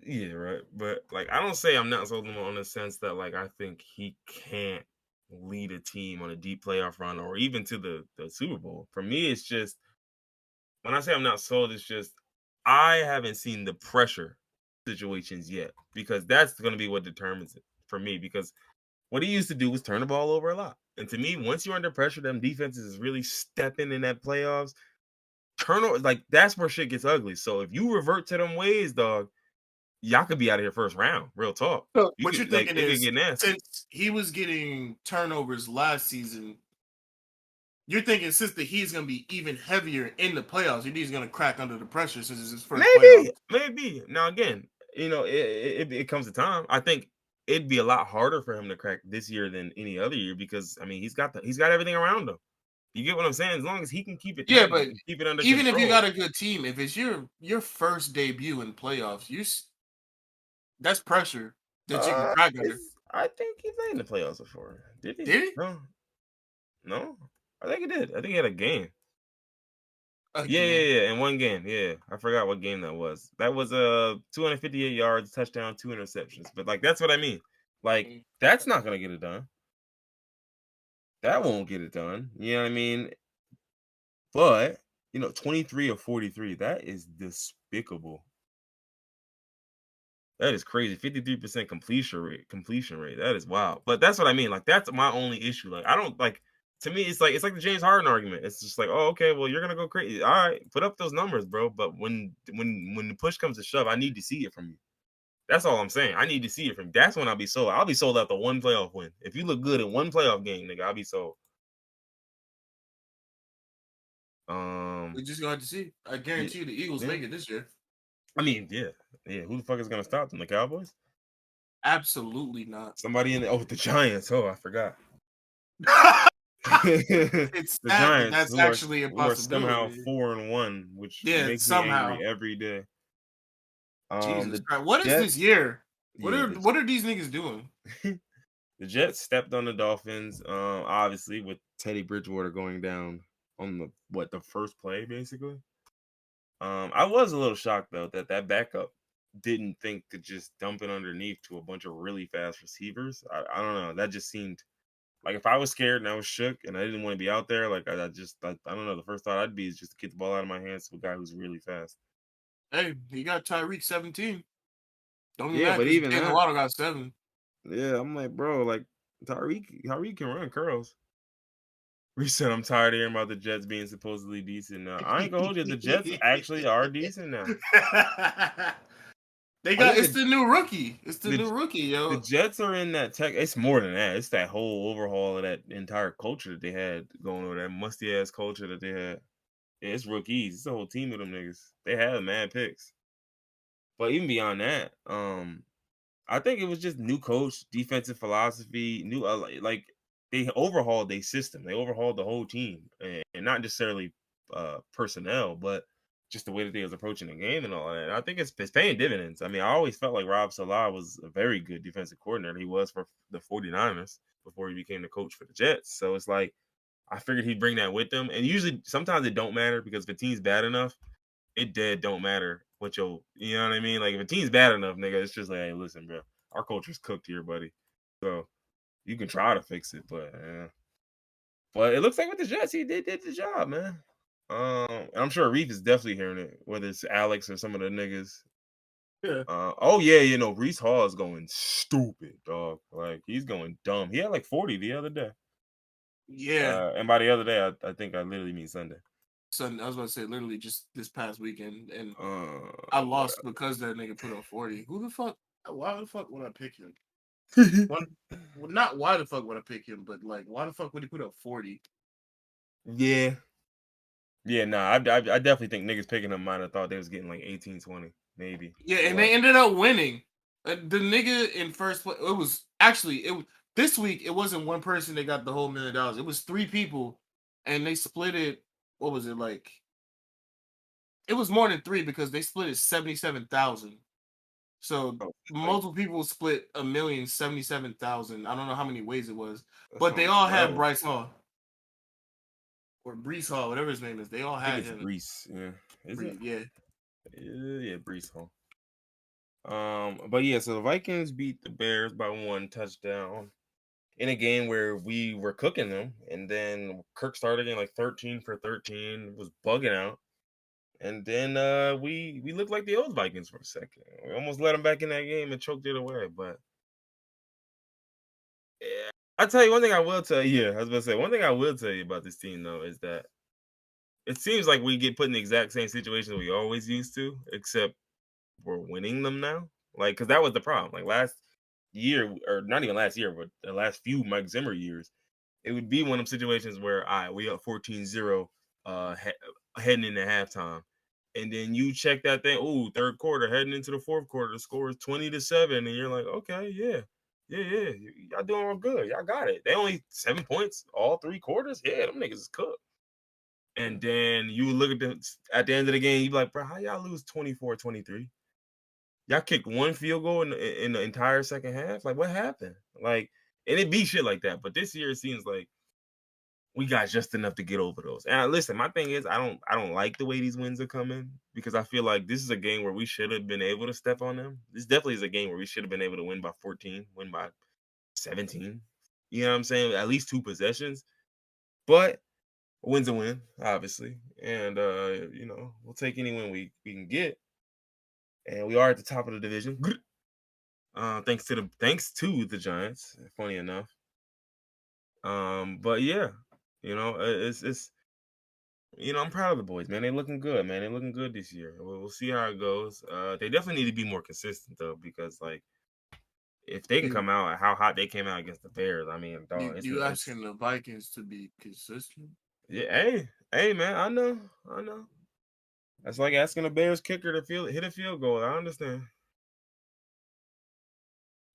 Speaker 2: yeah, right. But like I don't say I'm not sold on him on the sense that like I think he can't lead a team on a deep playoff run or even to the Super Bowl. For me, it's just when I say I'm not sold, it's just I haven't seen the pressure situations yet because that's going to be what determines it for me. Because what he used to do was turn the ball over a lot, and to me, once you're under pressure, them defenses is really stepping in that playoffs. Turnover, like that's where shit gets ugly. So if you revert to them ways, dog, y'all could be out of here first round. Real talk.
Speaker 1: So
Speaker 2: You
Speaker 1: what
Speaker 2: could
Speaker 1: you're
Speaker 2: like
Speaker 1: thinking
Speaker 2: it could
Speaker 1: is
Speaker 2: get nasty.
Speaker 1: since he was getting turnovers last season, you're thinking since the he's gonna be even heavier in the playoffs, he's gonna crack under the pressure since it's his first playoff.
Speaker 2: Maybe. Now again, it comes to time. I think it'd be a lot harder for him to crack this year than any other year because I mean he's got everything around him. You get what I'm saying? As long as he can keep it
Speaker 1: Yeah,
Speaker 2: tight
Speaker 1: but
Speaker 2: and keep it under
Speaker 1: even if you
Speaker 2: control.
Speaker 1: got a good team, if it's your first debut in playoffs, that's pressure that you can crack under.
Speaker 2: I think he played in the playoffs before. Did he?
Speaker 1: Did he?
Speaker 2: No, no. I think he did. I think he had a game.
Speaker 1: Again.
Speaker 2: In one game. Yeah, I forgot what game that was. That was 258 yards, touchdown, 2 interceptions. But like that's what I mean. Like
Speaker 1: Mm.
Speaker 2: that's not gonna get it done. That won't get it done. You know what I mean? But 23 of 43. That is despicable. That is crazy. 53% completion rate. Completion rate. That is wild. But that's what I mean. Like that's my only issue. Like I don't like. To me, it's like the James Harden argument. It's just like, oh, okay, well, you're gonna go crazy. All right, put up those numbers, bro. But when the push comes to shove, I need to see it from you. That's all I'm saying. I need to see it from you. That's when I'll be sold. I'll be sold out the one playoff win. If you look good in one playoff game, nigga, I'll be sold.
Speaker 1: We just gonna have to see. I
Speaker 2: Yeah,
Speaker 1: guarantee you the Eagles
Speaker 2: yeah.
Speaker 1: make it this year.
Speaker 2: I mean, yeah. Who the fuck is gonna stop them? The Cowboys?
Speaker 1: Absolutely not.
Speaker 2: Somebody in the Giants. Oh, I forgot.
Speaker 1: It's
Speaker 2: The
Speaker 1: sad, but
Speaker 2: Giants,
Speaker 1: that's actually a
Speaker 2: who are somehow
Speaker 1: possibility.
Speaker 2: 4-1, which
Speaker 1: Yeah,
Speaker 2: makes me angry
Speaker 1: somehow.
Speaker 2: every day.
Speaker 1: Jesus
Speaker 2: The
Speaker 1: Christ. What is this
Speaker 2: Jets,
Speaker 1: year? What
Speaker 2: yeah,
Speaker 1: are what are these niggas doing?
Speaker 2: the Jets stepped on the Dolphins. Obviously with Teddy Bridgewater going down on the first play, basically. I was a little shocked though that backup didn't think to just dump it underneath to a bunch of really fast receivers. I don't know. That just seemed like if I was scared and I was shook and I didn't want to be out there, like I don't know. The first thought I'd be is just to get the ball out of my hands to a guy who's really fast.
Speaker 1: Hey, he got Tyreek 17. Don't be
Speaker 2: Yeah,
Speaker 1: mad
Speaker 2: but
Speaker 1: because
Speaker 2: even
Speaker 1: Jalen
Speaker 2: that,
Speaker 1: Waddle got 7.
Speaker 2: yeah, I'm like, bro, like Tyreek can run curls. Reset. I'm tired of hearing about the Jets being supposedly decent now. I ain't gonna hold you. The Jets actually are decent now.
Speaker 1: They
Speaker 2: I
Speaker 1: got
Speaker 2: think
Speaker 1: it's the new rookie. It's the
Speaker 2: the
Speaker 1: new rookie,
Speaker 2: the
Speaker 1: yo.
Speaker 2: Jets are in that tech. It's more than that. It's that whole overhaul of that entire culture that they had going over that musty ass culture that they had. Yeah, it's rookies. It's a whole team of them niggas. They have mad picks. But even beyond that, I think it was just new coach, defensive philosophy, new like they overhauled their system. They overhauled the whole team, and not necessarily personnel, but just the way that they was approaching the game and all that. And I think it's paying dividends. I mean, I always felt like Rob Salah was a very good defensive coordinator. He was for the 49ers before he became the coach for the Jets. So it's like I figured he'd bring that with them. And usually sometimes it don't matter because if a team's bad enough, it dead don't matter what you know what I mean? Like if a team's bad enough, nigga, it's just like, hey, listen, bro, our culture's cooked here, buddy. So you can try to fix it, but but it looks like with the Jets, he did the job, man. And I'm sure Reef is definitely hearing it, whether it's Alex or some of the niggas.
Speaker 1: Yeah.
Speaker 2: Oh yeah, Brees Hall is going stupid, dog. Like he's going dumb. He had like 40 the other day.
Speaker 1: Yeah.
Speaker 2: And by the other day, I think I literally mean Sunday.
Speaker 1: I was about to say literally just this past weekend, and I
Speaker 2: What
Speaker 1: lost because that nigga put up 40. Who the fuck? Why the fuck would I pick him? One, well, not why the fuck would I pick him, but like why the fuck would he put up 40?
Speaker 2: Yeah. Yeah, nah, I definitely think niggas picking him might have thought they was getting like 18, 20, maybe.
Speaker 1: Yeah, and
Speaker 2: What?
Speaker 1: they ended up winning. The nigga in first place. It was actually this week. It wasn't one person that got the whole $1 million. It was three people, and they split it. What was it like? It was more than three because they split it 77,000. So
Speaker 2: Oh, like
Speaker 1: multiple people split 1,077,000. I don't know how many ways it was,
Speaker 2: that's
Speaker 1: but they
Speaker 2: on
Speaker 1: all had
Speaker 2: 12.
Speaker 1: Bryce Hall or Brees Hall, whatever his name is. They all
Speaker 2: I think
Speaker 1: had
Speaker 2: it's
Speaker 1: him.
Speaker 2: Brees. Yeah. Is it?
Speaker 1: Yeah.
Speaker 2: Yeah, Brees Hall. But yeah, so the Vikings beat the Bears by 1 touchdown in a game where we were cooking them, and then Kirk started in like 13 for 13, was bugging out. And then we looked like the old Vikings for a second. We almost let them back in that game and choked it away. But yeah, I tell you one thing I will tell you. Yeah, I was about to say one thing I will tell you about this team though is that it seems like we get put in the exact same situation we always used to, except we're winning them now. Like, because that was the problem. Like last year, or not even last year, but the last few Mike Zimmer years, it would be one of them situations where we up 14-0 heading into halftime. And then you check that thing, oh, third quarter, heading into the fourth quarter, the score is 20-7. And you're like, okay, yeah. Yeah. Y'all doing all good. Y'all got it. They only 7 points all 3 quarters. Yeah, them niggas is cooked. And then you look at the end of the game, you be like, bro, how y'all lose 24-23? Y'all kicked one field goal in the entire second half. Like, what happened? Like, and it be shit like that. But this year, it seems like we got just enough to get over those. And listen, my thing is, I don't like the way these wins are coming because I feel like this is a game where we should have been able to step on them. This definitely is a game where we should have been able to win by 14, win by 17. You know what I'm saying? At least 2 possessions. But a win's a win, obviously. And we'll take any win we can get. And we are at the top of the division. Thanks to the Giants, funny enough. But yeah, it's I'm proud of the boys, man. They're looking good, man. They're looking good this year. We'll see how it goes. They definitely need to be more consistent though, because like if they can
Speaker 1: You,
Speaker 2: come out how hot they came out against the Bears, I mean, dog,
Speaker 1: you
Speaker 2: it's
Speaker 1: asking the Vikings to be consistent?
Speaker 2: yeah. Hey, man, I know. That's like asking a Bears kicker to hit a field goal. I understand.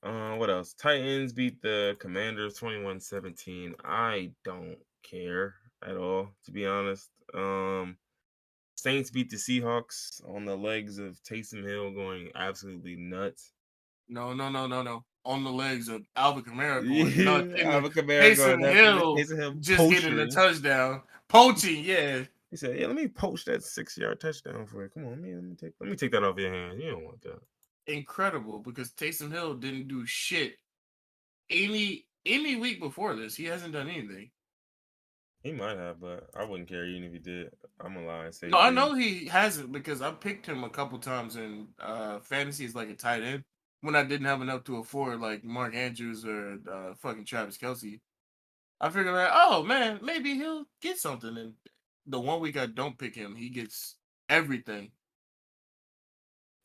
Speaker 2: What else? Titans beat the Commanders 21-17. I don't care at all, to be honest. Saints beat the Seahawks on the legs of Taysom Hill going absolutely nuts.
Speaker 1: No. On the legs of Alvin Kamara going nuts,
Speaker 2: Yeah,
Speaker 1: and the
Speaker 2: Alvin Kamara going
Speaker 1: Taysom
Speaker 2: nuts.
Speaker 1: Hill
Speaker 2: Taysom Hill
Speaker 1: just getting the
Speaker 2: poaching.
Speaker 1: touchdown, poaching. Yeah,
Speaker 2: He said, "Yeah, let me poach that 6-yard touchdown for you. Come on, man. Let me take that off your hands. You don't want that."
Speaker 1: incredible because Taysom Hill didn't do shit any week before this. He hasn't done anything.
Speaker 2: He might have, but I wouldn't care even if he did. I'm gonna lie and say
Speaker 1: No,
Speaker 2: he
Speaker 1: I
Speaker 2: did.
Speaker 1: know he hasn't because I picked him a couple times in fantasy as like a tight end when I didn't have enough to afford like Mark Andrews or fucking Travis Kelsey. I figured like, oh man, maybe he'll get something. And the one week I don't pick him, he gets everything.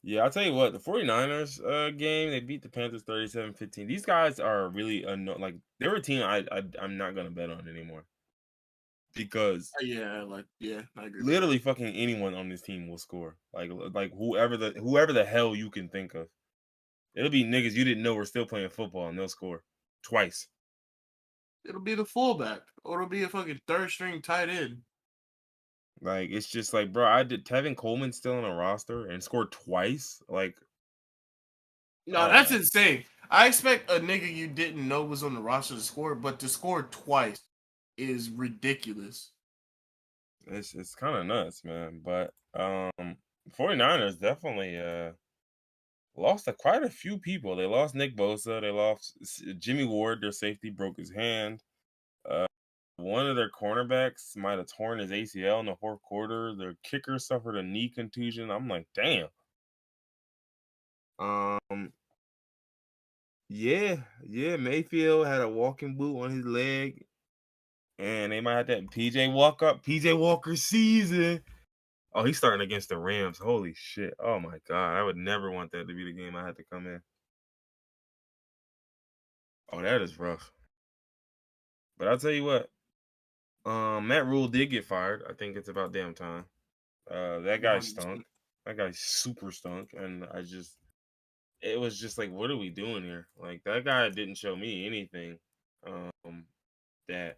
Speaker 2: Yeah, I'll tell you what, the 49ers game, they beat the Panthers 37-15. These guys are really like they're a team I'm not gonna bet on anymore. Because
Speaker 1: Yeah, I agree with that.
Speaker 2: literally fucking anyone on this team will score. Like whoever the hell you can think of. It'll be niggas you didn't know were still playing football and they'll score twice.
Speaker 1: It'll be the fullback, or it'll be a fucking third string tight end.
Speaker 2: Like it's just like, bro, I did Tevin Coleman still on a roster and scored twice. Like,
Speaker 1: No, that's insane. I expect a nigga you didn't know was on the roster to score, but to score twice is ridiculous.
Speaker 2: it's kind of nuts, man. But 49ers definitely lost quite a few people. They lost Nick Bosa. They lost Jimmy Ward. Their safety broke his hand. Uh, one of their cornerbacks might have torn his ACL in the fourth quarter. Their kicker suffered a knee contusion. I'm like, damn. Um, yeah, Mayfield had a walking boot on his leg, and they might have that PJ Walker season. Oh, he's starting against the Rams. Holy shit! Oh my god, I would never want that to be the game I had to come in. Oh, that is rough. But I'll tell you what, Matt Rule did get fired. I think it's about damn time. That guy
Speaker 1: 100%.
Speaker 2: stunk. That guy super stunk, and it was just like, what are we doing here? Like that guy didn't show me anything, that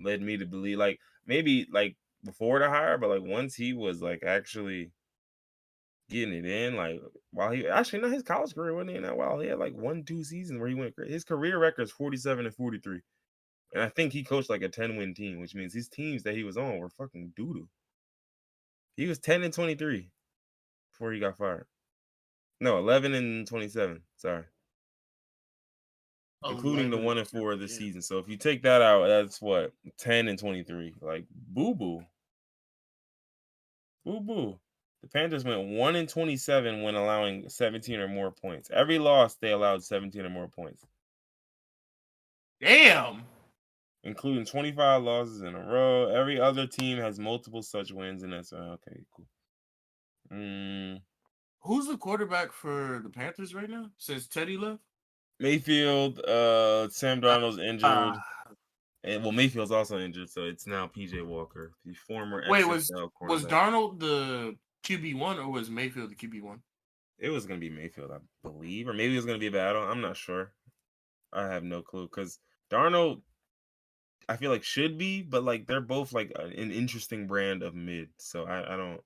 Speaker 2: led me to believe, like maybe like before the hire, but like once he was like actually getting it in, like while he actually not his college career wasn't in that while he had like 1-2 seasons where he went great. His career record is 47-43. And I think he coached like a 10-win team, which means his teams that he was on were fucking doo-doo. He was 10-23 before he got fired. No, 11-27. Sorry. Including the 1-4 this season. So if you take that out, that's what? 10-23. Like boo-boo. Boo-boo. The Panthers went 1-27 when allowing 17 or more points. Every loss, they allowed 17 or more points.
Speaker 1: Damn.
Speaker 2: Including 25 losses in a row. Every other team has multiple such wins, and that's okay, cool.
Speaker 1: Who's the quarterback for the Panthers right now since Teddy left?
Speaker 2: Mayfield, Sam Darnold's injured. And well, Mayfield's also injured, so it's now PJ Walker, the former XFL quarterback.
Speaker 1: Was Darnold the QB1 or was Mayfield the QB1?
Speaker 2: It was gonna be Mayfield, I believe, or maybe it was gonna be a battle. I'm not sure. I have no clue because Darnold, I feel like should be, but like they're both like an interesting brand of mid. So I don't.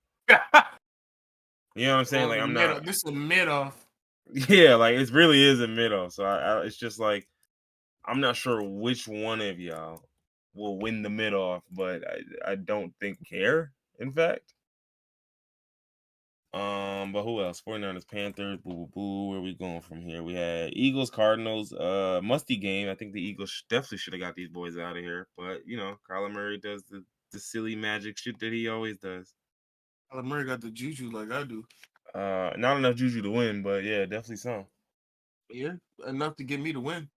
Speaker 2: You know what I'm saying? Like I'm not.
Speaker 1: This is a mid off.
Speaker 2: Yeah, like it really is a mid off. So it's just like I'm not sure which one of y'all will win the mid off, but I don't think care. In fact. But who else? 49ers, Panthers, boo boo boo. Where are we going from here? We had Eagles, Cardinals, musty game. I think the Eagles definitely should have got these boys out of here. But you know, Kyler Murray does the silly magic shit that he always does.
Speaker 1: Kyler Murray got the juju like I do.
Speaker 2: Not enough juju to win, but yeah, definitely some.
Speaker 1: Yeah, enough to get me to win.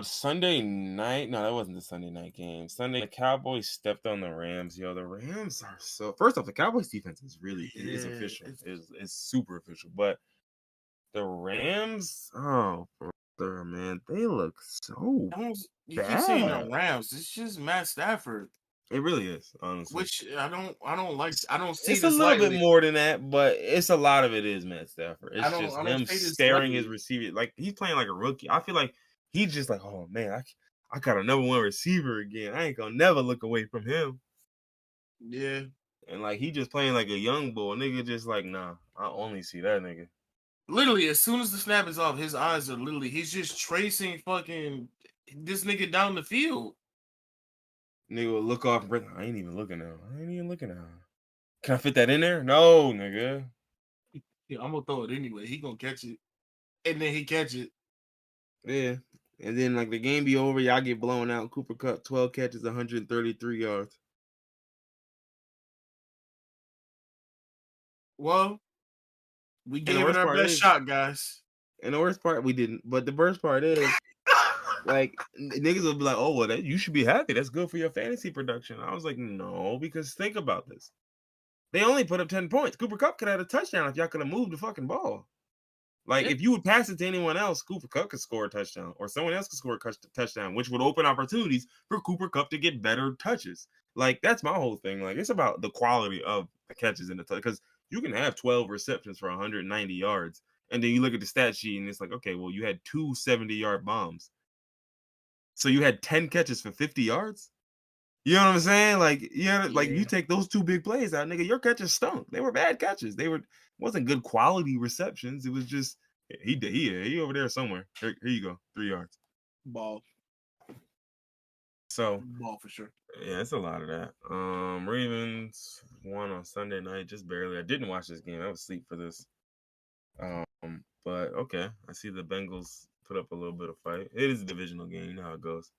Speaker 2: Sunday night. No, that wasn't the Sunday night game. Sunday, the Cowboys stepped on the Rams. Yo, the Rams are so. First off, the Cowboys defense is really is official. It's super official. But the Rams, oh brother, man, they look so
Speaker 1: You
Speaker 2: bad.
Speaker 1: keep saying the Rams. It's just Matt Stafford.
Speaker 2: It really is, honestly.
Speaker 1: Which I don't like. I don't see.
Speaker 2: It's a little bit more than that, but it's a lot of it is Matt Stafford. It's just him staring his receiver like he's playing like a rookie. I feel like he's just like, oh man, I got a number one receiver again. I ain't gonna never look away from him.
Speaker 1: Yeah.
Speaker 2: And like he just playing like a young bull. Nigga just like, nah, I only see that nigga.
Speaker 1: Literally, as soon as the snap is off, his eyes are literally he's just tracing fucking this nigga down the field.
Speaker 2: Nigga will look off and breath. I ain't even looking now. Can I fit that in there? No, nigga.
Speaker 1: Yeah, I'm gonna throw it anyway. He gonna catch it. And then he catch it.
Speaker 2: Yeah. And then like the game be over, y'all get blown out. Cooper Kupp, 12 catches, 133 yards.
Speaker 1: Well, we gave it our best shot, guys.
Speaker 2: And the worst part, we didn't. But the worst part is, like, niggas will be like, oh, well, you should be happy. That's good for your fantasy production. I was like, no, because think about this. They only put up 10 points. Cooper Kupp could have had a touchdown if y'all could have moved the fucking ball. Like, if you would pass it to anyone else, Cooper Kupp could score a touchdown, or someone else could score a touchdown, which would open opportunities for Cooper Kupp to get better touches. Like, that's my whole thing. Like, it's about the quality of the catches in the touch, because you can have 12 receptions for 190 yards, and then you look at the stat sheet, and it's like, okay, well, you had 2 70-yard bombs. So you had 10 catches for 50 yards? You know what I'm saying? Like, like you take those 2 big plays out, nigga, your catches stunk. They were bad catches. Wasn't good quality receptions. It was just he over there somewhere. Here you go, 3 yards.
Speaker 1: Ball.
Speaker 2: So
Speaker 1: ball for sure.
Speaker 2: Yeah, it's a lot of that. Ravens won on Sunday night, just barely. I didn't watch this game. I was asleep for this. But okay, I see the Bengals put up a little bit of fight. It is a divisional game. You know how it goes.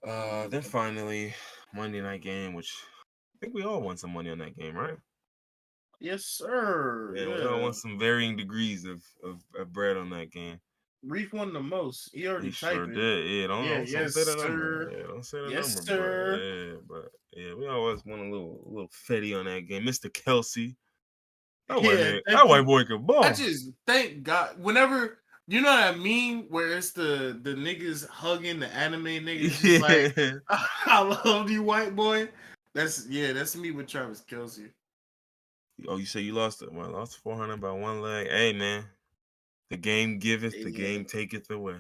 Speaker 2: Then finally, Monday night game, which I think we all won some money on that game, right?
Speaker 1: Yes, sir.
Speaker 2: Yeah, we all
Speaker 1: Yeah.
Speaker 2: want some varying degrees of bread on that game.
Speaker 1: Reef won the most. He already
Speaker 2: He sure
Speaker 1: typing.
Speaker 2: did. Yeah,
Speaker 1: Yeah,
Speaker 2: don't say
Speaker 1: yes,
Speaker 2: the number.
Speaker 1: sir.
Speaker 2: Yeah, don't say the
Speaker 1: Yes,
Speaker 2: number,
Speaker 1: sir.
Speaker 2: but yeah, we always want a little fetty on that game. Mr. Kelsey. That
Speaker 1: Yeah,
Speaker 2: that
Speaker 1: thank
Speaker 2: white
Speaker 1: you.
Speaker 2: boy can
Speaker 1: I
Speaker 2: ball.
Speaker 1: just thank God. Whenever you know that meme where it's the niggas hugging the anime niggas, just like
Speaker 2: Yeah.
Speaker 1: I love you, white boy. That's me with Travis Kelsey.
Speaker 2: Oh, you say you lost it? Well, I lost 400 by one leg. Hey, man. The game giveth, the
Speaker 1: Yeah,
Speaker 2: game taketh away.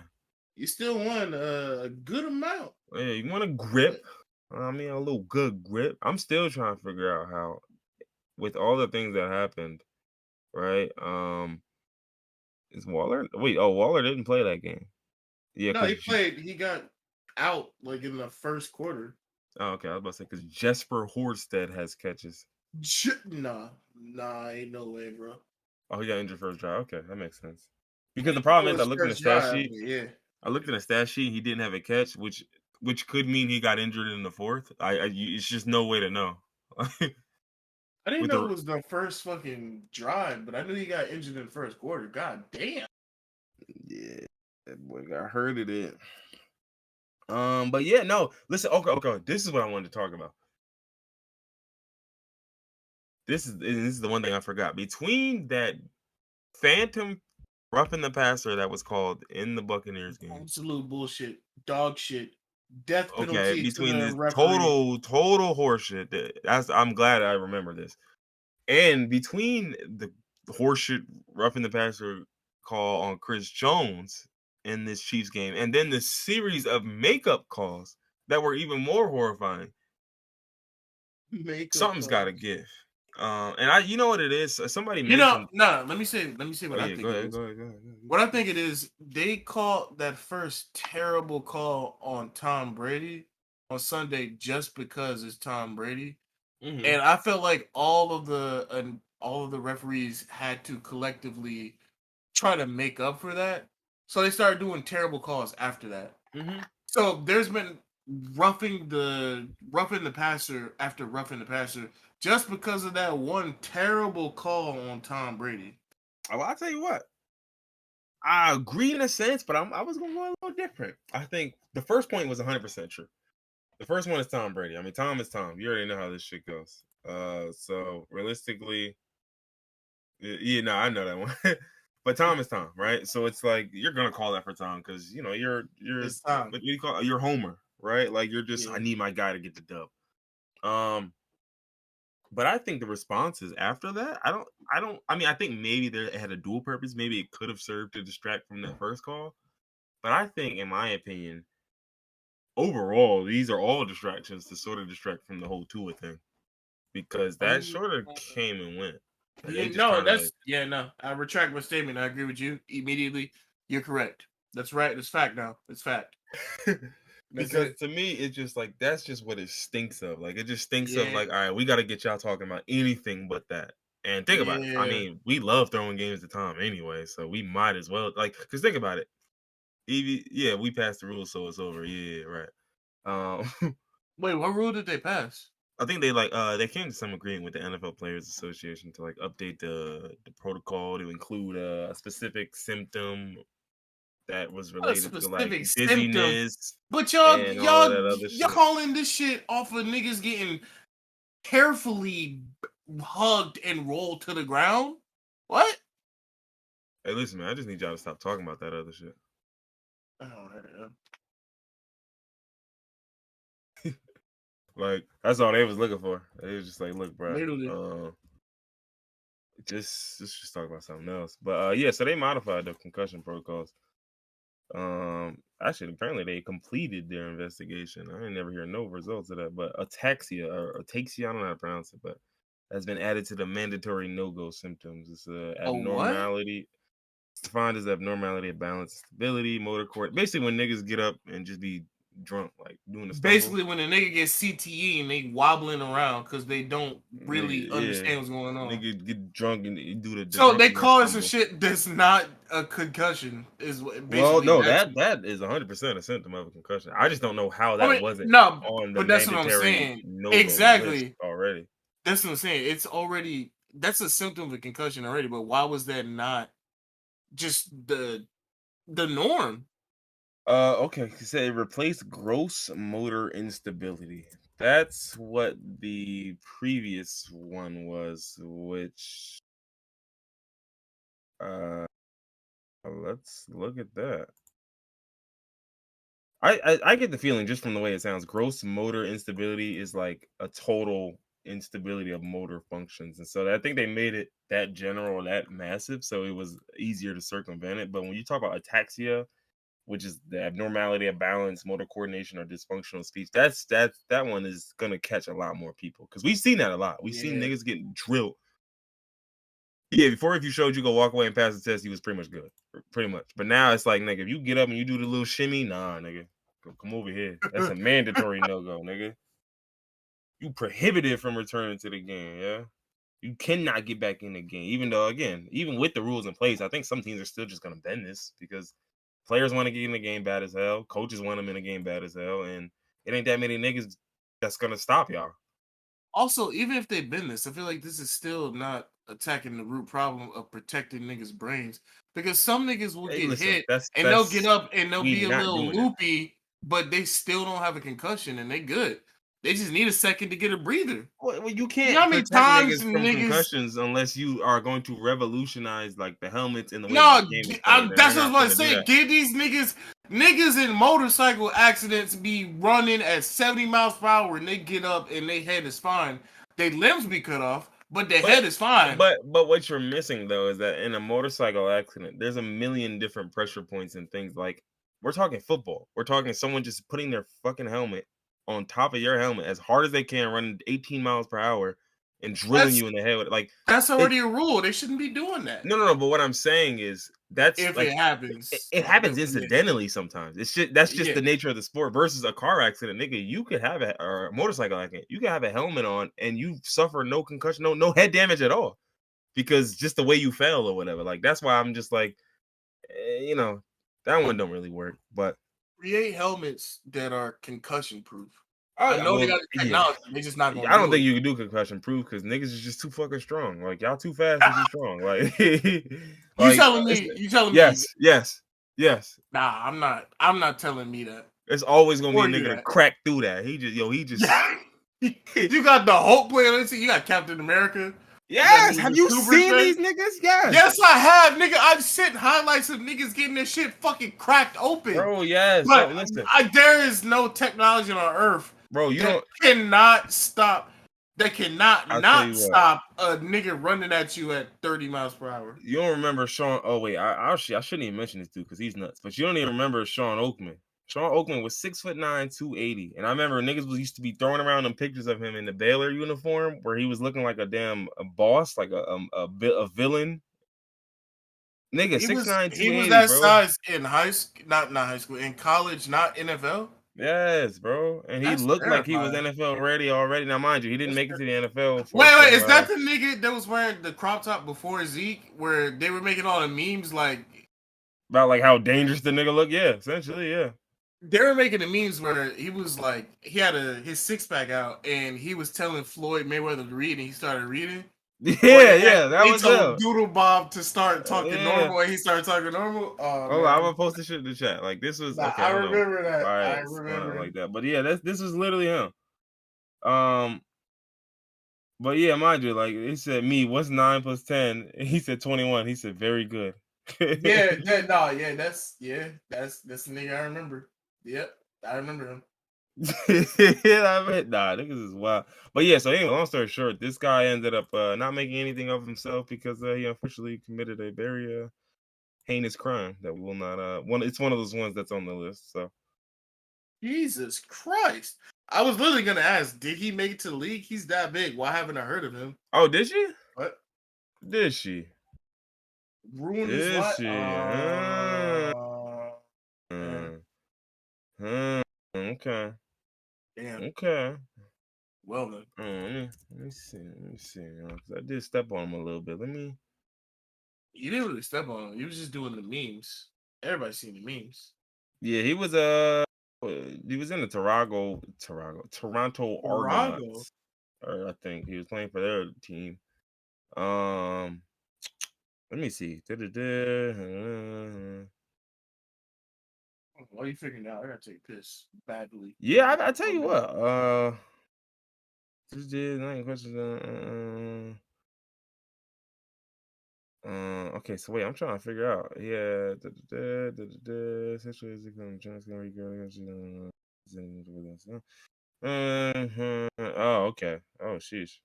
Speaker 1: you still won a good amount.
Speaker 2: Hey, you want a grip? I mean, a little good grip. I'm still trying to figure out how, with all the things that happened, right? Is Waller? Wait, Waller didn't play that game. Yeah,
Speaker 1: No,
Speaker 2: because
Speaker 1: he played. He got out like in the first quarter.
Speaker 2: oh, okay, I was about to say because Jesper Horsted has catches.
Speaker 1: Nah, ain't no way, bro.
Speaker 2: Oh, he got injured first drive. Okay, that makes sense.
Speaker 1: I
Speaker 2: Because
Speaker 1: mean,
Speaker 2: the problem
Speaker 1: it
Speaker 2: is, I
Speaker 1: was
Speaker 2: looked in the
Speaker 1: first
Speaker 2: stat
Speaker 1: drive,
Speaker 2: sheet.
Speaker 1: but yeah.
Speaker 2: I looked in the stat sheet. He didn't have a catch, which could mean he got injured in the fourth. It's just no way to know.
Speaker 1: I didn't
Speaker 2: With
Speaker 1: know
Speaker 2: the
Speaker 1: it was the first fucking drive, but I knew he got injured in the first quarter. God damn.
Speaker 2: yeah, that boy got hurt at it. But yeah, no. Listen, okay. This is what I wanted to talk about. This is the one thing I forgot. Between that phantom roughing the passer that was called in the Buccaneers game.
Speaker 1: Absolute bullshit. Dog shit. Death
Speaker 2: Okay,
Speaker 1: penalty to
Speaker 2: between
Speaker 1: the
Speaker 2: this
Speaker 1: referee.
Speaker 2: total horseshit. I'm glad I remember this. And between the horseshit roughing the passer call on Chris Jones in this Chiefs game, and then the series of makeup calls that were even more horrifying,
Speaker 1: Makeup
Speaker 2: something's got to
Speaker 1: calls.
Speaker 2: give. You know what it is? Somebody
Speaker 1: You know,
Speaker 2: mentioned.
Speaker 1: no, let me say
Speaker 2: Oh
Speaker 1: what I
Speaker 2: yeah,
Speaker 1: think it is.
Speaker 2: go ahead.
Speaker 1: What I think it is, they called that first terrible call on Tom Brady on Sunday just because it's Tom Brady.
Speaker 2: Mm-hmm.
Speaker 1: And I felt like all of the referees had to collectively try to make up for that. So they started doing terrible calls after that.
Speaker 2: Mm-hmm.
Speaker 1: So there's been roughing the passer after roughing the passer just because of that one terrible call on Tom Brady.
Speaker 2: Well, I'll tell you what. I agree in a sense, but I was going to go a little different. I think the first point was 100% true. The first one is Tom Brady. I mean, Tom is Tom. You already know how this shit goes. So realistically, yeah, no, I know that one. But Tom is Tom, right? So it's like you're gonna call that for Tom because you know you're
Speaker 1: It's Tom.
Speaker 2: what do you call it? You're Homer, right? Like you're just
Speaker 1: Yeah.
Speaker 2: I need my guy to get the dub. But I think the responses after that, I mean, I think maybe it had a dual purpose. Maybe it could have served to distract from that first call. But I think, in my opinion, overall, these are all distractions to sort of distract from the whole Tua thing. Because that sort of came and went. Like, they just kind of like
Speaker 1: no. I retract my statement. I agree with you immediately. You're correct. That's right. It's fact now. It's fact.
Speaker 2: because to me, it's just like that's just what it stinks of. Like it just stinks of
Speaker 1: Yeah.
Speaker 2: like, all right, we got to get y'all talking about anything but that. And think about it. I
Speaker 1: Yeah.
Speaker 2: mean, we love throwing games to Tom anyway, so we might as well because think about it. Yeah, we passed the rules, so it's over. Yeah, right.
Speaker 1: Wait, what rule did they pass?
Speaker 2: I think they came to some agreement with the NFL Players Association to like update the protocol to include a specific symptom that was
Speaker 1: Not a
Speaker 2: related to like
Speaker 1: specific symptom.
Speaker 2: dizziness
Speaker 1: But
Speaker 2: and all of that other
Speaker 1: y'all
Speaker 2: shit.
Speaker 1: calling this shit off of niggas getting carefully hugged and rolled to the ground? What?
Speaker 2: Hey, listen, man, I just need y'all to stop talking about that other shit.
Speaker 1: Oh,
Speaker 2: Like that's all they was looking for. They was just like, look, bro,
Speaker 1: literally.
Speaker 2: just talk about something else. But yeah, so they modified the concussion protocols. Actually, apparently they completed their investigation. I ain't never hear no results of that. But ataxia or ataxia, I don't know how to pronounce it, but has been added to the mandatory no-go symptoms. It's abnormality. It's defined as abnormality of balance, stability, motor cord. Basically, when niggas get up and just be drunk, like doing the stumble.
Speaker 1: Basically, when a nigga gets CTE and they wobbling around because they don't really understand what's going on.
Speaker 2: Nigga get drunk and do the
Speaker 1: so they call it
Speaker 2: stumble.
Speaker 1: some shit that's not a concussion. Is basically
Speaker 2: well, no, that is 100% a symptom of a concussion. I just don't know how that wasn't on the
Speaker 1: but that's what I'm
Speaker 2: mandatory
Speaker 1: saying.
Speaker 2: no-go
Speaker 1: Exactly
Speaker 2: list already.
Speaker 1: That's what I'm saying. It's already that's a symptom of a concussion already. But why was that not just the norm?
Speaker 2: Okay. He said it replaced gross motor instability. That's what the previous one was, which let's look at that. I get the feeling just from the way it sounds. Gross motor instability is like a total instability of motor functions, and so I think they made it that general, that massive, so it was easier to circumvent it. But when you talk about ataxia, which is the abnormality of balance, motor coordination, or dysfunctional speech, that one is gonna catch a lot more people because we've seen that a lot. We've seen
Speaker 1: Yeah.
Speaker 2: niggas getting drilled. Yeah, before if you showed you go walk away and pass the test, he was pretty much good, pretty much. But now it's like, nigga, if you get up and you do the little shimmy, nah, nigga, come over here. That's a mandatory no go, nigga. You prohibited from returning to the game. Yeah, you cannot get back in the game. Even though, again, even with the rules in place, I think some teams are still just gonna bend this because players want to get in the game bad as hell, coaches want them in the game bad as hell, and it ain't that many niggas that's gonna stop y'all.
Speaker 1: Also, even if they've been this, I feel like this is still not attacking the root problem of protecting niggas' brains. Because some niggas will
Speaker 2: Hey,
Speaker 1: get
Speaker 2: listen,
Speaker 1: hit and they'll get
Speaker 2: that's
Speaker 1: up and they'll
Speaker 2: we
Speaker 1: be a
Speaker 2: not
Speaker 1: little
Speaker 2: doing that.
Speaker 1: loopy, but they still don't have a concussion and they good. They just need a second to get a breather.
Speaker 2: Well, you
Speaker 1: You know
Speaker 2: can't
Speaker 1: how many
Speaker 2: protect
Speaker 1: times
Speaker 2: niggas from
Speaker 1: niggas.
Speaker 2: concussions unless you are going to revolutionize like the helmets and the way that
Speaker 1: No,
Speaker 2: the game is played, and they're
Speaker 1: that's what I
Speaker 2: not
Speaker 1: was about
Speaker 2: going
Speaker 1: to
Speaker 2: to do
Speaker 1: say.
Speaker 2: that.
Speaker 1: Give these niggas in motorcycle accidents be running at 70 miles per hour and they get up and their head is fine. Their limbs be cut off, but their
Speaker 2: But
Speaker 1: head is fine.
Speaker 2: but what you're missing though is that in a motorcycle accident, there's a million different pressure points and things. Like we're talking football. We're talking someone just putting their fucking helmet on top of your helmet as hard as they can, running 18 miles per hour and drilling
Speaker 1: That's
Speaker 2: you in the head with like
Speaker 1: that's
Speaker 2: it.
Speaker 1: already a rule. They shouldn't be doing that.
Speaker 2: No. But what I'm saying is that's
Speaker 1: If
Speaker 2: like
Speaker 1: it happens,
Speaker 2: it happens
Speaker 1: then yeah.
Speaker 2: incidentally sometimes. It's just that's just
Speaker 1: Yeah.
Speaker 2: the nature of the sport versus a car accident, nigga. You could have or a motorcycle accident. You could have a helmet on and you suffer no concussion, no head damage at all because just the way you fell or whatever. Like that's why I'm just like, that one don't really work. But
Speaker 1: Create helmets that are concussion proof. I
Speaker 2: I
Speaker 1: know they
Speaker 2: well,
Speaker 1: got the
Speaker 2: yeah.
Speaker 1: technology. They're just not gonna
Speaker 2: I don't
Speaker 1: do
Speaker 2: think
Speaker 1: it.
Speaker 2: you can do concussion proof because niggas is just too fucking strong. Like y'all too fast and too strong. Like,
Speaker 1: You
Speaker 2: like
Speaker 1: telling me? You telling me?
Speaker 2: yes.
Speaker 1: Nah, I'm not. I'm not telling me that.
Speaker 2: It's always gonna be a
Speaker 1: Or you
Speaker 2: nigga to
Speaker 1: that.
Speaker 2: crack through that. He just.
Speaker 1: Yeah. You got the Hulk player. Let's see. You got Captain America. That
Speaker 2: Yes,
Speaker 1: nigga
Speaker 2: have
Speaker 1: with
Speaker 2: you
Speaker 1: super
Speaker 2: seen these
Speaker 1: strength.
Speaker 2: niggas? Yes,
Speaker 1: Yes, I have, nigga. I've sent highlights of niggas getting their shit fucking cracked open.
Speaker 2: bro. Yes, bro.
Speaker 1: But
Speaker 2: Listen,
Speaker 1: there is no technology on Earth
Speaker 2: bro. You
Speaker 1: that
Speaker 2: don't.
Speaker 1: cannot stop. That cannot
Speaker 2: I'll tell
Speaker 1: not
Speaker 2: you what.
Speaker 1: stop a nigga running at you at 30 miles per hour.
Speaker 2: You don't remember Sean? Oh wait, I shouldn't even mention this dude because he's nuts. But you don't even remember Sean Oakman. Sean Oakman was 6'9", 280, and I remember niggas used to be throwing around them pictures of him in the Baylor uniform where he was looking like a boss, like a villain. Nigga,
Speaker 1: He
Speaker 2: six
Speaker 1: was
Speaker 2: nine,
Speaker 1: he
Speaker 2: two
Speaker 1: was
Speaker 2: eighty,
Speaker 1: that
Speaker 2: bro.
Speaker 1: size in high school, not high school, in college, not NFL.
Speaker 2: Yes, bro. And he
Speaker 1: That's
Speaker 2: looked like he was
Speaker 1: terrifying.
Speaker 2: NFL ready already. Now, mind you, he didn't
Speaker 1: That's
Speaker 2: make it to the NFL
Speaker 1: wait, is that the nigga that was wearing the crop top before Zeke, where they were making all the memes like
Speaker 2: about like how dangerous the nigga looked. Yeah, essentially, yeah.
Speaker 1: they were making the memes where he was like he had his six pack out and he was telling Floyd Mayweather to read and he started reading. Or
Speaker 2: Yeah, that
Speaker 1: he
Speaker 2: was
Speaker 1: told
Speaker 2: him.
Speaker 1: Doodle Bob to start talking
Speaker 2: Yeah.
Speaker 1: normal and he started talking normal. Oh
Speaker 2: Oh, I'm
Speaker 1: man.
Speaker 2: gonna post this shit in the chat. Like this was
Speaker 1: Nah,
Speaker 2: okay.
Speaker 1: I
Speaker 2: Hold on.
Speaker 1: remember that.
Speaker 2: Why
Speaker 1: I
Speaker 2: it's going on
Speaker 1: remember.
Speaker 2: like that? But yeah, this was literally him. Um, but yeah, mind you, like he said, me, what's 9 plus 10? He said 21. He said very good.
Speaker 1: Yeah, that's that's the nigga I remember. Yep, I remember him.
Speaker 2: I mean, nah, niggas is wild. But yeah, so anyway, long story short, this guy ended up not making anything of himself because he unfortunately committed a very heinous crime that we will not it's one of those ones that's on the list. So
Speaker 1: Jesus Christ. I was literally gonna ask, did he make it to the league? He's that big. Why haven't I heard of him?
Speaker 2: oh, did she?
Speaker 1: What?
Speaker 2: Did she?
Speaker 1: Ruined his
Speaker 2: Did
Speaker 1: life?
Speaker 2: she?
Speaker 1: Man.
Speaker 2: Okay.
Speaker 1: Damn.
Speaker 2: Okay.
Speaker 1: Well then.
Speaker 2: Let me see. 'Cause I did step on him a little bit. Let me.
Speaker 1: You didn't really step on him. You was just doing the memes. Everybody's seen the memes.
Speaker 2: Yeah, he was in the Toronto
Speaker 1: Toronto.
Speaker 2: Argonauts, or I think he was playing for their team. Let me see.
Speaker 1: While you figuring it out, I gotta take a piss badly.
Speaker 2: Yeah, I tell you what. Just did 9 questions. Okay, so wait, I'm trying to figure out. Yeah, sexual is oh, okay. Oh, sheesh.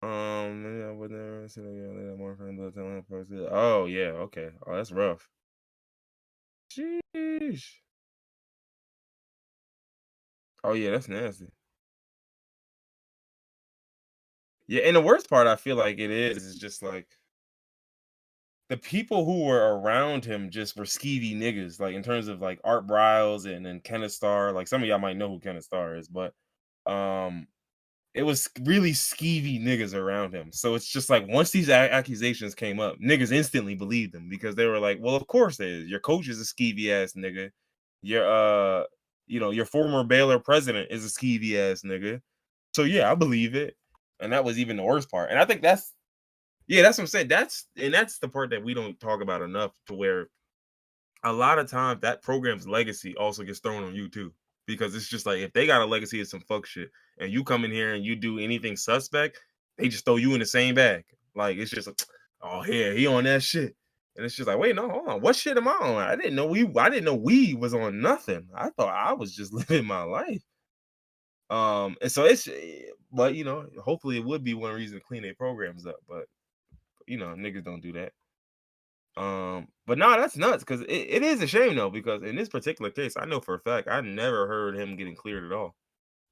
Speaker 2: Yeah, I would never say that more friends telling person. Oh, yeah, okay. Oh, that's rough. Sheesh. Oh, yeah, that's nasty. Yeah, and the worst part I feel like it is just like the people who were around him just were skeevy niggas, like in terms of like Art Briles and Kenneth Starr. Like some of y'all might know who Kenneth Starr is, but um it was really skeevy niggas around him. So it's just like once these accusations came up, niggas instantly believed them because they were like, well, of course it is. Your coach is a skeevy ass nigga. Your your former Baylor president is a skeevy ass nigga. So yeah, I believe it. And that was even the worst part. And I think that's that's what I'm saying. That's the part that we don't talk about enough to where a lot of times that program's legacy also gets thrown on you too. Because it's just like if they got a legacy of some fuck shit and you come in here and you do anything suspect, they just throw you in the same bag. Like it's just like, oh yeah, he on that shit. And it's just like, wait, no, hold on. What shit am I on? I didn't know we was on nothing. I thought I was just living my life. And so but hopefully it would be one reason to clean their programs up. But niggas don't do that. But no, that's nuts because it is a shame though, because in this particular case, I know for a fact I never heard him getting cleared at all.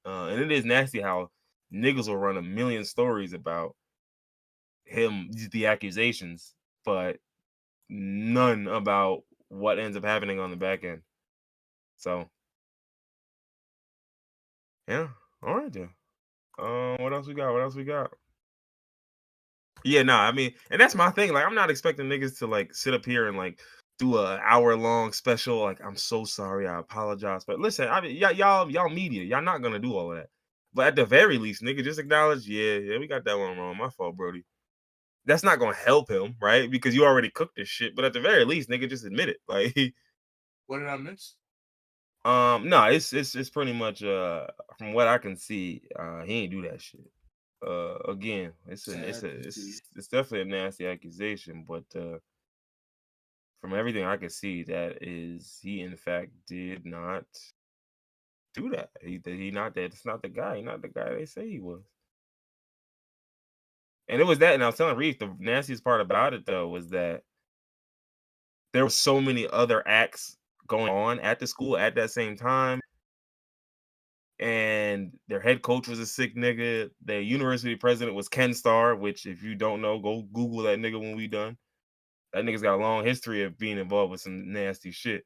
Speaker 2: And it is nasty how niggas will run a million stories about him, the accusations, but none about what ends up happening on the back end. So yeah, all right then. What else we got? What else we got? Yeah, no, I mean, and that's my thing. Like, I'm not expecting niggas to like sit up here and like do a hour long special. Like, I'm so sorry, I apologize. But listen, I mean, y'all media, y'all not gonna do all of that. But at the very least, nigga, just acknowledge, yeah, we got that one wrong. My fault, Brody. That's not gonna help him, right? Because you already cooked this shit. But at the very least, nigga, just admit it. Like,
Speaker 1: What did I miss?
Speaker 2: no, it's pretty much from what I can see, he ain't do that shit. Again,
Speaker 1: Sad to see.
Speaker 2: it's definitely a nasty accusation, but from everything I can see, that is he in fact did not do that. He not that. It's not the guy. He not the guy they say he was. And it was that. And I was telling Reef, the nastiest part about it though was that there were so many other acts going on at the school at that same time. And their head coach was a sick nigga. Their university president was Ken Starr, which if you don't know, go Google that nigga when we done. That nigga's got a long history of being involved with some nasty shit.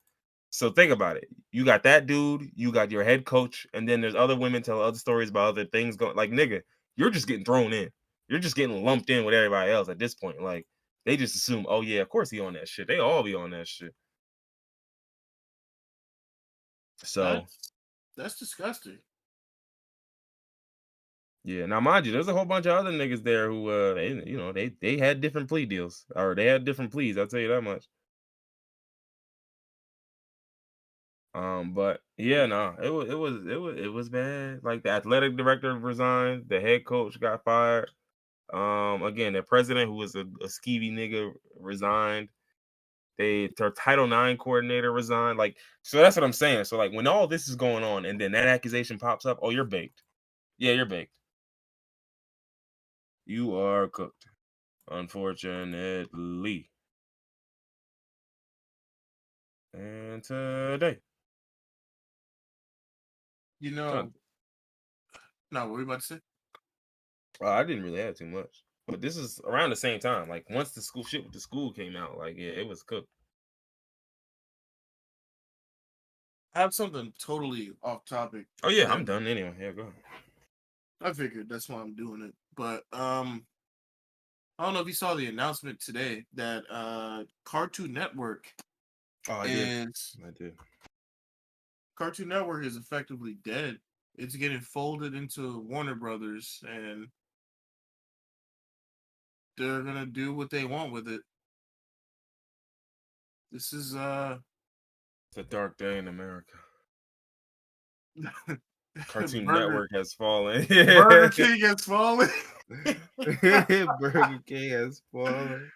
Speaker 2: So think about it. You got that dude, you got your head coach, and then there's other women tell other stories about other things going. Like nigga, you're just getting thrown in. You're just getting lumped in with everybody else at this point. Like they just assume, oh yeah, of course he on that shit. They all be on that shit. So
Speaker 1: That's disgusting.
Speaker 2: yeah, now mind you, there's a whole bunch of other niggas there who they had different plea deals or they had different pleas. I'll tell you that much. But yeah, no, it was bad. Like the athletic director resigned, the head coach got fired. Again, the president, who was a skeevy nigga, resigned. Their Title IX coordinator resigned. Like, so that's what I'm saying. So like when all this is going on and then that accusation pops up, oh, you're baked. Yeah, you're baked. You are cooked. Unfortunately. And today.
Speaker 1: You
Speaker 2: Huh.
Speaker 1: know, now what were you about to say?
Speaker 2: I didn't really have too much. But this is around the same time. Like once the school shit with the school came out, like yeah, it was cooked.
Speaker 1: I have something totally off topic
Speaker 2: Oh yeah,
Speaker 1: that
Speaker 2: I'm done anyway. Yeah, go ahead.
Speaker 1: I figured that's why I'm doing it. But I don't know if you saw the announcement today that Cartoon Network
Speaker 2: Oh, I did.
Speaker 1: is
Speaker 2: I did.
Speaker 1: Cartoon Network is effectively dead. It's getting folded into Warner Brothers, and they're gonna do what they want with it. This is
Speaker 2: It's a dark day in America. Cartoon
Speaker 1: Burger
Speaker 2: Network has fallen.
Speaker 1: Burger King has fallen.
Speaker 2: Burger King has fallen.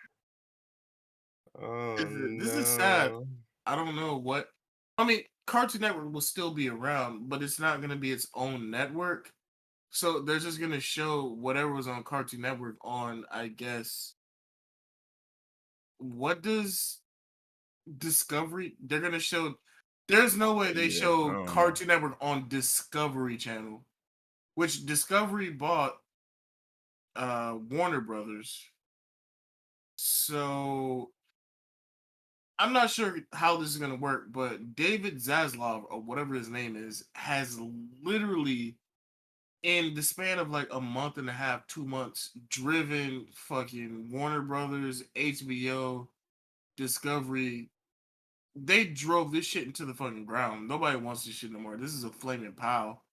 Speaker 2: Oh
Speaker 1: This is sad.
Speaker 2: no.
Speaker 1: I don't know what. I mean, Cartoon Network will still be around, but it's not gonna be its own network. So they're just gonna show whatever was on Cartoon Network on, I guess. What does Discovery? They're gonna show. There's no way they
Speaker 2: Yeah, I
Speaker 1: show
Speaker 2: don't know.
Speaker 1: Cartoon Network on Discovery Channel, which Discovery bought Warner Brothers. So I'm not sure how this is gonna work, but David Zaslav or whatever his name is has literally in the span of like a month and a half, 2 months, driven fucking Warner Brothers, HBO, Discovery. They drove this shit into the fucking ground. Nobody wants this shit no more. This is a flaming pile.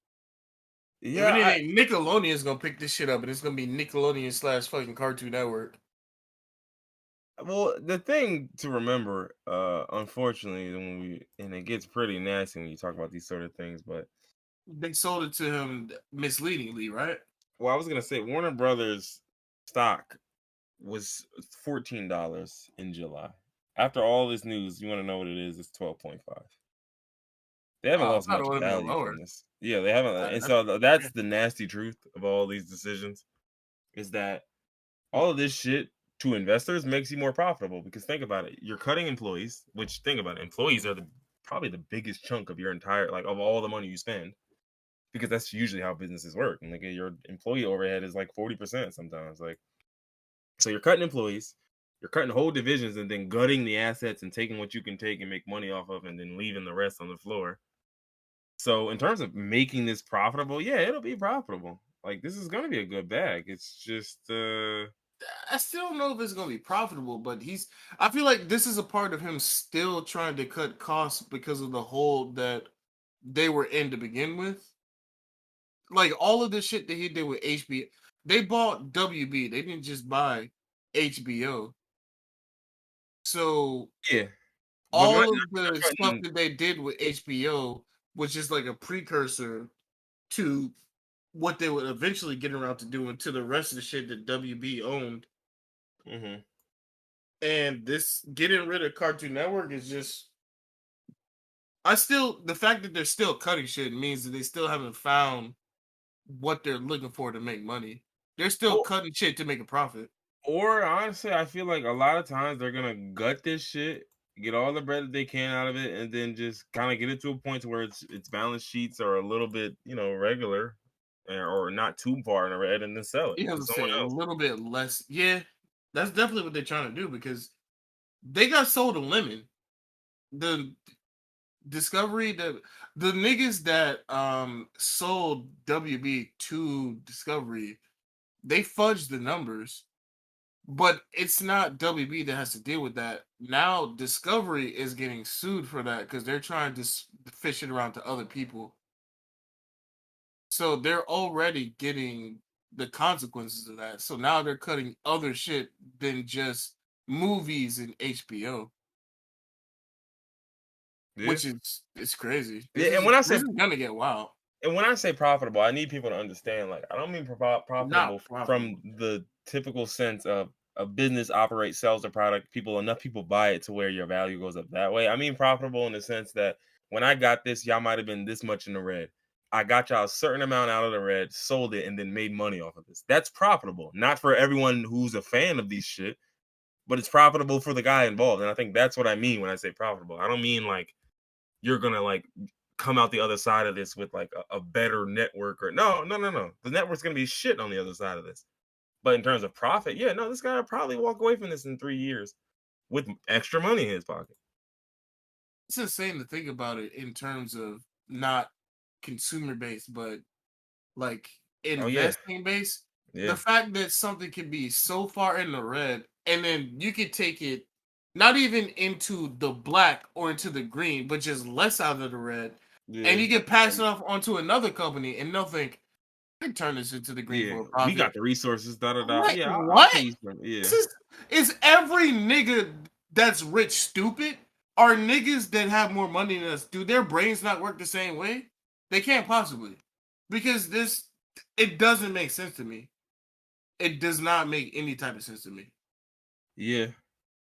Speaker 1: If
Speaker 2: Yeah,
Speaker 1: anything, Nickelodeon's gonna pick this shit up, and it's gonna be Nickelodeon slash fucking Cartoon Network.
Speaker 2: well, the thing to remember, unfortunately, and it gets pretty nasty when you talk about these sort of things, but
Speaker 1: They sold it to him misleadingly, right?
Speaker 2: well, I was gonna say Warner Brothers stock was $14 in July. After all this news, you want to know what it is? It's 12.5. They haven't
Speaker 1: Oh, I
Speaker 2: lost
Speaker 1: thought it
Speaker 2: much
Speaker 1: would have been
Speaker 2: value
Speaker 1: lower.
Speaker 2: from this. Yeah, they haven't, and
Speaker 1: That's
Speaker 2: so
Speaker 1: okay.
Speaker 2: that's the nasty truth of all these decisions is that all of this shit to investors makes you more profitable because think about it, you're cutting employees, which think about it, employees are the probably the biggest chunk of your entire like of all the money you spend because that's usually how businesses work. And like your employee overhead is like 40% sometimes. Like so you're cutting employees, you're cutting whole divisions and then gutting the assets and taking what you can take and make money off of and then leaving the rest on the floor. So in terms of making this profitable, yeah, it'll be profitable. Like this is gonna be a good bag. It's just
Speaker 1: I still don't know if it's gonna be profitable, but I feel like this is a part of him still trying to cut costs because of the hole that they were in to begin with. Like all of the shit that he did with HBO, they bought WB. They didn't just buy HBO. So
Speaker 2: yeah. But
Speaker 1: all
Speaker 2: not
Speaker 1: of the stuff
Speaker 2: cutting
Speaker 1: that they did with HBO was just like a precursor to what they would eventually get around to doing to the rest of the shit that WB owned.
Speaker 2: mhm.
Speaker 1: And this getting rid of Cartoon Network is just the fact that they're still cutting shit means that they still haven't found what they're looking for to make money. They're still
Speaker 2: Or,
Speaker 1: cutting shit to make a profit.
Speaker 2: or honestly, I feel like a lot of times they're gonna gut this shit, get all the bread that they can out of it, and then just kind of get it to a point to where its balance sheets are a little bit, regular, or not too far in the red, and then sell it
Speaker 1: You know what
Speaker 2: to
Speaker 1: I'm
Speaker 2: someone
Speaker 1: saying? A
Speaker 2: else.
Speaker 1: little bit less. Yeah, that's definitely what they're trying to do because they got sold a lemon. The Discovery, the niggas that sold WB to Discovery, they fudged the numbers. But it's not WB that has to deal with that. Now Discovery is getting sued for that because they're trying to fish it around to other people. So they're already getting the consequences of that. So now they're cutting other shit than just movies and HBO,
Speaker 2: Yeah,
Speaker 1: which is it's crazy.
Speaker 2: yeah.
Speaker 1: This is gonna get wild.
Speaker 2: And when I say profitable, I need people to understand. Like, I don't mean
Speaker 1: Not
Speaker 2: profitable from
Speaker 1: profitable.
Speaker 2: the typical sense of a business operates, sells a product, enough people buy it to where your value goes up that way. I mean profitable in the sense that when I got this, y'all might have been this much in the red. I got y'all a certain amount out of the red, sold it, and then made money off of this. That's profitable. Not for everyone who's a fan of these shit, but it's profitable for the guy involved. And I think that's what I mean when I say profitable. I don't mean like you're gonna like come out the other side of this with like a better network or no. The network's gonna be shit on the other side of this. But in terms of profit, yeah, no, this guy will probably walk away from this in 3 years with extra money in his pocket.
Speaker 1: It's insane to think about it in terms of not consumer based, but like
Speaker 2: Oh yeah,
Speaker 1: investing based. The
Speaker 2: yeah,
Speaker 1: fact that something can be so far in the red and then you could take it not even into the black or into the green, but just less out of the red, and
Speaker 2: yeah.
Speaker 1: you can pass
Speaker 2: And
Speaker 1: it off onto another company and they'll think, I turn this into the green
Speaker 2: Yeah,
Speaker 1: for a
Speaker 2: we
Speaker 1: profit.
Speaker 2: got the resources. Da da
Speaker 1: I'm
Speaker 2: da.
Speaker 1: like,
Speaker 2: Yeah, I'll
Speaker 1: what?
Speaker 2: pay you some. Yeah.
Speaker 1: This is every nigga that's rich stupid? Are niggas that have more money than us? Do their brains not work the same way? They can't possibly, because it doesn't make sense to me. It does not make any type of sense to me.
Speaker 2: Yeah.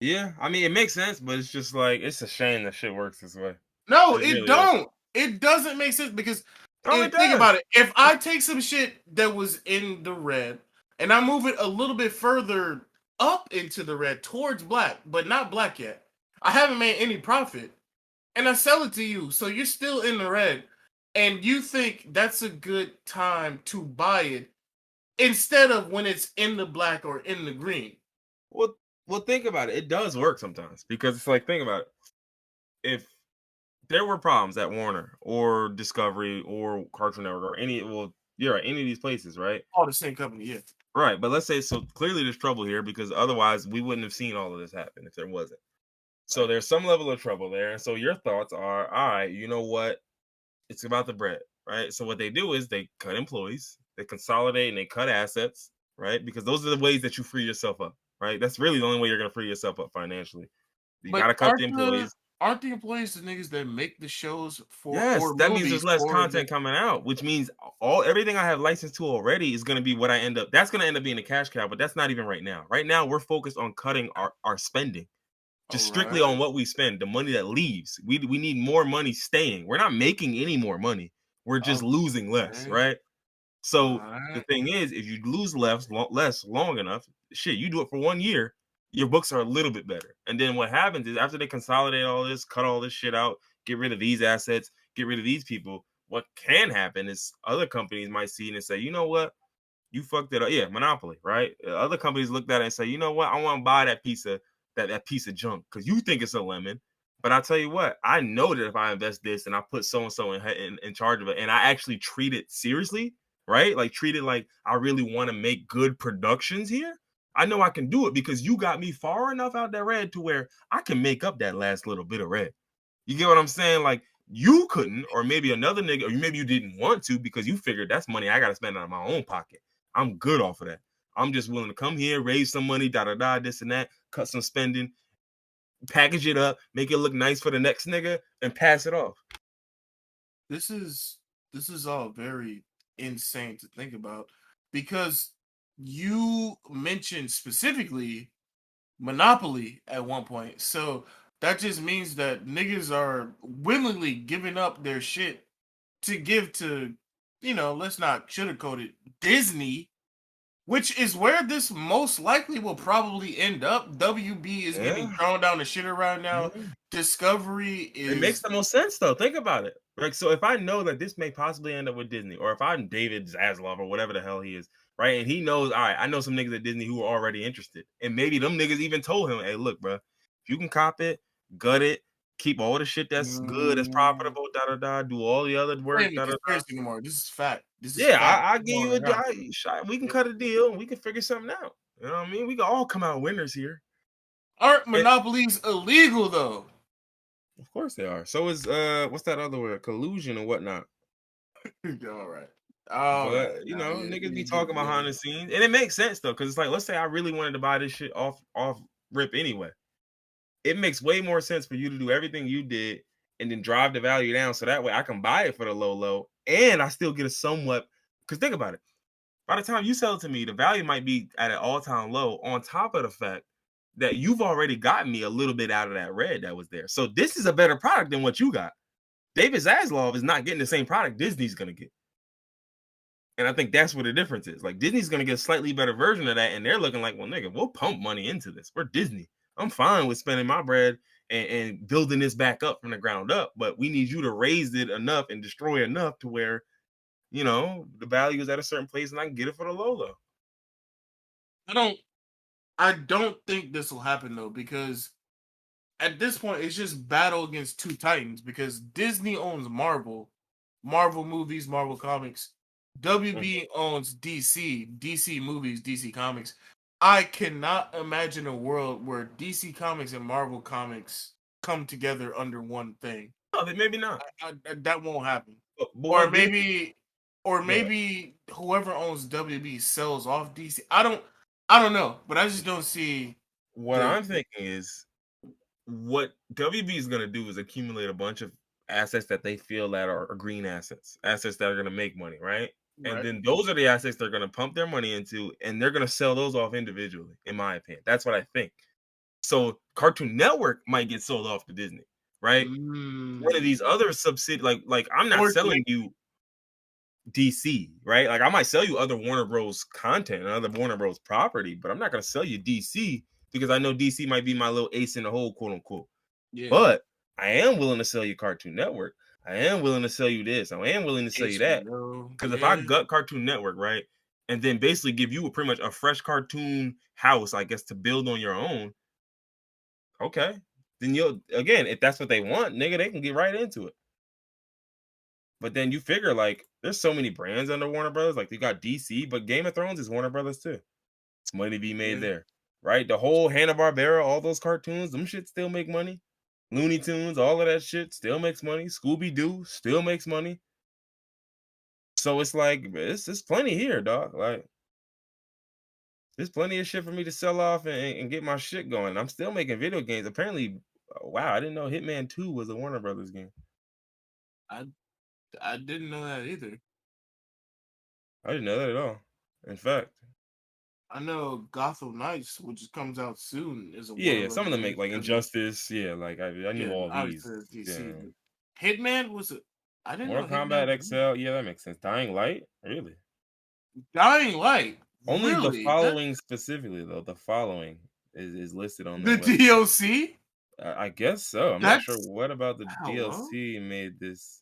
Speaker 2: Yeah. I mean, it makes sense, but it's just like it's a shame that shit works this way.
Speaker 1: No,
Speaker 2: It
Speaker 1: it
Speaker 2: really is.
Speaker 1: don't. It doesn't make sense because
Speaker 2: Oh, it
Speaker 1: think about
Speaker 2: does.
Speaker 1: it. If I take some shit that was in the red and I move it a little bit further up into the red towards black, but not black yet, I haven't made any profit, and I sell it to you, so you're still in the red, and you think that's a good time to buy it instead of when it's in the black or in the green.
Speaker 2: Well, think about it. It does work sometimes because it's like think about it. If there were problems at Warner or Discovery or Cartoon Network or you're right, any of these places, right?
Speaker 1: All the same company, yeah.
Speaker 2: Right, but let's say so clearly there's trouble here because otherwise we wouldn't have seen all of this happen if there wasn't. So
Speaker 1: Right.
Speaker 2: there's some level of trouble there. And so your thoughts are, all right, you know what? It's about the bread, right? So what they do is they cut employees, they consolidate and they cut assets, right? Because those are the ways that you free yourself up, right? That's really the only way you're gonna free yourself up financially. You
Speaker 1: But
Speaker 2: gotta cut the employees.
Speaker 1: aren't the employees the niggas that make the shows for
Speaker 2: Yes,
Speaker 1: or
Speaker 2: that means
Speaker 1: movies
Speaker 2: there's less
Speaker 1: for the
Speaker 2: content coming out, which means everything I have licensed to already is going to be what I end up. That's going to end up being a cash cow, but that's not even right now. Right now, we're focused on cutting our spending,
Speaker 1: all
Speaker 2: just strictly
Speaker 1: right,
Speaker 2: on what we spend, the money that leaves. We need more money staying. We're not making any more money. We're just losing less,
Speaker 1: okay,
Speaker 2: right?
Speaker 1: all
Speaker 2: So the
Speaker 1: right.
Speaker 2: thing is, if you lose less long enough, shit, you do it for 1 year, your books are a little bit better. And then what happens is after they consolidate all this, cut all this shit out, get rid of these assets, get rid of these people, what can happen is other companies might see it and say, you know what, you fucked it up. Yeah, monopoly, right? Other companies looked at it and say, you know what, I want to buy that piece of that piece of junk because you think it's a lemon. But I tell you what, I know that if I invest this and I put so and so in charge of it, and I actually treat it seriously, right? Like treat it like I really want to make good productions here. I know I can do it because you got me far enough out that red to where I can make up that last little bit of red. You get what I'm saying? Like you couldn't, or maybe another nigga, or maybe you didn't want to because you figured that's money I gotta spend out of my own pocket. I'm good off of that. I'm just willing to come here, raise some money, da da da, this and that, cut some spending, package it up, make it look nice for the next nigga, and pass it off.
Speaker 1: This is all very insane to think about because you mentioned specifically Monopoly at one point. So that just means that niggas are willingly giving up their shit to give to, let's not sugarcoat it, Disney, which is where this most likely will probably end up. WB is getting
Speaker 2: Yeah.
Speaker 1: thrown down the shitter right now.
Speaker 2: Yeah.
Speaker 1: Discovery
Speaker 2: It makes
Speaker 1: is
Speaker 2: the most sense though. Think about it. Like, so if I know that this may possibly end up with Disney, or if I'm David Zaslav or whatever the hell he is, right? And he knows, all right, I know some niggas at Disney who are already interested. And maybe them niggas even told him, hey, look, bro, if you can cop it, gut it, keep all the shit that's good, that's
Speaker 1: mm,
Speaker 2: profitable, da da da, do all the other
Speaker 1: not
Speaker 2: work,
Speaker 1: even
Speaker 2: da da da.
Speaker 1: conspiracy anymore. This is fact. This is
Speaker 2: Yeah,
Speaker 1: fact.
Speaker 2: I
Speaker 1: Come
Speaker 2: give you
Speaker 1: on
Speaker 2: a
Speaker 1: now.
Speaker 2: shot. We can cut a deal and we can figure something out. You know what I mean? We can all come out winners here.
Speaker 1: Aren't
Speaker 2: And
Speaker 1: monopolies illegal though?
Speaker 2: of course they are. So is what's that other word? Collusion or whatnot.
Speaker 1: All right. All right.
Speaker 2: But you
Speaker 1: Now
Speaker 2: know,
Speaker 1: you
Speaker 2: niggas be
Speaker 1: you get
Speaker 2: talking
Speaker 1: yeah.
Speaker 2: behind the scenes, and it makes sense though, because it's like, let's say I really wanted to buy this shit off rip anyway. It makes way more sense for you to do everything you did and then drive the value down, so that way I can buy it for the low, and I still get a somewhat. Because think about it, by the time you sell it to me, the value might be at an all-time low. On top of the fact that you've already gotten me a little bit out of that red that was there, so this is a better product than what you got. David Zaslav is not getting the same product Disney's gonna get. And I think that's where the difference is. Like Disney's gonna get a slightly better version of that, and they're looking like, well, nigga, we'll pump money into this. We're Disney. I'm fine with spending my bread and building this back up from the ground up, but we need you to raise it enough and destroy enough to where the value is at a certain place, and I can get it for the low.
Speaker 1: I don't I don't think this will happen though, because at this point it's just battle against two titans because Disney owns Marvel movies, Marvel comics.
Speaker 2: Mhm.
Speaker 1: WB owns DC movies, DC comics. I cannot imagine a world where DC comics and Marvel comics come together under one thing.
Speaker 2: No, maybe not.
Speaker 1: That won't happen.
Speaker 2: But
Speaker 1: Or
Speaker 2: what Disney?
Speaker 1: maybe or maybe whoever owns WB sells off DC. I don't know, but I just don't see
Speaker 2: What
Speaker 1: the
Speaker 2: I'm thinking is what WB is going to do is accumulate a bunch of assets that they feel that are green assets, assets that are going to make money, right? And
Speaker 1: right.
Speaker 2: then those are the assets they're going to pump their money into, and they're going to sell those off individually, in my opinion. That's what I think. So Cartoon Network might get sold off to Disney, right? One of these
Speaker 1: Mm.
Speaker 2: other like I'm not
Speaker 1: Or
Speaker 2: selling you DC, right? Like I might sell you other Warner Bros. Content and other Warner Bros. Property, but I'm not going to sell you DC because I know DC might be my little ace in the hole, quote unquote.
Speaker 1: yeah,
Speaker 2: But I am willing to sell you Cartoon Network. I am willing to sell you this. I am willing to sell you that.
Speaker 1: HBO,
Speaker 2: Because if I
Speaker 1: yeah,
Speaker 2: gut Cartoon Network, right, and then basically give you pretty much a fresh cartoon house, I guess, to build on your own, okay. Then you'll again, if that's what they want, nigga, they can get right into it. But then you figure like there's so many brands under Warner Brothers. Like you got DC, but Game of Thrones is Warner Brothers too. It's money to be made
Speaker 1: yeah.
Speaker 2: there. Right? The whole Hanna-Barbera, all those cartoons, them shit still make money. Looney Tunes, all of that shit still makes money. Scooby-Doo still makes money. So it's like it's plenty here, dog. Like there's plenty of shit for me to sell off and get my shit going. I'm still making video games. Apparently, wow, I didn't know Hitman 2 was a Warner Brothers game.
Speaker 1: I I didn't know that either.
Speaker 2: I didn't know that at all. In fact,
Speaker 1: I know Gotham Knights, which comes out soon, is a Warner
Speaker 2: yeah,
Speaker 1: Brothers
Speaker 2: some of them make
Speaker 1: game.
Speaker 2: like Injustice. Yeah, like I knew
Speaker 1: Yeah,
Speaker 2: all these.
Speaker 1: obviously it's DC.
Speaker 2: Yeah.
Speaker 1: But Hitman was a. I didn't know
Speaker 2: Mortal
Speaker 1: Hitman.
Speaker 2: Kombat XL, yeah, that makes sense. Dying Light, really?
Speaker 1: Dying Light,
Speaker 2: Only the
Speaker 1: really? That
Speaker 2: following specifically, though. The following is listed on their
Speaker 1: the
Speaker 2: website.
Speaker 1: DLC?
Speaker 2: I guess so. I'm not sure
Speaker 1: That's
Speaker 2: what about the
Speaker 1: hello.
Speaker 2: DLC made this.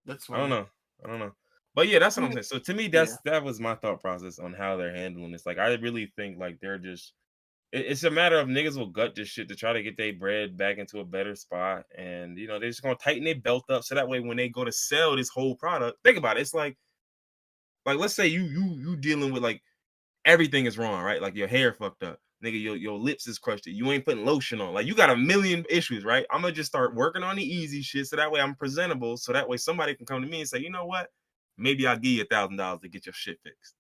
Speaker 1: That's
Speaker 2: I don't
Speaker 1: funny.
Speaker 2: know. I don't know. But yeah, that's
Speaker 1: I
Speaker 2: what I'm
Speaker 1: mean,
Speaker 2: saying. So to me,
Speaker 1: yeah,
Speaker 2: that was my thought process on how they're handling this. Like, I really think like they're just. It's a matter of niggas will gut this shit to try to get their bread back into a better spot, and they're just gonna tighten their belt up so that way when they go to sell this whole product, think about it. It's like let's say you dealing with like everything is wrong, right? Like your hair fucked up. Nigga, your lips is crushed. You ain't putting lotion on. Like you got a million issues, right? I'm gonna just start working on the easy shit so that way I'm presentable. So that way somebody can come to me and say, you know what? Maybe I'll give you $1,000 to get your shit fixed.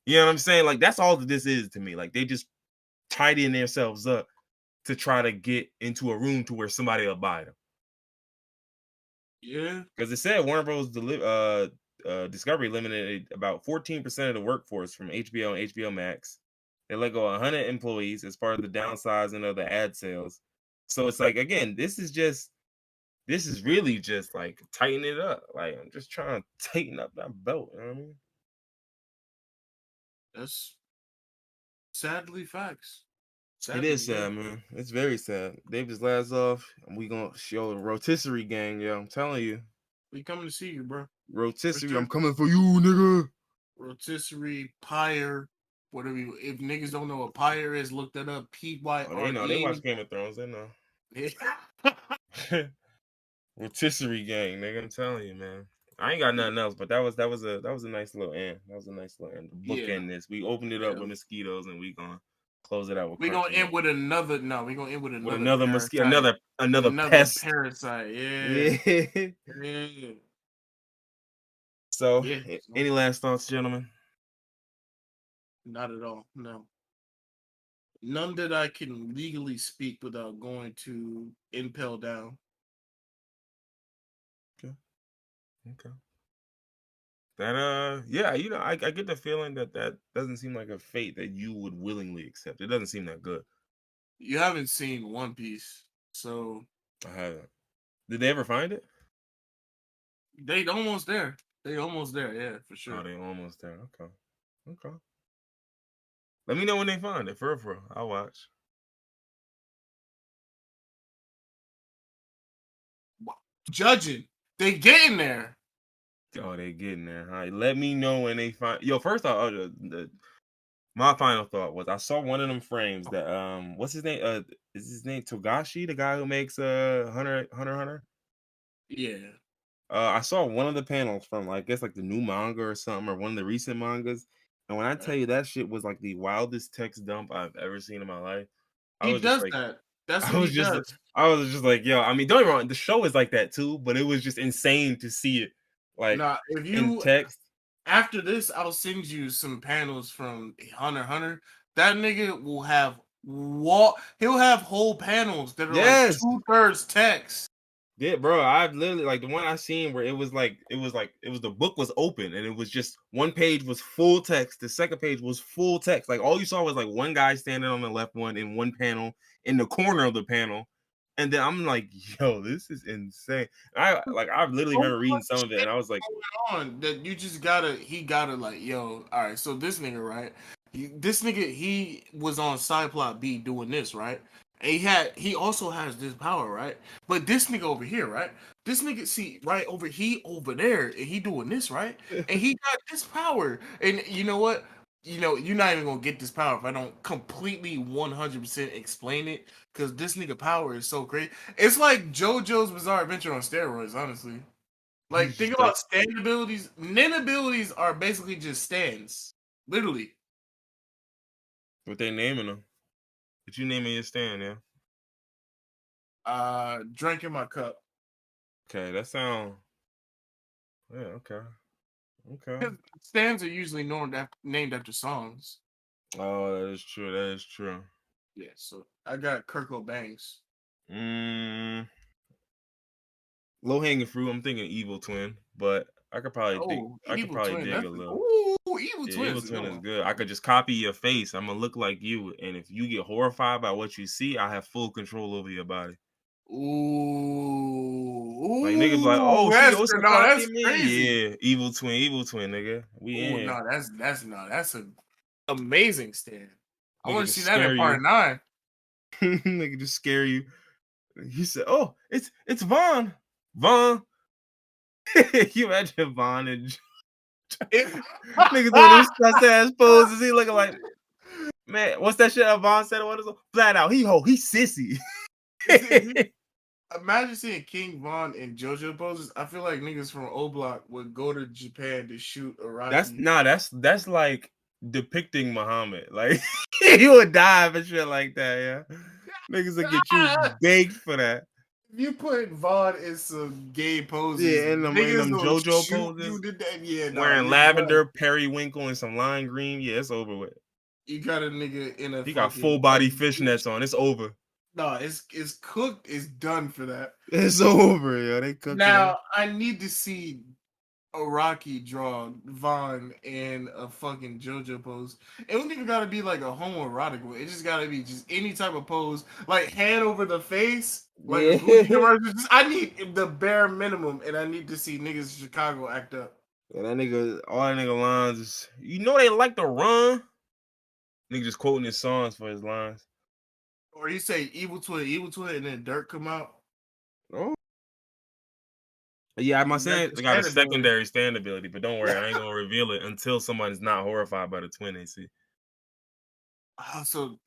Speaker 2: You know what I'm saying? Like that's all that this is to me. Like they just tidying themselves up to try to get into a room to where somebody will buy them.
Speaker 1: yeah.
Speaker 2: Because it said Warner Bros. Discovery eliminated about 14% of the workforce from HBO and HBO Max. They let go 100 employees as part of the downsizing of the ad sales. So it's like again, this is really just like tighten it up. Like I'm just trying to tighten up that belt. You know what I mean?
Speaker 1: That's sadly facts.
Speaker 2: It
Speaker 1: Sadly,
Speaker 2: is
Speaker 1: yeah.
Speaker 2: sad, man. It's very sad. David's last off, and we gonna show the rotisserie gang, yo. I'm telling you.
Speaker 1: We coming to see you, bro. For
Speaker 2: Rotisserie,
Speaker 1: sure.
Speaker 2: I'm coming for you, nigga.
Speaker 1: Rotisserie, Pyre, whatever. If niggas don't know what Pyre is, look that up.
Speaker 2: Oh, they know. They watch
Speaker 1: PYRE.
Speaker 2: Game of Thrones. They know.
Speaker 1: Yeah.
Speaker 2: Rotisserie gang, nigga. I'm telling you, man. I ain't got nothing else, but that was a nice little end. That was a nice little end.
Speaker 1: Yeah.
Speaker 2: Bookend this. We opened it up
Speaker 1: Yeah.
Speaker 2: with mosquitoes, and we gonna close it out with
Speaker 1: We gonna
Speaker 2: Cartoon
Speaker 1: end
Speaker 2: Network.
Speaker 1: with another. No, we gonna end with
Speaker 2: With
Speaker 1: another
Speaker 2: another mosquito,
Speaker 1: parasite.
Speaker 2: another
Speaker 1: Another
Speaker 2: pest.
Speaker 1: parasite. Yeah.
Speaker 2: Yeah.
Speaker 1: Yeah.
Speaker 2: So,
Speaker 1: Yeah.
Speaker 2: any last thoughts, gentlemen?
Speaker 1: Not at all. No. None that I can legally speak without going to impel down.
Speaker 2: Okay. Okay. That yeah, I get the feeling that doesn't seem like a fate that you would willingly accept. It doesn't seem that good.
Speaker 1: You haven't seen One Piece, so
Speaker 2: I haven't. Did they ever find it?
Speaker 1: they almost there. They almost there, yeah, for sure.
Speaker 2: Oh, they almost there. Okay. Okay. Let me know when they find it. For real. I'll watch.
Speaker 1: Judging, they getting there.
Speaker 2: Oh, they getting there. Huh? Let me know when they find. Yo, first off, my final thought was I saw one of them frames that what's his name? Is his name Togashi, the guy who makes Hunter?
Speaker 1: Yeah.
Speaker 2: I saw one of the panels from I guess like the new manga or something or one of the recent mangas, and when I tell
Speaker 1: Right.
Speaker 2: you that shit was like the wildest text dump I've ever seen in my life, I
Speaker 1: He
Speaker 2: was just
Speaker 1: does
Speaker 2: like,
Speaker 1: that. That's
Speaker 2: I
Speaker 1: what
Speaker 2: was
Speaker 1: he
Speaker 2: just,
Speaker 1: does.
Speaker 2: I was just like, yo, I mean, don't get me wrong, the show is like that too, but it was just insane to see it like
Speaker 1: Nah, if
Speaker 2: in
Speaker 1: you
Speaker 2: text.
Speaker 1: after this, I'll send you some panels from Hunter x Hunter. That nigga will have he'll have whole panels that are like
Speaker 2: Yes.
Speaker 1: 2/3 text.
Speaker 2: Yeah, bro. I've literally like the one I seen where it was the book was open and it was just one page was full text, the second page was full text. Like all you saw was like one guy standing on the left one in one panel in the corner of the panel. And then I'm like, yo, this is insane. I've literally
Speaker 1: So
Speaker 2: remember reading
Speaker 1: much
Speaker 2: some of it
Speaker 1: shit
Speaker 2: and I was like,
Speaker 1: going on that you just he gotta like, yo, all right, so this nigga, right? He was on side plot B doing this, right? And he also has this power, right? But this nigga over here, right? This nigga see right over over there, and he doing this, right? And he got this power. And you know what? You know, you're not even gonna get this power if I don't completely 100% explain it. Cause this nigga power is so great. It's like JoJo's Bizarre Adventure on steroids, honestly. Like,
Speaker 2: he's
Speaker 1: think
Speaker 2: just like,
Speaker 1: about stand abilities. Nin abilities are basically just stands. Literally.
Speaker 2: what they naming them? What you naming your stand, yeah?
Speaker 1: Drink in my cup.
Speaker 2: Okay, that sound yeah, okay.
Speaker 1: Stands are usually named after songs.
Speaker 2: Oh, that is true. That is true.
Speaker 1: Yeah, so I got Kurt Bangs.
Speaker 2: Mm, low hanging fruit. I'm thinking Evil Twin, but I could probably dig.
Speaker 1: Oh,
Speaker 2: I could
Speaker 1: Evil
Speaker 2: probably
Speaker 1: Twin.
Speaker 2: dig
Speaker 1: That's
Speaker 2: a little.
Speaker 1: Evil
Speaker 2: Yeah,
Speaker 1: Twin
Speaker 2: Evil
Speaker 1: is a good
Speaker 2: Twin is
Speaker 1: one.
Speaker 2: good. I could just copy your face. I'm gonna look like you, and if you get horrified by what you see, I have full control over your body. Like niggas be like, oh, she
Speaker 1: That's
Speaker 2: also
Speaker 1: no, that's
Speaker 2: copying me.
Speaker 1: crazy.
Speaker 2: Yeah, Evil Twin, nigga. We in
Speaker 1: Oh
Speaker 2: here.
Speaker 1: no, that's an amazing stand. I
Speaker 2: Nigga
Speaker 1: want to
Speaker 2: just
Speaker 1: see that in
Speaker 2: scare you.
Speaker 1: part 9.
Speaker 2: Nigga just scare you. He said, "Oh, it's Vaughn. Vaughn." You imagine Vaughn and nigga doing them sus ass poses. He looking like, man, what's that shit Vaughn said? What is it? Flat out, he sissy.
Speaker 1: Imagine seeing King Von and JoJo poses. I feel like niggas from O Block would go to Japan to shoot Iraqi.
Speaker 2: That's like depicting Muhammad. Like he would die for shit like that. Yeah, niggas would get you baked for that.
Speaker 1: If you put Vaughn in some gay poses,
Speaker 2: Yeah, in
Speaker 1: niggas
Speaker 2: them
Speaker 1: will
Speaker 2: JoJo
Speaker 1: shoot you
Speaker 2: poses,
Speaker 1: to death. Yeah, nah,
Speaker 2: wearing
Speaker 1: you're done.
Speaker 2: lavender, periwinkle, and some lime green. Yeah, it's over with.
Speaker 1: You got a nigga in a
Speaker 2: He got full
Speaker 1: fucking
Speaker 2: body fishnets on. It's over.
Speaker 1: nah, it's cooked. It's done for that.
Speaker 2: It's over, yo. They cooking it.
Speaker 1: Now I need to see Iraqi draw Vaughn in a fucking JoJo pose. It don't even gotta be like a homoerotic one. It just gotta be just any type of pose, like hand over the face, like a Gucci
Speaker 2: Yeah.
Speaker 1: commercial. I need the bare minimum, and I need to see niggas in Chicago act up.
Speaker 2: Yeah, that nigga, all that nigga lines is, they like to run. Nigga just quoting his songs for his lines.
Speaker 1: Or you say evil twin, and then Dirt come out.
Speaker 2: Oh. Yeah, I'm
Speaker 1: You
Speaker 2: not
Speaker 1: got
Speaker 2: saying
Speaker 1: the
Speaker 2: they got a
Speaker 1: stand ability.
Speaker 2: secondary stand ability, but don't worry, I ain't gonna reveal it until somebody's not horrified by the twin they see.
Speaker 1: So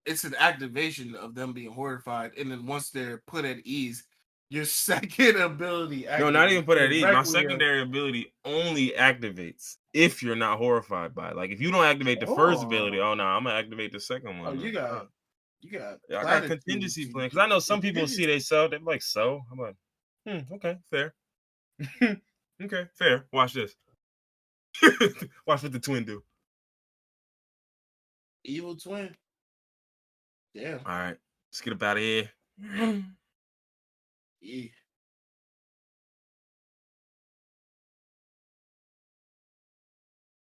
Speaker 1: it's an activation of them being horrified, and then once they're put at ease, your second ability activates.
Speaker 2: No, not even put at ease. My
Speaker 1: directly
Speaker 2: secondary ability only activates if you're not horrified by it. Like if you don't activate the first ability, oh no, I'm gonna activate the second one.
Speaker 1: Oh, you got
Speaker 2: Yeah, I got
Speaker 1: platitudes.
Speaker 2: contingency plan because I know some people see they sell. They're like, so I'm like, okay, fair. Okay, fair. Watch this. Watch what the twin do.
Speaker 1: Evil twin. Damn.
Speaker 2: All right, let's get up out of here.
Speaker 1: Yeah.